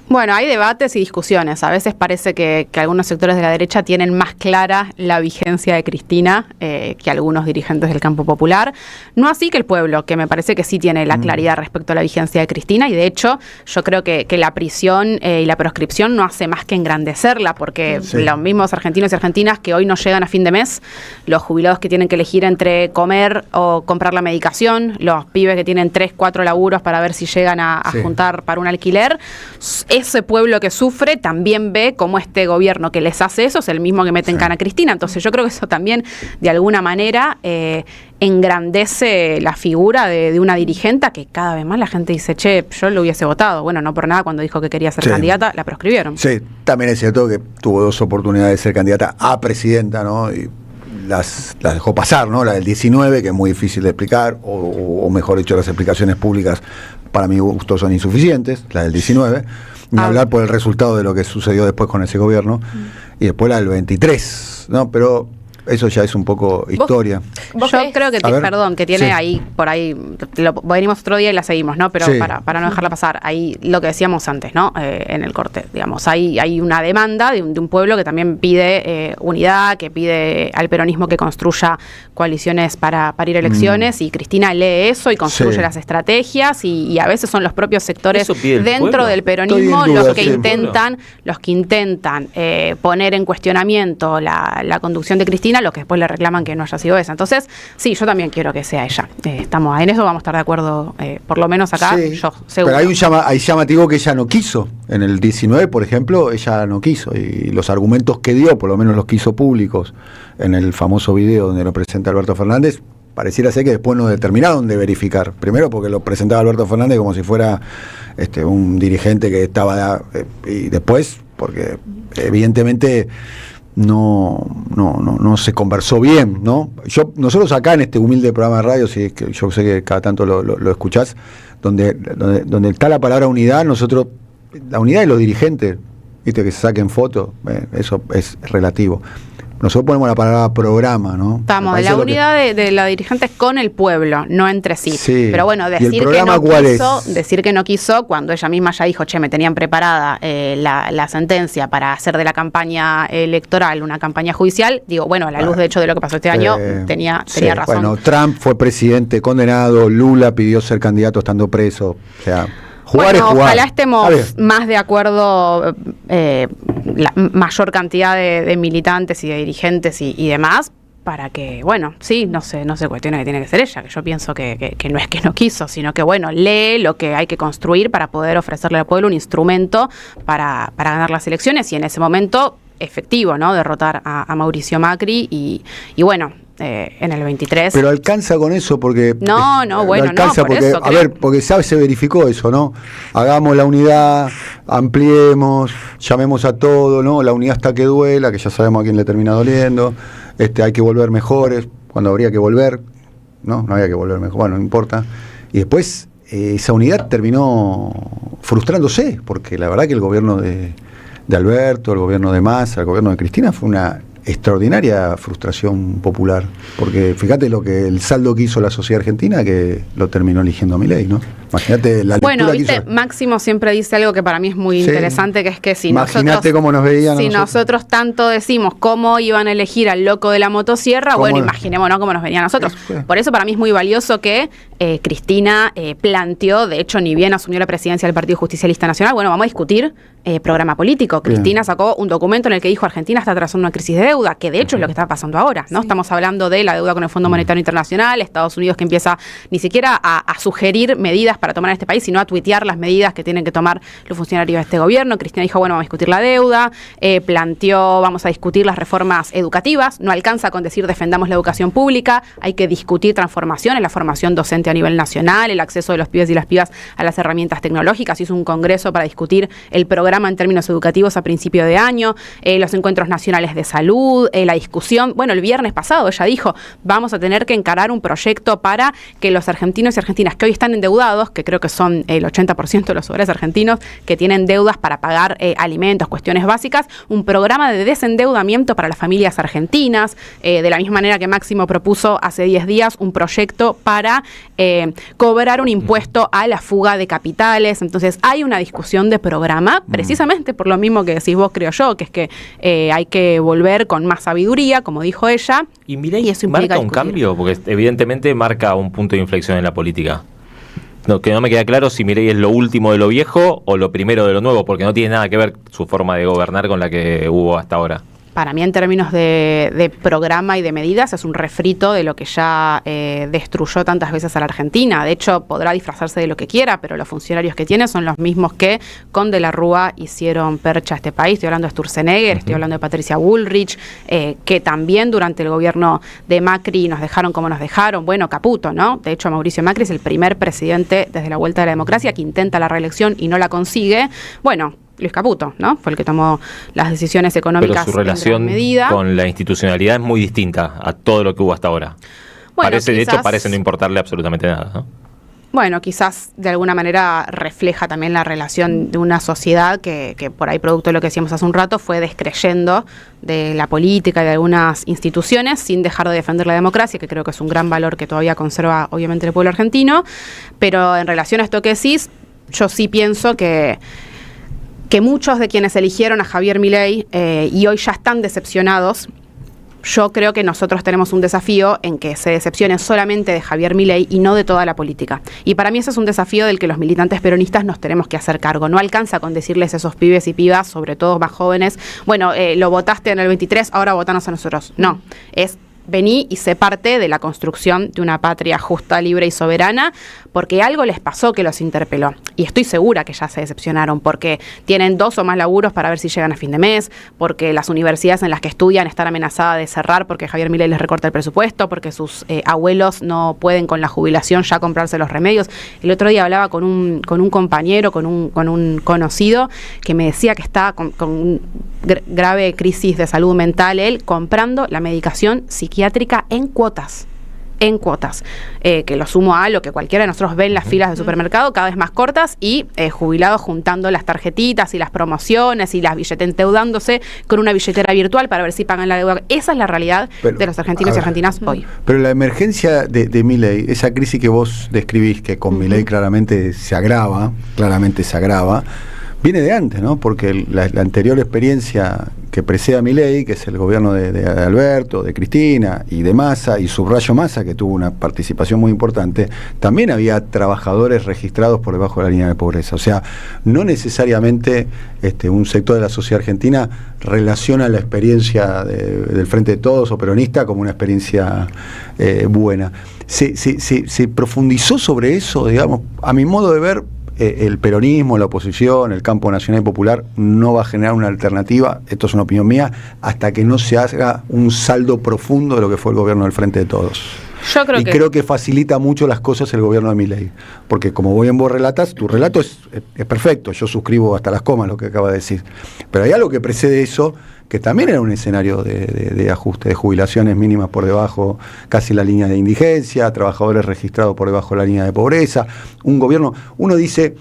Bueno, hay debates y discusiones. A veces parece que algunos sectores de la derecha tienen más clara la vigencia de Cristina que algunos dirigentes del campo popular. No así que el pueblo, que me parece que sí tiene la claridad respecto a la vigencia de Cristina, y de hecho yo creo que la prisión y la proscripción no hace más que engrandecerla, porque los mismos argentinos y argentinas que hoy no llegan a fin de mes, los jubilados que tienen que elegir entre comer o comprar la medicación, los pibes que tienen 3, 4 laburos para ver si llegan a juntar para un alquiler, ese pueblo que sufre también ve cómo este gobierno que les hace eso es el mismo que mete en cana a Cristina. Entonces yo creo que eso también de alguna manera engrandece la figura de una dirigente que cada vez más la gente dice, che, yo lo hubiese votado. Bueno, no por nada, cuando dijo que quería ser candidata, la proscribieron. Sí, también es cierto que tuvo 2 oportunidades de ser candidata a presidenta, ¿no? Y las dejó pasar, ¿no? La del 19, que es muy difícil de explicar, o mejor dicho, las explicaciones públicas para mi gusto son insuficientes, la del 19, ni hablar por el resultado de lo que sucedió después con ese gobierno, y después la del 23, ¿no? Pero eso ya es un poco historia. Yo creo que, perdón, que tiene ahí, por ahí, venimos otro día y la seguimos, ¿no? Pero para no dejarla pasar, ahí lo que decíamos antes, ¿no? En el corte, digamos, hay una demanda de un pueblo que también pide unidad, que pide al peronismo que construya coaliciones para ir a elecciones, y Cristina lee eso y construye las estrategias, y a veces son los propios sectores dentro del peronismo los que intentan poner en cuestionamiento la conducción de Cristina, Cristina, los que después le reclaman que no haya sido esa. Entonces, sí, yo también quiero que sea ella. Estamos en eso, vamos a estar de acuerdo, por lo menos acá, Sí, yo seguro. pero hay llamativo que ella no quiso. En el 19, por ejemplo, ella no quiso. Y los argumentos que dio, por lo menos los que hizo públicos en el famoso video donde lo presenta Alberto Fernández, pareciera ser que después no determinaron de verificar. Primero porque lo presentaba Alberto Fernández como si fuera un dirigente que estaba... y después porque evidentemente no se conversó bien, ¿no? Nosotros acá en este humilde programa de radio, si es que yo sé que cada tanto lo escuchás, donde está la palabra unidad, nosotros, la unidad de los dirigentes, viste, que se saquen fotos, eso es relativo. Nosotros ponemos la palabra programa, ¿no? Estamos, la unidad de los dirigentes con el pueblo, no entre sí. Sí. Pero bueno, decir que no quiso, cuando ella misma ya dijo, me tenían preparada la sentencia para hacer de la campaña electoral una campaña judicial, digo, bueno, a la luz de hecho de lo que pasó este año, tenía razón. Bueno, Trump fue presidente condenado, Lula pidió ser candidato estando preso, o sea... Ojalá estemos más de acuerdo, la mayor cantidad de militantes y de dirigentes y demás, para que, no se cuestione que tiene que ser ella, que yo pienso que no es que no quiso, sino que, lee lo que hay que construir para poder ofrecerle al pueblo un instrumento para ganar las elecciones y en ese momento efectivo, ¿no? Derrotar a Mauricio Macri y en el 23. Pero alcanza con eso porque... porque se verificó eso, ¿no? Hagamos la unidad, ampliemos, llamemos a todo, ¿no? La unidad hasta que duela, que ya sabemos a quién le termina doliendo, hay que volver mejores, cuando habría que volver, no había que volver mejor, bueno, no importa. Y después esa unidad terminó frustrándose, porque la verdad que el gobierno de Alberto, el gobierno de Massa, el gobierno de Cristina fue una extraordinaria frustración popular, porque fíjate el saldo que hizo la sociedad argentina, que lo terminó eligiendo a Milei, ¿no? Imagínate la lectura que hizo. Máximo siempre dice algo que para mí es muy interesante, que es que si cómo nos veían nosotros tanto decimos cómo iban a elegir al loco de la motosierra, imaginémonos cómo nos venían a nosotros. Por eso para mí es muy valioso que Cristina planteó, de hecho ni bien asumió la presidencia del Partido Justicialista Nacional, vamos a discutir programa político. Cristina sacó un documento en el que dijo Argentina está atravesando una crisis de deuda, que de hecho es lo que está pasando ahora, ¿no? Estamos hablando de la deuda con el Fondo Monetario Internacional, Estados Unidos que empieza ni siquiera a sugerir medidas para tomar en este país, sino a tuitear las medidas que tienen que tomar los funcionarios de este gobierno. Cristina dijo, vamos a discutir la deuda, planteó, vamos a discutir las reformas educativas, no alcanza con decir defendamos la educación pública, hay que discutir transformaciones, la formación docente a nivel nacional, el acceso de los pibes y las pibas a las herramientas tecnológicas, hizo un congreso para discutir el programa en términos educativos a principio de año, los encuentros nacionales de salud, la discusión, el viernes pasado ella dijo, vamos a tener que encarar un proyecto para que los argentinos y argentinas que hoy están endeudados, que creo que son el 80% de los hogares argentinos que tienen deudas para pagar alimentos, cuestiones básicas, un programa de desendeudamiento para las familias argentinas, de la misma manera que Máximo propuso hace 10 días un proyecto para cobrar un impuesto a la fuga de capitales. Entonces hay una discusión de programa, precisamente por lo mismo que decís vos, creo yo, que es que hay que volver con más sabiduría, como dijo ella. ¿Y Milei marca un cambio? Porque evidentemente marca un punto de inflexión en la política. Que no me queda claro si Milei es lo último de lo viejo o lo primero de lo nuevo, porque no tiene nada que ver su forma de gobernar con la que hubo hasta ahora. Para mí, en términos de programa y de medidas, es un refrito de lo que ya destruyó tantas veces a la Argentina. De hecho, podrá disfrazarse de lo que quiera, pero los funcionarios que tiene son los mismos que con De la Rúa hicieron percha a este país. Estoy hablando de Sturzenegger, estoy hablando de Patricia Bullrich, que también durante el gobierno de Macri nos dejaron como nos dejaron. Caputo, ¿no? De hecho, Mauricio Macri es el primer presidente desde la vuelta de la democracia que intenta la reelección y no la consigue. Luis Caputo, ¿no? Fue el que tomó las decisiones económicas. Pero su relación con la institucionalidad es muy distinta a todo lo que hubo hasta ahora. De hecho, parece no importarle absolutamente nada, ¿no? Quizás de alguna manera refleja también la relación de una sociedad que por ahí, producto de lo que decíamos hace un rato, fue descreyendo de la política y de algunas instituciones sin dejar de defender la democracia, que creo que es un gran valor que todavía conserva obviamente el pueblo argentino. Pero en relación a esto que decís, yo sí pienso que muchos de quienes eligieron a Javier Milei y hoy ya están decepcionados, yo creo que nosotros tenemos un desafío en que se decepcionen solamente de Javier Milei y no de toda la política. Y para mí ese es un desafío del que los militantes peronistas nos tenemos que hacer cargo. No alcanza con decirles a esos pibes y pibas, sobre todo más jóvenes, bueno, lo votaste en el 23, ahora votanos a nosotros. No, es vení y sé parte de la construcción de una patria justa, libre y soberana, porque algo les pasó que los interpeló. Y estoy segura que ya se decepcionaron, porque tienen 2 o más laburos para ver si llegan a fin de mes, porque las universidades en las que estudian están amenazadas de cerrar porque Javier Milei les recorta el presupuesto, porque sus abuelos no pueden con la jubilación ya comprarse los remedios. El otro día hablaba con un compañero, con un conocido, que me decía que estaba con grave crisis de salud mental, él comprando la medicación psiquiátrica en cuotas, que lo sumo a lo que cualquiera de nosotros ve en las filas del supermercado, cada vez más cortas, y jubilados juntando las tarjetitas y las promociones y las billeteras, endeudándose con una billetera virtual para ver si pagan la deuda. Esa es la realidad de los argentinos y argentinas hoy. Pero la emergencia de Milei, esa crisis que vos describís, que con Milei claramente se agrava, viene de antes, ¿no? Porque la anterior experiencia que precede a Milei, que es el gobierno de Alberto, de Cristina y de Massa, y subrayo Massa, que tuvo una participación muy importante, también había trabajadores registrados por debajo de la línea de pobreza. O sea, no necesariamente un sector de la sociedad argentina relaciona la experiencia del Frente de Todos o peronista como una experiencia buena. Se profundizó sobre eso, digamos, a mi modo de ver. El peronismo, la oposición, el campo nacional y popular no va a generar una alternativa, esto es una opinión mía, hasta que no se haga un saldo profundo de lo que fue el gobierno del Frente de Todos. Creo que facilita mucho las cosas el gobierno de Milei, porque como bien vos relatas, tu relato es perfecto, yo suscribo hasta las comas lo que acaba de decir, pero hay algo que precede eso, que también era un escenario de ajuste, de jubilaciones mínimas por debajo, casi la línea de indigencia, trabajadores registrados por debajo de la línea de pobreza, un gobierno, uno dice,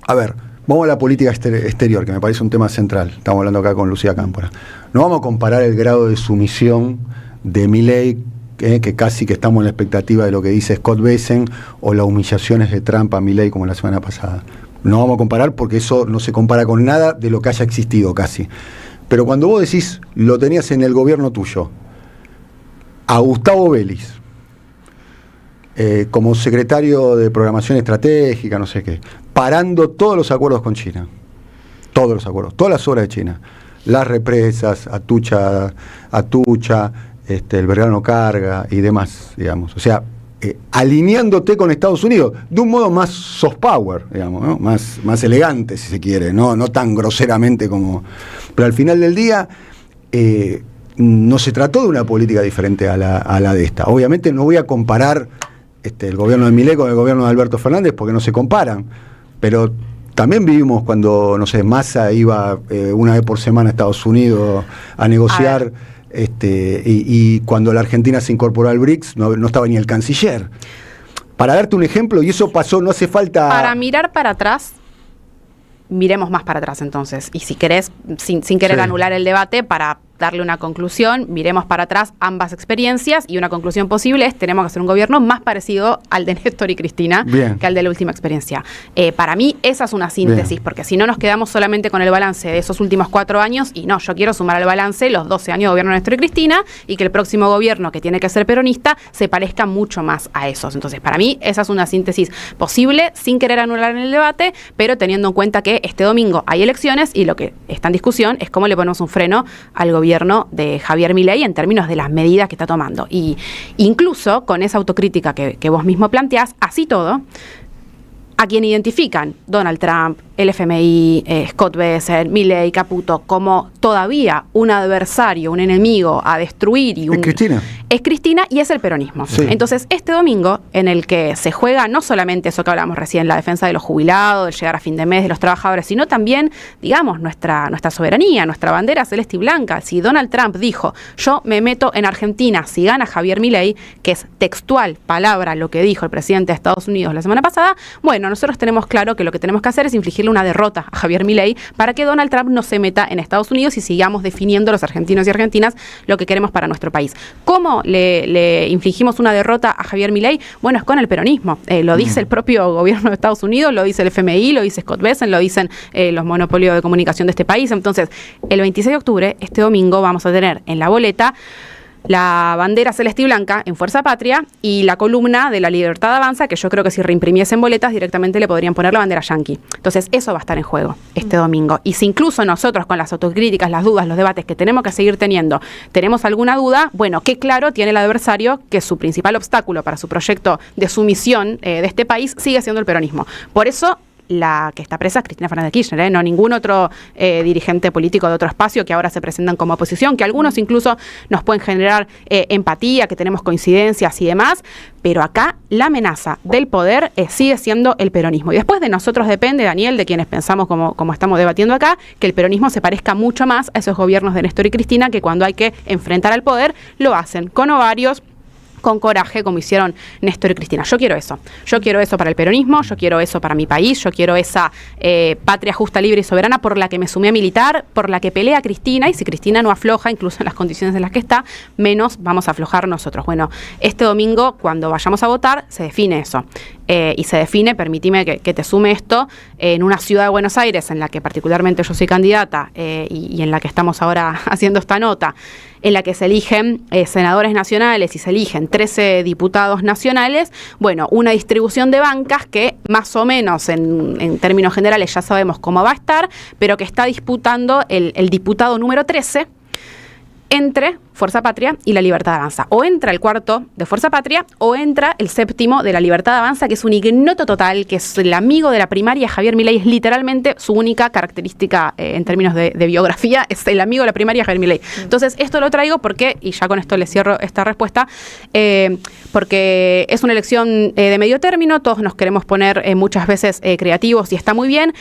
a ver, vamos a la política exterior, que me parece un tema central, estamos hablando acá con Lucía Cámpora, no vamos a comparar el grado de sumisión de Milei, que casi que estamos en la expectativa de lo que dice Scott Bessent, o las humillaciones de Trump a Milei como la semana pasada. No vamos a comparar porque eso no se compara con nada de lo que haya existido casi. Pero cuando vos decís, lo tenías en el gobierno tuyo, a Gustavo Vélez, como secretario de Programación Estratégica, no sé qué, parando todos los acuerdos con China, todos los acuerdos, todas las obras de China, las represas, Atucha, el Belgrano Carga y demás, digamos. O sea, alineándote con Estados Unidos de un modo más soft power, digamos, ¿no? más elegante, si se quiere, no tan groseramente como... Pero al final del día no se trató de una política diferente a la de esta. Obviamente no voy a comparar el gobierno de Milei con el gobierno de Alberto Fernández porque no se comparan, pero también vivimos cuando, no sé, Massa iba una vez por semana a Estados Unidos a negociar... y cuando la Argentina se incorporó al BRICS no estaba ni el canciller. Para darte un ejemplo, y eso pasó, no hace falta... Para mirar para atrás, miremos más para atrás entonces. Y si querés, sin querer anular el debate, para darle una conclusión, miremos para atrás ambas experiencias, y una conclusión posible es: tenemos que hacer un gobierno más parecido al de Néstor y Cristina que al de la última experiencia. Para mí esa es una síntesis, porque si no nos quedamos solamente con el balance de esos últimos 4 años, y no, yo quiero sumar al balance los 12 años de gobierno de Néstor y Cristina, y que el próximo gobierno, que tiene que ser peronista, se parezca mucho más a esos. Entonces, para mí esa es una síntesis posible, sin querer anular en el debate, pero teniendo en cuenta que este domingo hay elecciones, y lo que está en discusión es cómo le ponemos un freno al gobierno de Javier Milei en términos de las medidas que está tomando. Y incluso con esa autocrítica que vos mismo planteás, así todo, a quien identifican Donald Trump, el FMI, Scott Bessent, Milei, Caputo, como todavía un adversario, un enemigo a destruir, y es Cristina y es el peronismo. Sí. Entonces, este domingo, en el que se juega no solamente eso que hablamos recién, la defensa de los jubilados, de llegar a fin de mes de los trabajadores, sino también, digamos, nuestra soberanía, nuestra bandera celeste y blanca. Si Donald Trump dijo, yo me meto en Argentina si gana Javier Milei, que es textual palabra lo que dijo el presidente de Estados Unidos la semana pasada, bueno, nosotros tenemos claro que lo que tenemos que hacer es infligirle una derrota a Javier Milei para que Donald Trump no se meta en Estados Unidos y sigamos definiendo los argentinos y argentinas lo que queremos para nuestro país. ¿Cómo le infligimos una derrota a Javier Milei? Bueno, es con el peronismo. Lo dice el propio gobierno de Estados Unidos, lo dice el FMI, lo dice Scott Bessent, lo dicen los monopolios de comunicación de este país. Entonces, el 26 de octubre, este domingo, vamos a tener en la boleta la bandera celeste y blanca en Fuerza Patria y la columna de La Libertad Avanza, que yo creo que si reimprimiesen boletas directamente le podrían poner la bandera yanqui. Entonces eso va a estar en juego este domingo. Y si incluso nosotros con las autocríticas, las dudas, los debates que tenemos que seguir teniendo, tenemos alguna duda, bueno, qué claro tiene el adversario que su principal obstáculo para su proyecto de sumisión de este país sigue siendo el peronismo. Por eso la que está presa es Cristina Fernández de Kirchner, no ningún otro dirigente político de otro espacio que ahora se presentan como oposición, que algunos incluso nos pueden generar empatía, que tenemos coincidencias y demás, pero acá la amenaza del poder sigue siendo el peronismo. Y después de nosotros depende, Daniel, de quienes pensamos como estamos debatiendo acá, que el peronismo se parezca mucho más a esos gobiernos de Néstor y Cristina, que cuando hay que enfrentar al poder lo hacen con ovarios, con coraje, como hicieron Néstor y Cristina. Yo quiero eso para el peronismo, yo quiero eso para mi país, yo quiero esa patria justa, libre y soberana por la que me sumé a militar, por la que pelea Cristina, y si Cristina no afloja, incluso en las condiciones en las que está, menos vamos a aflojar nosotros. Bueno, este domingo, cuando vayamos a votar, se define eso. Y se define, permíteme que te sume esto, en una ciudad de Buenos Aires, en la que particularmente yo soy candidata, y en la que estamos ahora haciendo esta nota, en la que se eligen senadores nacionales y se eligen 13 diputados nacionales, bueno, una distribución de bancas que más o menos en términos generales ya sabemos cómo va a estar, pero que está disputando el diputado número 13 entre Fuerza Patria y La Libertad Avanza. O entra el cuarto de Fuerza Patria o entra el séptimo de La Libertad Avanza, que es un ignoto total, que es el amigo de la primaria. Javier Milei es literalmente su única característica en términos de biografía, es el amigo de la primaria Javier Milei. Entonces, esto lo traigo porque, y ya con esto le cierro esta respuesta, porque es una elección de medio término, todos nos queremos poner muchas veces creativos y está muy bien.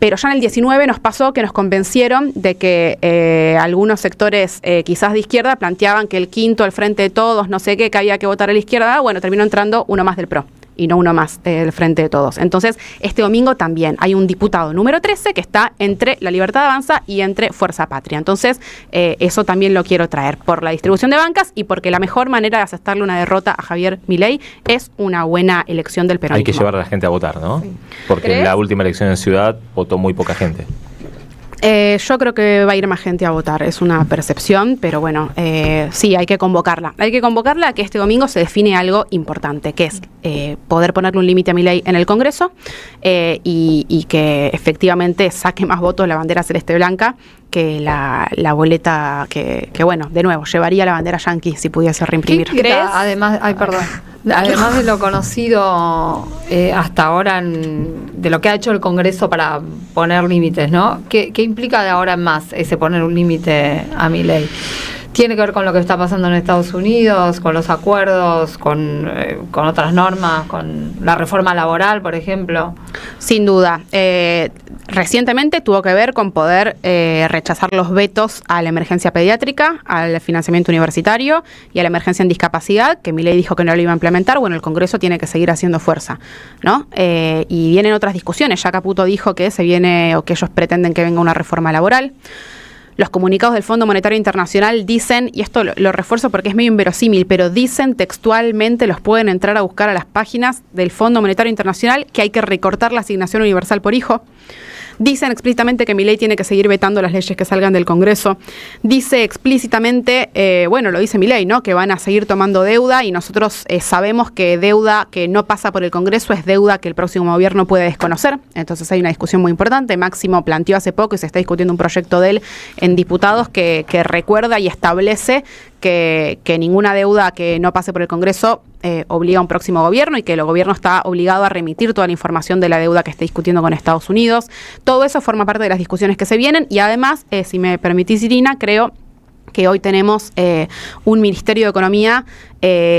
Pero ya en el 19 nos pasó que nos convencieron de que algunos sectores quizás de izquierda planteaban que el quinto, el Frente de Todos, no sé qué, que había que votar a la izquierda. Bueno, terminó entrando uno más del PRO y no uno más del Frente de Todos. Entonces, este domingo también hay un diputado número 13 que está entre La Libertad Avanza y entre Fuerza Patria. Entonces, eso también lo quiero traer por la distribución de bancas y porque la mejor manera de aceptarle una derrota a Javier Milei es una buena elección del peronismo. Hay que llevar a la gente a votar, ¿no? Sí. Porque ¿Crees? en la última elección en Ciudad votó muy poca gente. Yo creo que va a ir más gente a votar, es una percepción, pero bueno, sí, hay que convocarla. Hay que convocarla a que este domingo se define algo importante, que es poder ponerle un límite a Milei en el Congreso y que efectivamente saque más votos la bandera celeste blanca que la boleta que bueno, de nuevo, llevaría la bandera yanqui si pudiese reimprimir. ¿Qué implica, además de lo conocido hasta ahora de lo que ha hecho el Congreso para poner límites, ¿no? ¿Qué implica de ahora en más ese poner un límite a Milei? ¿Tiene que ver con lo que está pasando en Estados Unidos, con los acuerdos, con otras normas, con la reforma laboral, por ejemplo? Sin duda. Recientemente tuvo que ver con poder rechazar los vetos a la emergencia pediátrica, al financiamiento universitario y a la emergencia en discapacidad, que Milei dijo que no lo iba a implementar. Bueno, el Congreso tiene que seguir haciendo fuerza, ¿no? Y vienen otras discusiones. Ya Caputo dijo que se viene, o que ellos pretenden que venga una reforma laboral. Los comunicados del Fondo Monetario Internacional dicen, y esto lo refuerzo porque es medio inverosímil, pero dicen textualmente, los pueden entrar a buscar a las páginas del Fondo Monetario Internacional, que hay que recortar la asignación universal por hijo. Dicen explícitamente que Milei tiene que seguir vetando las leyes que salgan del Congreso. Dice explícitamente, bueno, lo dice Milei, ¿no?, que van a seguir tomando deuda y nosotros sabemos que deuda que no pasa por el Congreso es deuda que el próximo gobierno puede desconocer. Entonces hay una discusión muy importante. Máximo planteó hace poco y se está discutiendo un proyecto de él en diputados que recuerda y establece que ninguna deuda que no pase por el Congreso obliga a un próximo gobierno y que el gobierno está obligado a remitir toda la información de la deuda que esté discutiendo con Estados Unidos. Todo eso forma parte de las discusiones que se vienen y además, si me permitís, Irina, creo que hoy tenemos un Ministerio de Economía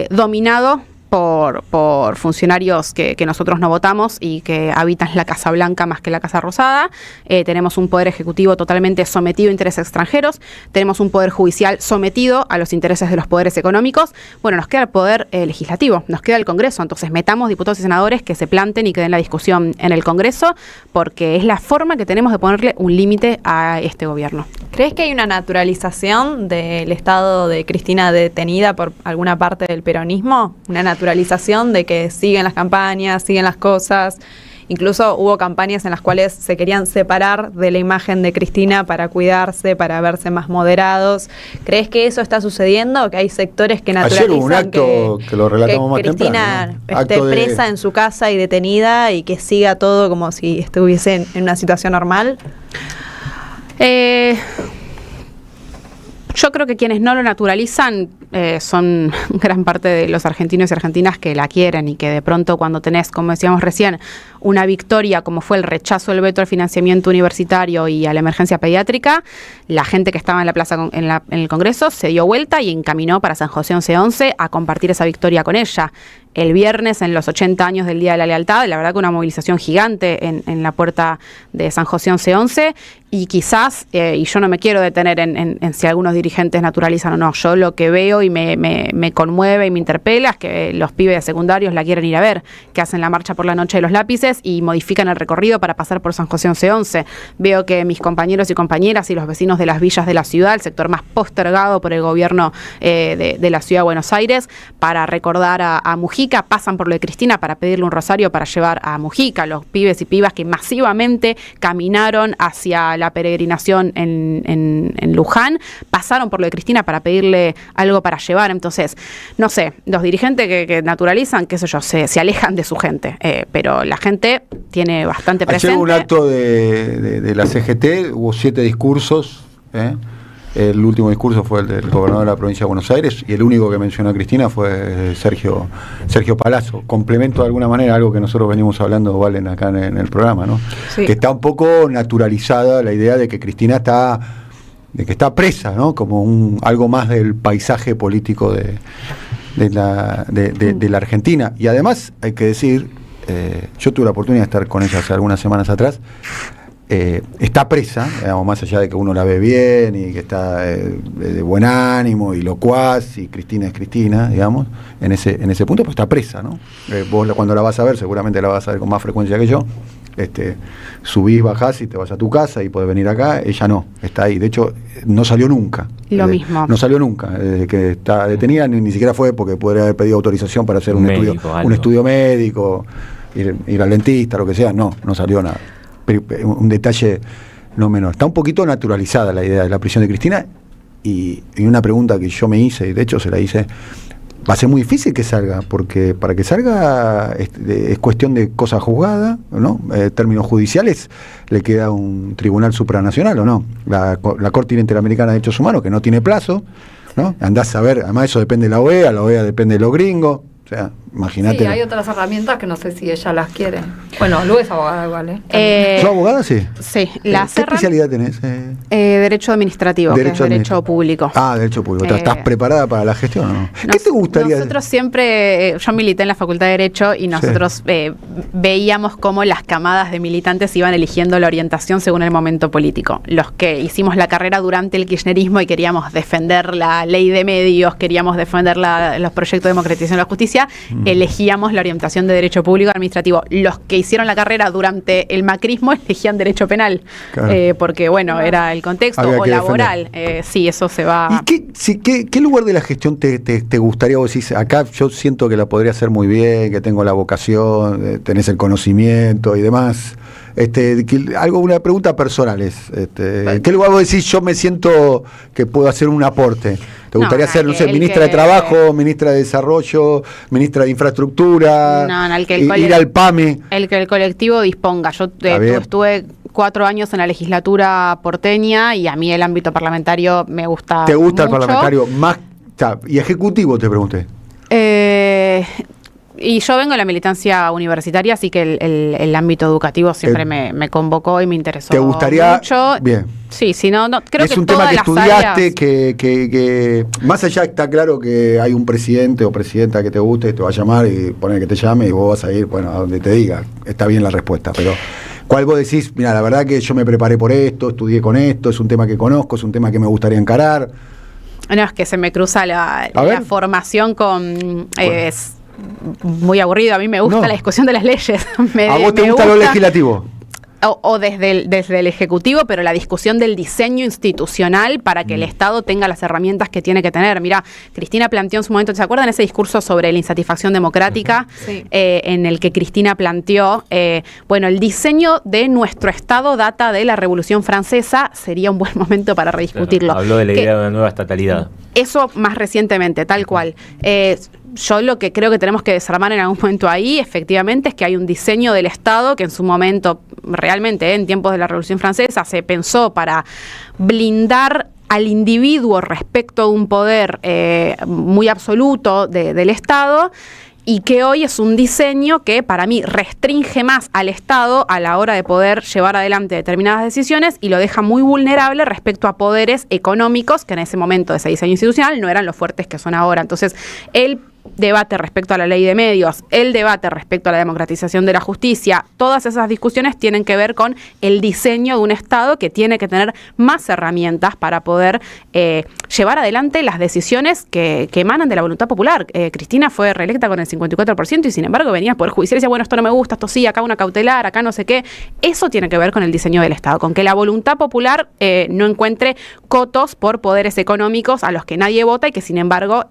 dominado por funcionarios que nosotros no votamos y que habitan la Casa Blanca más que la Casa Rosada. Tenemos un poder ejecutivo totalmente sometido a intereses extranjeros. Tenemos un poder judicial sometido a los intereses de los poderes económicos. Bueno, nos queda el poder legislativo, nos queda el Congreso. Entonces metamos diputados y senadores que se planten y que den la discusión en el Congreso, porque es la forma que tenemos de ponerle un límite a este gobierno. ¿Crees que hay una naturalización del estado de Cristina detenida por alguna parte del peronismo? Una naturalización de que siguen las campañas, siguen las cosas. Incluso hubo campañas en las cuales se querían separar de la imagen de Cristina para cuidarse, para verse más moderados. ¿Crees que eso está sucediendo o que hay sectores que naturalizan ayer hubo un acto que lo relatamos que más Cristina temprano, ¿no? esté presa en su casa y detenida y que siga todo como si estuviese en una situación normal? Yo creo que quienes no lo naturalizan son gran parte de los argentinos y argentinas que la quieren y que de pronto cuando tenés, como decíamos recién, una victoria como fue el rechazo del veto al financiamiento universitario y a la emergencia pediátrica, la gente que estaba en la plaza en el Congreso se dio vuelta y encaminó para San José 1111 a compartir esa victoria con ella. El viernes, en los 80 años del Día de la Lealtad, la verdad que una movilización gigante en la puerta de San José 1111, y quizás, y yo no me quiero detener en si algunos dirigentes naturalizan o no, yo lo que veo y me conmueve y me interpela es que los pibes de secundarios la quieren ir a ver, que hacen la marcha por la noche de los lápices y modifican el recorrido para pasar por San José 1111. Veo que mis compañeros y compañeras y los vecinos de las villas de la ciudad, el sector más postergado por el gobierno de la ciudad de Buenos Aires, para recordar a Mujica, pasan por lo de Cristina para pedirle un rosario para llevar a Mujica. Los pibes y pibas que masivamente caminaron hacia la peregrinación en Luján, pasaron por lo de Cristina para pedirle algo para llevar. Entonces, no sé, los dirigentes que naturalizan, qué sé yo, se alejan de su gente, pero la gente tiene bastante presente. Ayer hubo un acto de la CGT, hubo 7 discursos, el último discurso fue el del gobernador de la provincia de Buenos Aires y el único que mencionó a Cristina fue Sergio Palazzo. Complemento de alguna manera algo que nosotros venimos hablando, Valen, acá en el programa, ¿no? Sí. Que está un poco naturalizada la idea de que Cristina está presa, ¿no? Como algo más del paisaje político de la Argentina. Y además hay que decir, yo tuve la oportunidad de estar con ella hace algunas semanas atrás. Está presa, digamos, más allá de que uno la ve bien y que está de buen ánimo y locuaz, y Cristina es Cristina, digamos, en ese punto, pues está presa, ¿no? Vos cuando la vas a ver, seguramente la vas a ver con más frecuencia que yo, subís, bajás y te vas a tu casa y podés venir acá. Ella no, está ahí, de hecho no salió nunca. Lo mismo. No salió nunca, desde que está detenida, ni siquiera fue porque podría haber pedido autorización para hacer un estudio médico, ir al dentista, lo que sea. No salió nada. Un detalle no menor. Está un poquito naturalizada la idea de la prisión de Cristina, y una pregunta que yo me hice, y de hecho se la hice, va a ser muy difícil que salga, porque para que salga es cuestión de cosa juzgada, ¿no? Términos judiciales, le queda un tribunal supranacional, ¿o no? La Corte Interamericana de Derechos Humanos, que no tiene plazo, ¿no? Andás a ver, además eso depende de la OEA depende de los gringos. O sea, imagínate. Sí, hay otras herramientas que no sé si ella las quiere. Bueno, Lu es abogada igual, ¿eh? ¿Sos abogada? Sí. Sí. ¿Qué especialidad tenés? Derecho administrativo, que es derecho público. Derecho público. ¿Estás preparada para la gestión o no? ¿Qué te gustaría? Nosotros siempre, yo milité en la Facultad de Derecho y nosotros veíamos cómo las camadas de militantes iban eligiendo la orientación según el momento político. Los que hicimos la carrera durante el kirchnerismo y queríamos defender la ley de medios, queríamos defender los proyectos de democratización de la justicia, elegíamos la orientación de derecho público administrativo. Los que hicieron la carrera durante el macrismo elegían derecho penal, claro. Porque bueno, era el contexto, o laboral. Sí, eso se va. ¿Y qué lugar de la gestión te gustaría? Vos decís, acá yo siento que la podría hacer muy bien, que tengo la vocación, tenés el conocimiento y demás. Una pregunta personal es, ¿qué lugar vos decís, yo me siento que puedo hacer un aporte? ¿Te gustaría ser, no sé, ministra de Trabajo, ministra de Desarrollo, ministra de Infraestructura, ir al PAMI? El que el colectivo disponga. Yo estuve 4 años en la legislatura porteña y a mí el ámbito parlamentario me gusta. ¿Te gusta mucho el parlamentario? ¿Y ejecutivo, te pregunté? Y yo vengo de la militancia universitaria, así que el ámbito educativo siempre me convocó y me interesó. ¿Te gustaría, mucho. Bien. Sí, sí, no, creo es que un tema todas que las estudiaste, áreas... que más allá está claro que hay un presidente o presidenta que te guste, te va a llamar y poner que te llame y vos vas a ir, bueno, a donde te diga. Está bien la respuesta, pero ¿cuál vos decís? Mira, la verdad que yo me preparé por esto, estudié con esto, es un tema que conozco, es un tema que me gustaría encarar. No, es que se me cruza la formación con... es muy aburrido, a mí me gusta la discusión de las leyes. ¿A vos te gusta lo legislativo? O desde el Ejecutivo, pero la discusión del diseño institucional para que el Estado tenga las herramientas que tiene que tener. Mira, Cristina planteó en su momento, ¿se acuerdan ese discurso sobre la insatisfacción democrática? Sí. En el que Cristina planteó, bueno, el diseño de nuestro Estado data de la Revolución Francesa, sería un buen momento para rediscutirlo. Claro, habló de la idea de una nueva estatalidad. Eso más recientemente, tal cual. Yo lo que creo que tenemos que desarmar en algún momento ahí, efectivamente, es que hay un diseño del Estado que en su momento, realmente, en tiempos de la Revolución Francesa, se pensó para blindar al individuo respecto de un poder muy absoluto del Estado, y que hoy es un diseño que para mí restringe más al Estado a la hora de poder llevar adelante determinadas decisiones y lo deja muy vulnerable respecto a poderes económicos que en ese momento de ese diseño institucional no eran los fuertes que son ahora. Entonces, el debate respecto a la ley de medios, el debate respecto a la democratización de la justicia, todas esas discusiones tienen que ver con el diseño de un Estado que tiene que tener más herramientas para poder llevar adelante las decisiones que emanan de la voluntad popular. Cristina fue reelecta con el 54% y sin embargo venía al Poder Judicial y decía, bueno, esto no me gusta, esto sí, acá una cautelar, acá no sé qué. Eso tiene que ver con el diseño del Estado, con que la voluntad popular no encuentre cotos por poderes económicos a los que nadie vota y que sin embargo,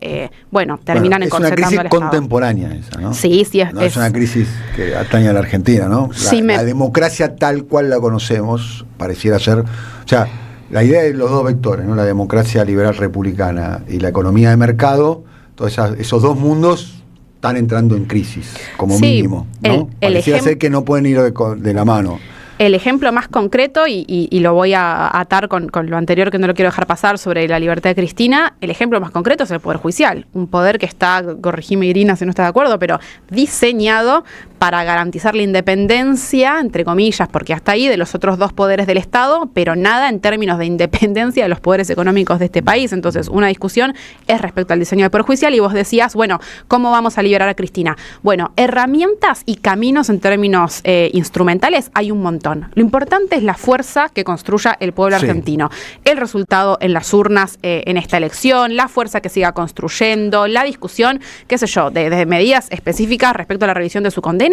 terminan en una crisis contemporánea esa, ¿no? Sí, sí. Es una crisis que atañe a la Argentina, ¿no? La democracia tal cual la conocemos pareciera ser... O sea, la idea de los dos vectores, ¿no? La democracia liberal republicana y la economía de mercado, todos esos dos mundos están entrando en crisis, como mínimo, ¿no? Pareciera ser que no pueden ir de la mano. El ejemplo más concreto, y lo voy a atar con lo anterior que no lo quiero dejar pasar sobre la libertad de Cristina, el ejemplo más concreto es el Poder Judicial. Un poder que está, corregime Irina si no está de acuerdo, pero diseñado para garantizar la independencia, entre comillas, porque hasta ahí, de los otros dos poderes del Estado, pero nada en términos de independencia de los poderes económicos de este país. Entonces, una discusión es respecto al diseño del Poder Judicial y vos decías, bueno, ¿cómo vamos a liberar a Cristina? Bueno, herramientas y caminos en términos instrumentales hay un montón. Lo importante es la fuerza que construya el pueblo argentino. El resultado en las urnas en esta elección, la fuerza que siga construyendo, la discusión, qué sé yo, de medidas específicas respecto a la revisión de su condena,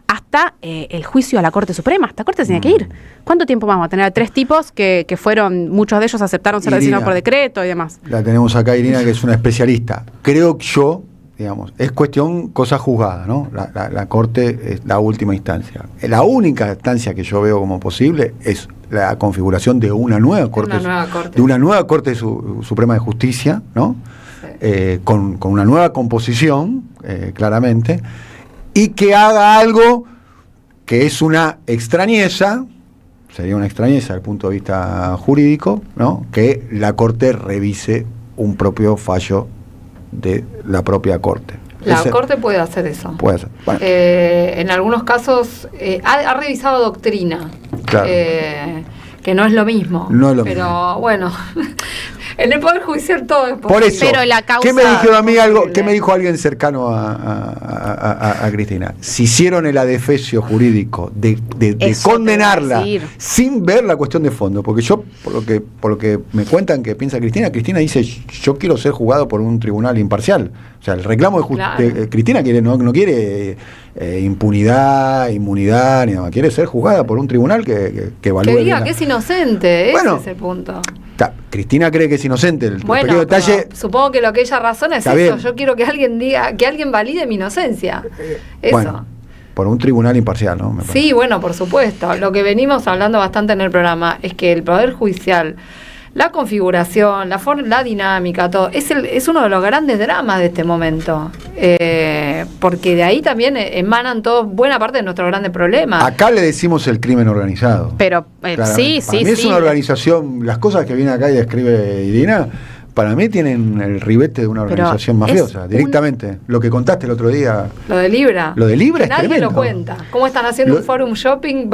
hasta el juicio a la Corte Suprema. Esta Corte tiene que ir. ¿Cuánto tiempo vamos a tener a tres tipos que fueron, muchos de ellos aceptaron ser designados por decreto y demás? La tenemos acá, Irina, que es una especialista. Creo que digamos, es cuestión cosa juzgada, ¿no? La Corte es la última instancia. La única instancia que yo veo como posible es la configuración de una nueva Corte, de una nueva Corte Suprema de Justicia, ¿no? Sí. Con una nueva composición, claramente, y que haga algo que es una extrañeza, sería una extrañeza desde el punto de vista jurídico, ¿no? Que la Corte revise un propio fallo de la propia Corte. La Corte puede hacer eso. Puede hacer. Bueno. En algunos casos ha revisado doctrina, claro. Que no es lo mismo. No es lo pero mismo. Bueno, en el Poder Judicial todo es posible. Por eso, pero la causa ¿qué me dijeron a mí qué me dijo alguien cercano a Cristina? Si hicieron el adefesio jurídico de condenarla sin ver la cuestión de fondo, porque yo, por lo que me cuentan que piensa Cristina dice, yo quiero ser juzgado por un tribunal imparcial. O sea, el reclamo de Cristina no quiere inmunidad, ni nada, quiere ser juzgada por un tribunal que evalúe. Que diga que es inocente, ese es el punto. Cristina cree que es inocente. El bueno, detalle, supongo que lo que ella razona es eso. Bien. Yo quiero que alguien diga, que alguien valide mi inocencia. Eso. Bueno, por un tribunal imparcial, ¿no? Sí, bueno, por supuesto. Lo que venimos hablando bastante en el programa es que el Poder Judicial, la configuración, la dinámica, todo, es uno de los grandes dramas de este momento. Porque de ahí también emanan buena parte de nuestros grandes problemas. Acá le decimos el crimen organizado. Pero sí. Es una organización, las cosas que viene acá y describe Irina, para mí tienen el ribete de una organización mafiosa, directamente. Lo que contaste el otro día. Lo de Libra. Lo de Libra es nadie tremendo. lo cuenta. ¿Cómo están haciendo un forum shopping?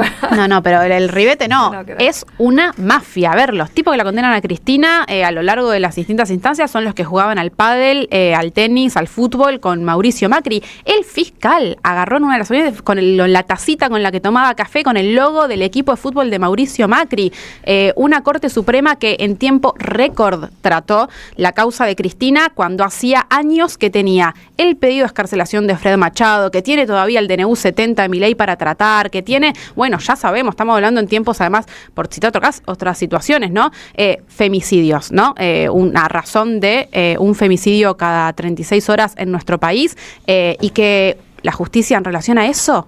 No, pero el ribete no. Es una mafia. A ver, los tipos que la condenan a Cristina a lo largo de las distintas instancias son los que jugaban al pádel, al tenis, al fútbol con Mauricio Macri. El fiscal agarró en una de las reuniones con la tacita con la que tomaba café con el logo del equipo de fútbol de Mauricio Macri. Una Corte Suprema que en tiempo récord trató la causa de Cristina cuando hacía años que tenía el pedido de excarcelación de Fred Machado, que tiene todavía el DNU 70 de Milei para tratar, que tiene, bueno, ya sabemos, estamos hablando en tiempos además, por citar otras situaciones, ¿no? Femicidios, ¿no? Una razón de un femicidio cada 36 horas en nuestro país y que la justicia en relación a eso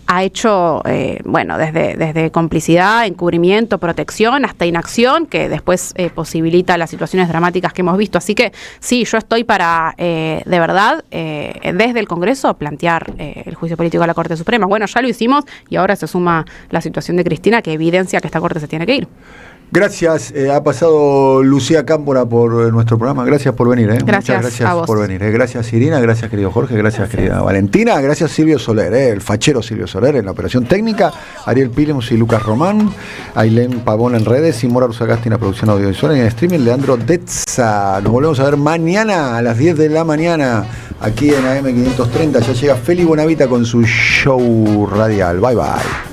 ha hecho, desde complicidad, encubrimiento, protección, hasta inacción, que después posibilita las situaciones dramáticas que hemos visto. Así que sí, yo estoy para, de verdad, desde el Congreso, plantear el juicio político a la Corte Suprema. Bueno, ya lo hicimos y ahora se suma la situación de Cristina, que evidencia que esta Corte se tiene que ir. Gracias, ha pasado Lucía Cámpora por nuestro programa. Gracias por venir. Muchas gracias a vos por venir. Gracias Irina, gracias querido Jorge, gracias querida Valentina, gracias Silvio Soler, el fachero Silvio Soler en la operación técnica, Ariel Pilemus y Lucas Román, Ailén Pavón en redes y Mora Rusagasti en la producción audiovisual y en streaming, Leandro Detza. Nos volvemos a ver mañana a las 10 de la mañana aquí en AM530. Ya llega Feli Bonavita con su show radial. Bye bye.